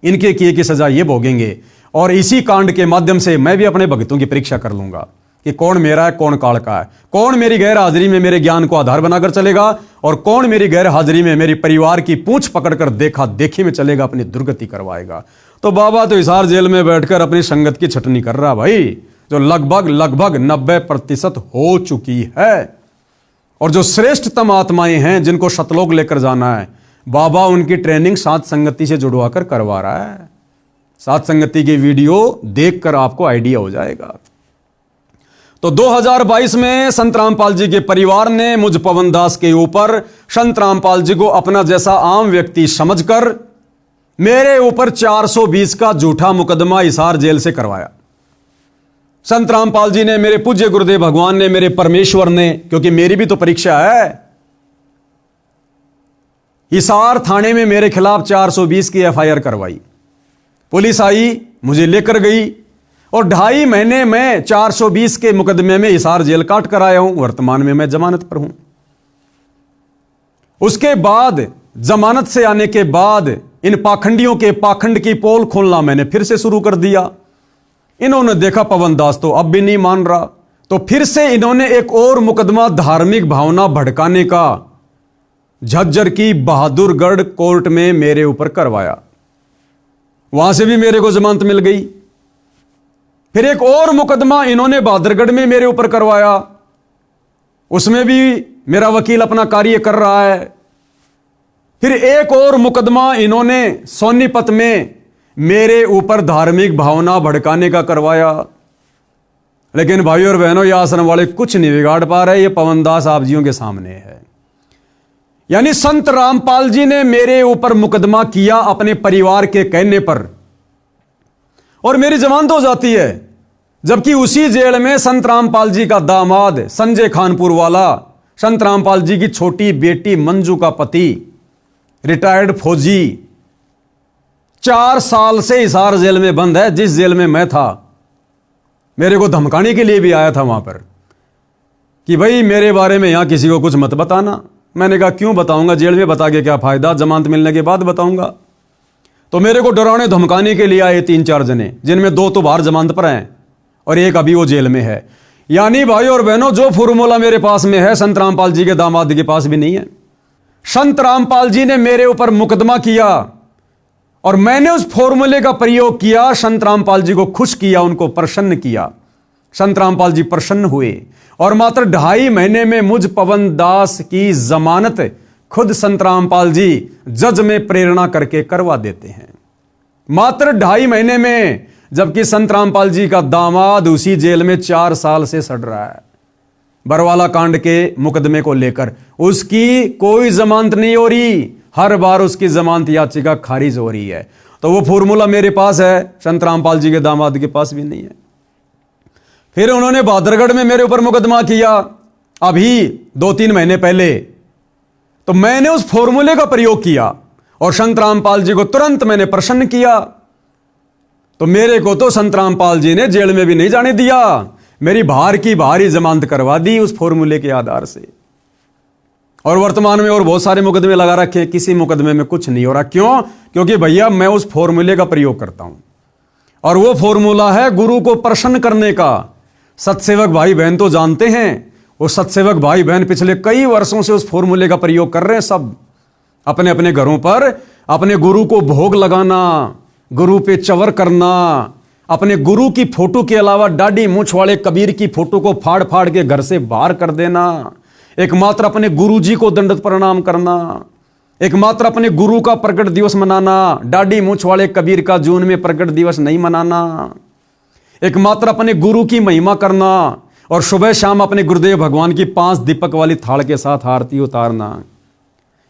इनके किए की सजा ये भोगेंगे। और इसी कांड के माध्यम से मैं भी अपने भक्तों की परीक्षा कर लूंगा कि कौन मेरा है, कौन काल का है, कौन मेरी गैर हाजिरी में मेरे ज्ञान को आधार बनाकर चलेगा और कौन मेरी गैर हाजिरी में मेरी परिवार की पूंछ पकड़कर देखा देखी में चलेगा, अपनी दुर्गति करवाएगा। तो बाबा तो हिसार जेल में बैठकर अपनी संगत की छटनी कर रहा भाई, जो लगभग 90% हो चुकी है। और जो श्रेष्ठतम आत्माएं हैं जिनको शतलोक लेकर जाना है, बाबा उनकी ट्रेनिंग सात संगति से जुड़वा कर करवा रहा है। सात संगति की वीडियो देखकर आपको आइडिया हो जाएगा। तो 2022 में संत रामपाल जी के परिवार ने मुझ पवन दास के ऊपर संत रामपाल जी को अपना जैसा आम व्यक्ति समझकर मेरे ऊपर 420 का झूठा मुकदमा हिसार जेल से करवाया। संत रामपाल जी ने, मेरे पूज्य गुरुदेव भगवान ने, मेरे परमेश्वर ने, क्योंकि मेरी भी तो परीक्षा है। हिसार थाने में मेरे खिलाफ 420 की एफआईआर करवाई। पुलिस आई, मुझे लेकर गई और 2.5 महीने में 420 के मुकदमे में हिसार जेल काट कर आया हूं। वर्तमान में मैं जमानत पर हूं। उसके बाद जमानत से आने के बाद इन पाखंडियों के पाखंड की पोल खोलना मैंने फिर से शुरू कर दिया। इन्होंने देखा पवन दास तो अब भी नहीं मान रहा, तो फिर से इन्होंने एक और मुकदमा धार्मिक भावना भड़काने का झज्जर की बहादुरगढ़ कोर्ट में मेरे ऊपर करवाया। वहां से भी मेरे को जमानत मिल गई। फिर एक और मुकदमा इन्होंने बहादुरगढ़ में मेरे ऊपर करवाया, उसमें भी मेरा वकील अपना कार्य कर रहा है। फिर एक और मुकदमा इन्होंने सोनीपत में मेरे ऊपर धार्मिक भावना भड़काने का करवाया। लेकिन भाइयों और बहनों, ये आश्रम वाले कुछ नहीं बिगाड़ पा रहे। ये पवन दास आप जियों के सामने है। यानी संत रामपाल जी ने मेरे ऊपर मुकदमा किया अपने परिवार के कहने पर, और मेरी जमानत हो जाती है। जबकि उसी जेल में संत रामपाल जी का दामाद संजय खानपुर वाला, संत रामपाल जी की छोटी बेटी मंजू का पति, रिटायर्ड फौजी, 4 साल से हिसार जेल में बंद है। जिस जेल में मैं था, मेरे को धमकाने के लिए भी आया था वहां पर कि भाई मेरे बारे में यहां किसी को कुछ मत बताना। मैंने कहा क्यों बताऊंगा, जेल में बता के क्या फायदा, जमानत मिलने के बाद बताऊंगा। तो मेरे को डराने धमकाने के लिए आए 3-4 जने, जिनमें 2 तो बाहर जमानत पर हैं और एक अभी वो जेल में है। यानी भाई और बहनों, जो फॉर्मूला मेरे पास में है, संत रामपाल जी के दामाद के पास भी नहीं है। संत रामपाल जी ने मेरे ऊपर मुकदमा किया और मैंने उस फॉर्मूले का प्रयोग किया, संत रामपाल जी को खुश किया, उनको प्रसन्न किया। संत रामपाल जी प्रसन्न हुए और मात्र 2.5 महीने में मुझ पवन दास की जमानत खुद संत रामपाल जी जज में प्रेरणा करके करवा देते हैं। मात्र 2.5 महीने में, जबकि संत रामपाल जी का दामाद उसी जेल में 4 साल से सड़ रहा है बरवाला कांड के मुकदमे को लेकर। उसकी कोई जमानत नहीं हो रही, हर बार उसकी जमानत याचिका खारिज हो रही है। तो वो फॉर्मूला मेरे पास है, संत रामपाल जी के दामाद के पास भी नहीं है। फिर उन्होंने बहादुरगढ़ में मेरे ऊपर मुकदमा किया अभी 2-3 महीने पहले। तो मैंने उस फॉर्मूले का प्रयोग किया और संत रामपाल जी को तुरंत मैंने प्रसन्न किया। तो मेरे को तो संत रामपाल जी ने जेल में भी नहीं जाने दिया, मेरी बाहर की बाहरी जमानत करवा दी उस फॉर्मूले के आधार से। और वर्तमान में और बहुत सारे मुकदमे लगा रखे, किसी मुकदमे में कुछ नहीं हो रहा। क्यों? क्योंकि भैया मैं उस फॉर्मूले का प्रयोग करता हूं और वो फॉर्मूला है गुरु को प्रसन्न करने का। सत्सेवक भाई बहन तो जानते हैं, वो सत्सेवक भाई बहन पिछले कई वर्षों से उस फॉर्मूले का प्रयोग कर रहे हैं। सब अपने अपने घरों पर अपने गुरु को भोग लगाना, गुरु पे चवर करना, अपने गुरु की फोटो के अलावा दाढ़ी मूंछ वाले कबीर की फोटो को फाड़ फाड़ के घर से बाहर कर देना, एकमात्र अपने गुरु जी को दंडवत प्रणाम करना, एकमात्र अपने गुरु का प्रकट दिवस मनाना, दाढ़ी मूंछ वाले कबीर का जून में प्रकट दिवस नहीं मनाना, एकमात्र अपने गुरु की महिमा करना और सुबह शाम अपने गुरुदेव भगवान की 5 दीपक वाली थाल के साथ आरती उतारना।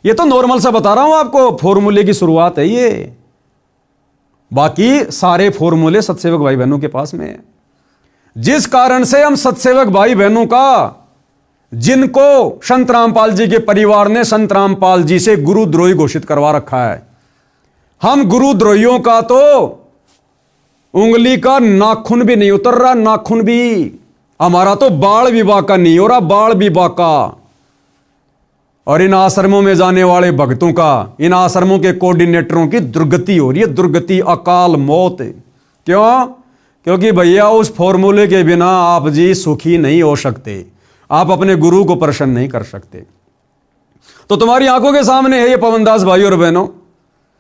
ये तो नॉर्मल सा बता रहा हूं आपको, फॉर्मूले की शुरुआत है ये। बाकी सारे फॉर्मूले सत्सेवक भाई बहनों के पास में है। जिस कारण से हम सत्सेवक भाई बहनों का, जिनको संत रामपाल जी के परिवार ने संत रामपाल जी से गुरुद्रोही घोषित करवा रखा है, हम गुरुद्रोहियों का तो उंगली का नाखून भी नहीं उतर रहा, नाखून भी हमारा तो बाल विवाह का नहीं हो रहा, बाल विवाह का। और इन आश्रमों में जाने वाले भक्तों का, इन आश्रमों के कोऑर्डिनेटरों की दुर्गति हो रही है, दुर्गति, अकाल मौत। क्यों? क्योंकि भैया उस फॉर्मूले के बिना आप जी सुखी नहीं हो सकते, आप अपने गुरु को प्रसन्न नहीं कर सकते। तो तुम्हारी आंखों के सामने है ये पवन दास भाई और बहनों,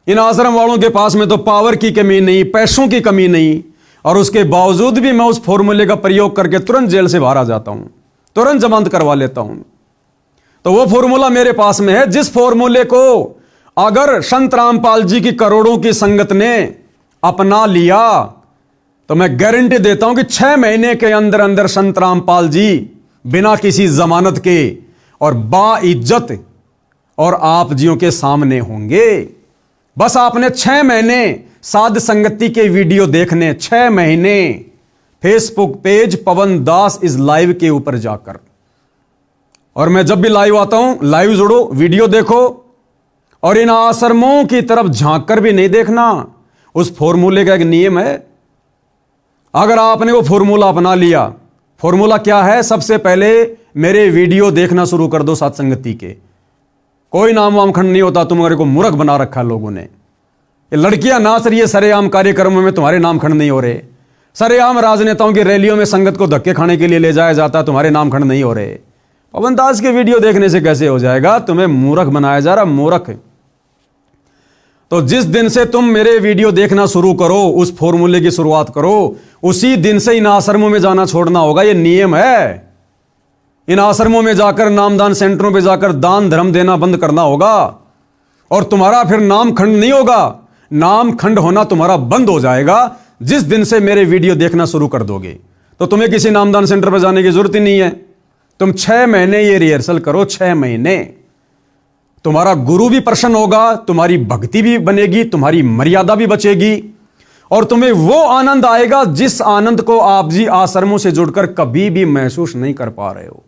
इन आश्रम वालों के पास में तो पावर की कमी नहीं, पैसों की कमी नहीं, और उसके बावजूद भी मैं उस फॉर्मूले का प्रयोग करके तुरंत जेल से बाहर आ जाता हूं, तुरंत जमानत करवा लेता हूं। तो वो फॉर्मूला मेरे पास में है, जिस फॉर्मूले को अगर संत रामपाल जी की करोड़ों की संगत ने अपना लिया तो मैं गारंटी देता हूं कि 6 महीने के अंदर अंदर संत रामपाल जी बिना किसी जमानत के और बाइज्जत और आप जियों के सामने होंगे। बस आपने 6 महीने साध संगति के वीडियो देखने, 6 महीने Facebook page Pawan Das is live के ऊपर जाकर। और मैं जब भी लाइव आता हूं, लाइव जुड़ो, वीडियो देखो और इन आश्रमों की तरफ झांक कर भी नहीं देखना। उस फॉर्मूले का एक नियम है, अगर आपने वो फॉर्मूला अपना लिया, फॉर्मूला क्या है? सबसे पहले मेरे वीडियो देखना शुरू कर दो साथ संगति के। कोई नाम वामखंड नहीं होता, तुम्हारे को मूर्ख बना रखा है लोगों ने। ये लड़कियां नाच रही है सरेआम कार्यक्रमों में, तुम्हारे नामखंड नहीं हो रहे। सरेआम राजनेताओं की रैलियों में संगत को धक्के खाने के लिए ले जाया जाता है, तुम्हारे नामखंड नहीं हो रहे। पवन दास के वीडियो देखने से कैसे हो जाएगा? तुम्हें मूर्ख बनाया जा रहा, मूर्ख। तो जिस दिन से तुम मेरे वीडियो देखना शुरू करो, उस फॉर्मूले की शुरुआत करो, उसी दिन से इन आश्रमों में जाना छोड़ना होगा। ये नियम है। इन आश्रमों में जाकर, नामदान सेंटरों पे जाकर दान धर्म देना बंद करना होगा और तुम्हारा फिर नाम खंड नहीं होगा। नाम खंड होना तुम्हारा बंद हो जाएगा जिस दिन से मेरे वीडियो देखना शुरू कर दोगे। तो तुम्हें किसी नामदान सेंटर पर जाने की जरूरत ही नहीं है। तुम 6 महीने ये रिहर्सल करो, 6 महीने। तुम्हारा गुरु भी प्रसन्न होगा, तुम्हारी भक्ति भी बनेगी, तुम्हारी मर्यादा भी बचेगी और तुम्हें वो आनंद आएगा जिस आनंद को आप जी आश्रमों से जुड़कर कभी भी महसूस नहीं कर पा रहे हो,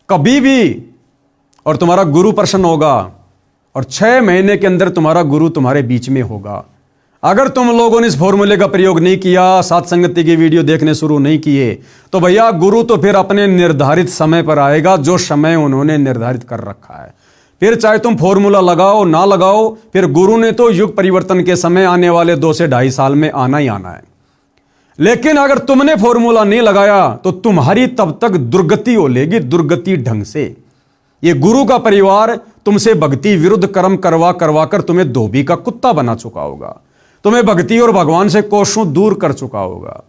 कभी भी। और तुम्हारा गुरु प्रसन्न होगा और 6 महीने के अंदर तुम्हारा गुरु तुम्हारे बीच में होगा। अगर तुम लोगों ने इस फॉर्मूले का प्रयोग नहीं किया, साथ संगति की वीडियो देखने शुरू नहीं किए, तो भैया गुरु तो फिर अपने निर्धारित समय पर आएगा, जो समय उन्होंने निर्धारित कर रखा है। फिर चाहे तुम फॉर्मूला लगाओ ना लगाओ, फिर गुरु ने तो युग परिवर्तन के समय आने वाले 2 से 2.5 साल में आना ही आना है। लेकिन अगर तुमने फॉर्मूला नहीं लगाया तो तुम्हारी तब तक दुर्गति हो लेगी, दुर्गति ढंग से। ये गुरु का परिवार तुमसे भक्ति विरुद्ध कर्म करवा करवा कर तुम्हें धोबी का कुत्ता बना चुका होगा, तुम्हें भक्ति और भगवान से कोसों दूर कर चुका होगा।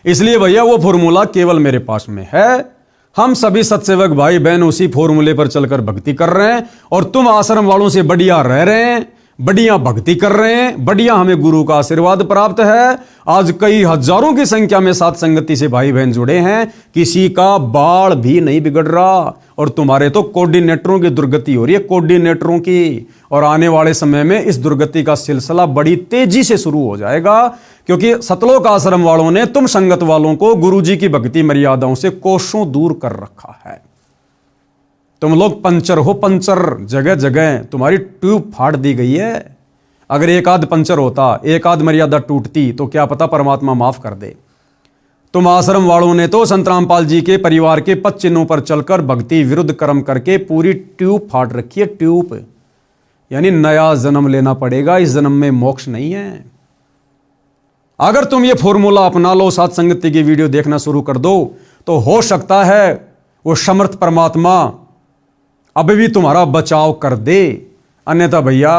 इसलिए भैया वो फॉर्मूला केवल मेरे पास में है। हम सभी सत्सेवक भाई बहन उसी फॉर्मूले पर चलकर भक्ति कर रहे हैं और तुम आश्रम वालों से बढ़िया रह रहे हैं, बढ़िया भक्ति कर रहे हैं, बढ़िया हमें गुरु का आशीर्वाद प्राप्त है। आज कई हजारों की संख्या में साथ संगति से भाई बहन जुड़े हैं, किसी का बाल भी नहीं बिगड़ रहा। और तुम्हारे तो कोऑर्डिनेटरों की दुर्गति हो रही है, कोऑर्डिनेटरों की। और आने वाले समय में इस दुर्गति का सिलसिला बड़ी तेजी से शुरू हो जाएगा, क्योंकि सतलोक आश्रम वालों ने तुम संगत वालों को गुरुजी की भक्ति मर्यादाओं से कोसों दूर कर रखा है। तुम लोग पंचर हो, पंचर। जगह जगह तुम्हारी ट्यूब फाड़ दी गई है। अगर एक आध पंचर होता, एक आध मर्यादा टूटती, तो क्या पता परमात्मा माफ कर दे। तुम आश्रम वालों ने तो संत रामपाल जी के परिवार के पद चिन्हों पर चलकर भक्ति विरुद्ध कर्म करके पूरी ट्यूब फाड़ रखी है, ट्यूब। यानी नया जन्म लेना पड़ेगा, इस जन्म में मोक्ष नहीं है। अगर तुम ये फॉर्मूला अपना लो, साथ संगति की वीडियो देखना शुरू कर दो, तो हो सकता है वो समर्थ परमात्मा अभी भी तुम्हारा बचाव कर दे। अन्यथा भैया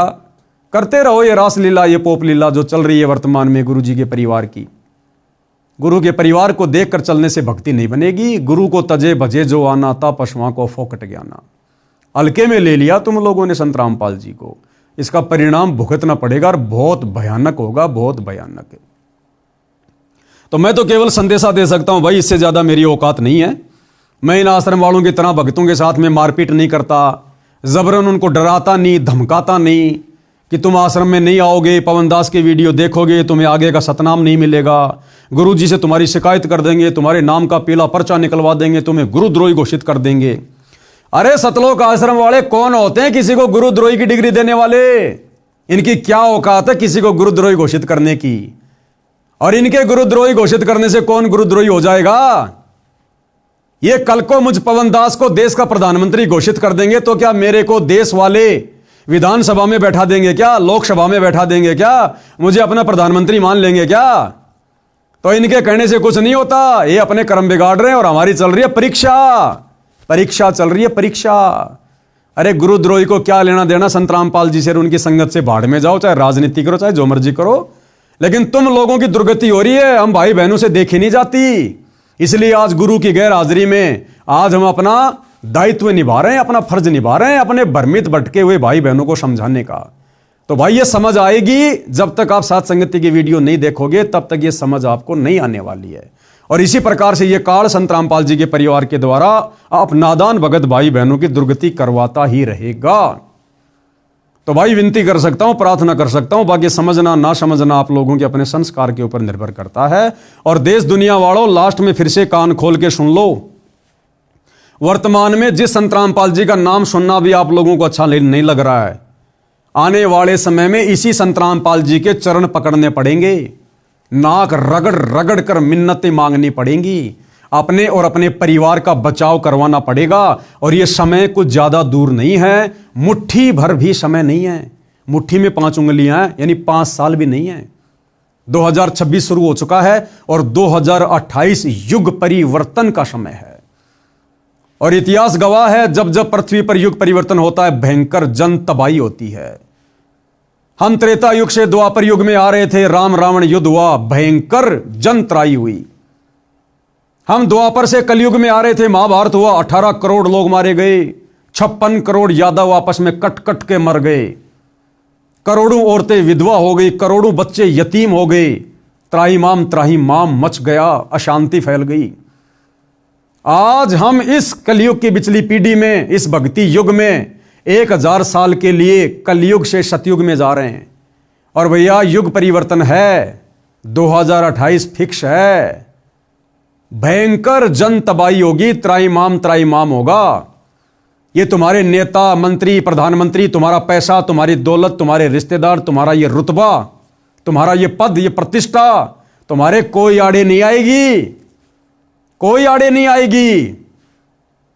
करते रहो ये रास लीला, ये पोप लीला जो चल रही है वर्तमान में गुरु जी के परिवार की। गुरु के परिवार को देखकर चलने से भक्ति नहीं बनेगी। गुरु को तजे भजे जो आना था, पशुओं को फोकट ज्ञाना। हल्के में ले लिया तुम लोगों ने संत रामपाल जी को, इसका परिणाम भुगतना पड़ेगा और बहुत भयानक होगा, बहुत भयानक है। तो मैं तो केवल संदेशा दे सकता हूं भाई, इससे ज्यादा मेरी औकात नहीं है। मैं इन आश्रम वालों की तरह भक्तों के साथ में मारपीट नहीं करता, जबरन उनको डराता नहीं, धमकाता नहीं कि तुम आश्रम में नहीं आओगे, पवन दास के वीडियो देखोगे, तुम्हें आगे का सतनाम नहीं मिलेगा, गुरुजी से तुम्हारी शिकायत कर देंगे, तुम्हारे नाम का पीला पर्चा निकलवा देंगे, तुम्हें गुरुद्रोही घोषित कर देंगे। अरे सतलोक आश्रम वाले कौन होते हैं किसी को गुरुद्रोही की डिग्री देने वाले? इनकी क्या औकात है किसी को गुरुद्रोही घोषित करने की? और इनके गुरुद्रोही घोषित करने से कौन गुरुद्रोही हो जाएगा? ये कल को मुझ पवन दास को देश का प्रधानमंत्री घोषित कर देंगे तो क्या मेरे को देश वाले विधानसभा में बैठा देंगे क्या? लोकसभा में बैठा देंगे क्या? मुझे अपना प्रधानमंत्री मान लेंगे क्या? तो इनके कहने से कुछ नहीं होता। ये अपने कर्म बिगाड़ रहे हैं और हमारी चल रही है परीक्षा। परीक्षा चल रही है, परीक्षा। अरे गुरुद्रोही को क्या लेना देना संत रामपाल जी से? उनकी संगत से भाड़ में जाओ, चाहे राजनीति करो, चाहे जो मर्जी करो, लेकिन तुम लोगों की दुर्गति हो रही है, हम भाई बहनों से देखी नहीं जाती। इसलिए आज गुरु की गैर हाजिरी में आज हम अपना दायित्व निभा रहे हैं, अपना फर्ज निभा रहे हैं, अपने भ्रमित भटके हुए भाई बहनों को समझाने का। तो भाई ये समझ आएगी, जब तक आप साथ संगति की वीडियो नहीं देखोगे तब तक ये समझ आपको नहीं आने वाली है। और इसी प्रकार से ये काल संत रामपाल जी के परिवार के द्वारा आप नादान भगत भाई बहनों की दुर्गति करवाता ही रहेगा। तो भाई विनती कर सकता हूं, प्रार्थना कर सकता हूं, बाकी समझना ना समझना आप लोगों के अपने संस्कार के ऊपर निर्भर करता है। और देश दुनिया वालों, लास्ट में फिर से कान खोल के सुन लो। वर्तमान में जिस संत रामपाल जी का नाम सुनना भी आप लोगों को अच्छा नहीं लग रहा है, आने वाले समय में इसी संत रामपाल जी के चरण पकड़ने पड़ेंगे, नाक रगड़ रगड़ कर मिन्नतें मांगनी पड़ेंगी, अपने और अपने परिवार का बचाव करवाना पड़ेगा। और यह समय कुछ ज्यादा दूर नहीं है, मुट्ठी भर भी समय नहीं है। मुट्ठी में 5 उंगलियां हैं, यानी 5 साल भी नहीं है। 2026 शुरू हो चुका है और 2028 युग परिवर्तन का समय है। और इतिहास गवाह है, जब जब पृथ्वी पर युग परिवर्तन होता है भयंकर जन तबाही होती है। हम त्रेता युग से द्वापर युग में आ रहे थे, राम रावण युद्ध हुआ, भयंकर जन त्राही हुई। हम द्वापर से कलयुग में आ रहे थे, महाभारत हुआ, 18 करोड़ लोग मारे गए, 56 करोड़ यादव आपस में कट कट के मर गए, करोड़ों औरतें विधवा हो गई, करोड़ों बच्चे यतीम हो गए, त्राहिमाम मच गया, अशांति फैल गई। आज हम इस कलयुग की बिचली पीढ़ी में, इस भक्ति युग में 1000 साल के लिए कलयुग से सतयुग में जा रहे हैं। और भैया युग परिवर्तन है, 2028 फिक्स है। भयंकर जन तबाही होगी, त्राहिमाम होगा। ये तुम्हारे नेता, मंत्री, प्रधानमंत्री, तुम्हारा पैसा, तुम्हारी दौलत, तुम्हारे रिश्तेदार, तुम्हारा ये रुतबा, तुम्हारा ये पद, ये प्रतिष्ठा तुम्हारे कोई आड़े नहीं आएगी, कोई आड़े नहीं आएगी।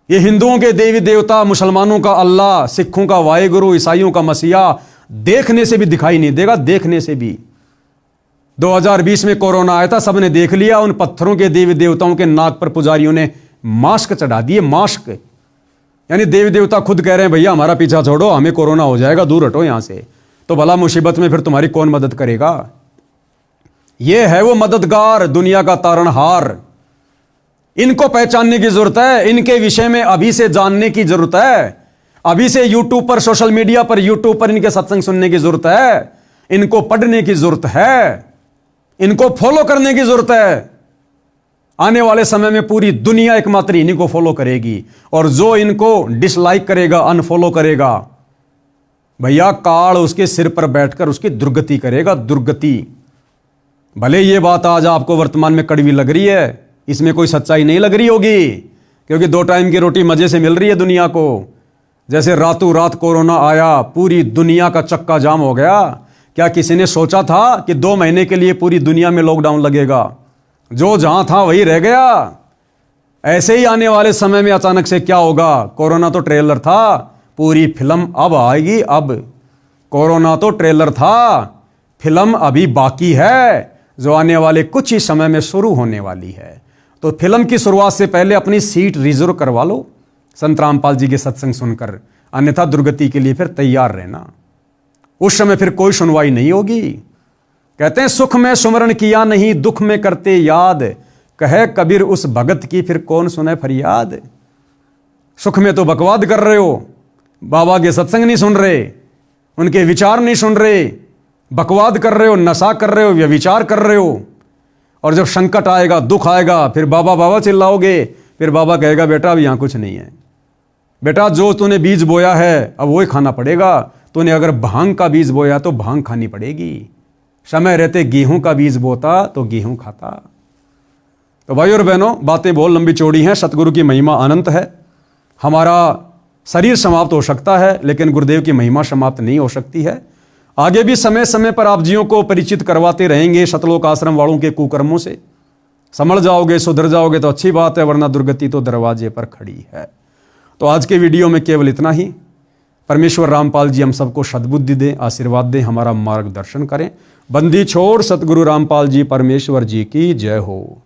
ये हिंदुओं के देवी देवता, मुसलमानों का अल्लाह, सिखों का वाहेगुरु, ईसाइयों का मसीहा देखने से भी दिखाई नहीं देगा, देखने से भी। 2020 में कोरोना आया था, सबने देख लिया, उन पत्थरों के देवी देवताओं के नाक पर पुजारियों ने मास्क चढ़ा दिए, मास्क। यानी देवी देवता खुद कह रहे हैं भैया हमारा पीछा छोड़ो, हमें कोरोना हो जाएगा, दूर हटो यहां से। तो भला मुसीबत में फिर तुम्हारी कौन मदद करेगा? ये है वो मददगार, दुनिया का तारणहार। इनको पहचानने की जरूरत है, इनके विषय में अभी से जानने की जरूरत है, अभी से यूट्यूब पर, सोशल मीडिया पर, यूट्यूब पर इनके सत्संग सुनने की जरूरत है, इनको पढ़ने की जरूरत है, इनको फॉलो करने की जरूरत है। आने वाले समय में पूरी दुनिया एकमात्र इन्हीं को फॉलो करेगी, और जो इनको डिसलाइक करेगा, अनफॉलो करेगा, भैया काल उसके सिर पर बैठकर उसकी दुर्गति करेगा, दुर्गति। भले ये बात आज आपको वर्तमान में कड़वी लग रही है, इसमें कोई सच्चाई नहीं लग रही होगी, क्योंकि 2 टाइम की रोटी मजे से मिल रही है दुनिया को। जैसे रातों रात कोरोना आया, पूरी दुनिया का चक्का जाम हो गया। क्या किसी ने सोचा था कि 2 महीने के लिए पूरी दुनिया में लॉकडाउन लगेगा? जो जहां था वही रह गया। ऐसे ही आने वाले समय में अचानक से क्या होगा? कोरोना तो ट्रेलर था, पूरी फिल्म अब आएगी। अब कोरोना तो ट्रेलर था, फिल्म अभी बाकी है, जो आने वाले कुछ ही समय में शुरू होने वाली है। तो फिल्म की शुरुआत से पहले अपनी सीट रिजर्व करवा लो संत रामपाल जी के सत्संग सुनकर, अन्यथा दुर्गति के लिए फिर तैयार रहना। उस समय फिर कोई सुनवाई नहीं होगी। कहते हैं सुख में सुमरण किया नहीं, दुख में करते याद, कहे कबीर उस भगत की फिर कौन सुने फरियाद। सुख में तो बकवाद कर रहे हो, बाबा के सत्संग नहीं सुन रहे, उनके विचार नहीं सुन रहे, बकवाद कर रहे हो, नशा कर रहे हो, व्यभिचार कर रहे हो। और जब संकट आएगा, दुख आएगा, फिर बाबा बाबा चिल्लाओगे, फिर बाबा कहेगा बेटा अब यहां कुछ नहीं है, बेटा जो तूने बीज बोया है अब वही खाना पड़ेगा। तूने अगर भांग का बीज बोया तो भांग खानी पड़ेगी, समय रहते गेहूं का बीज बोता तो गेहूं खाता। तो भाई और बहनों, बातें बहुत लंबी चौड़ी हैं, सतगुरु की महिमा अनंत है। हमारा शरीर समाप्त हो सकता है, लेकिन गुरुदेव की महिमा समाप्त नहीं हो सकती है। आगे भी समय समय पर आप जियों को परिचित करवाते रहेंगे सतलोक आश्रम वालों के कुकर्मों से। समझ जाओगे, सुधर जाओगे तो अच्छी बात है, वरना दुर्गति तो दरवाजे पर खड़ी है। तो आज के वीडियो में केवल इतना ही। परमेश्वर रामपाल जी हम सबको सद्बुद्धि दें, आशीर्वाद दें, हमारा मार्गदर्शन करें। बंदी छोड़ सतगुरु रामपाल जी परमेश्वर जी की जय हो।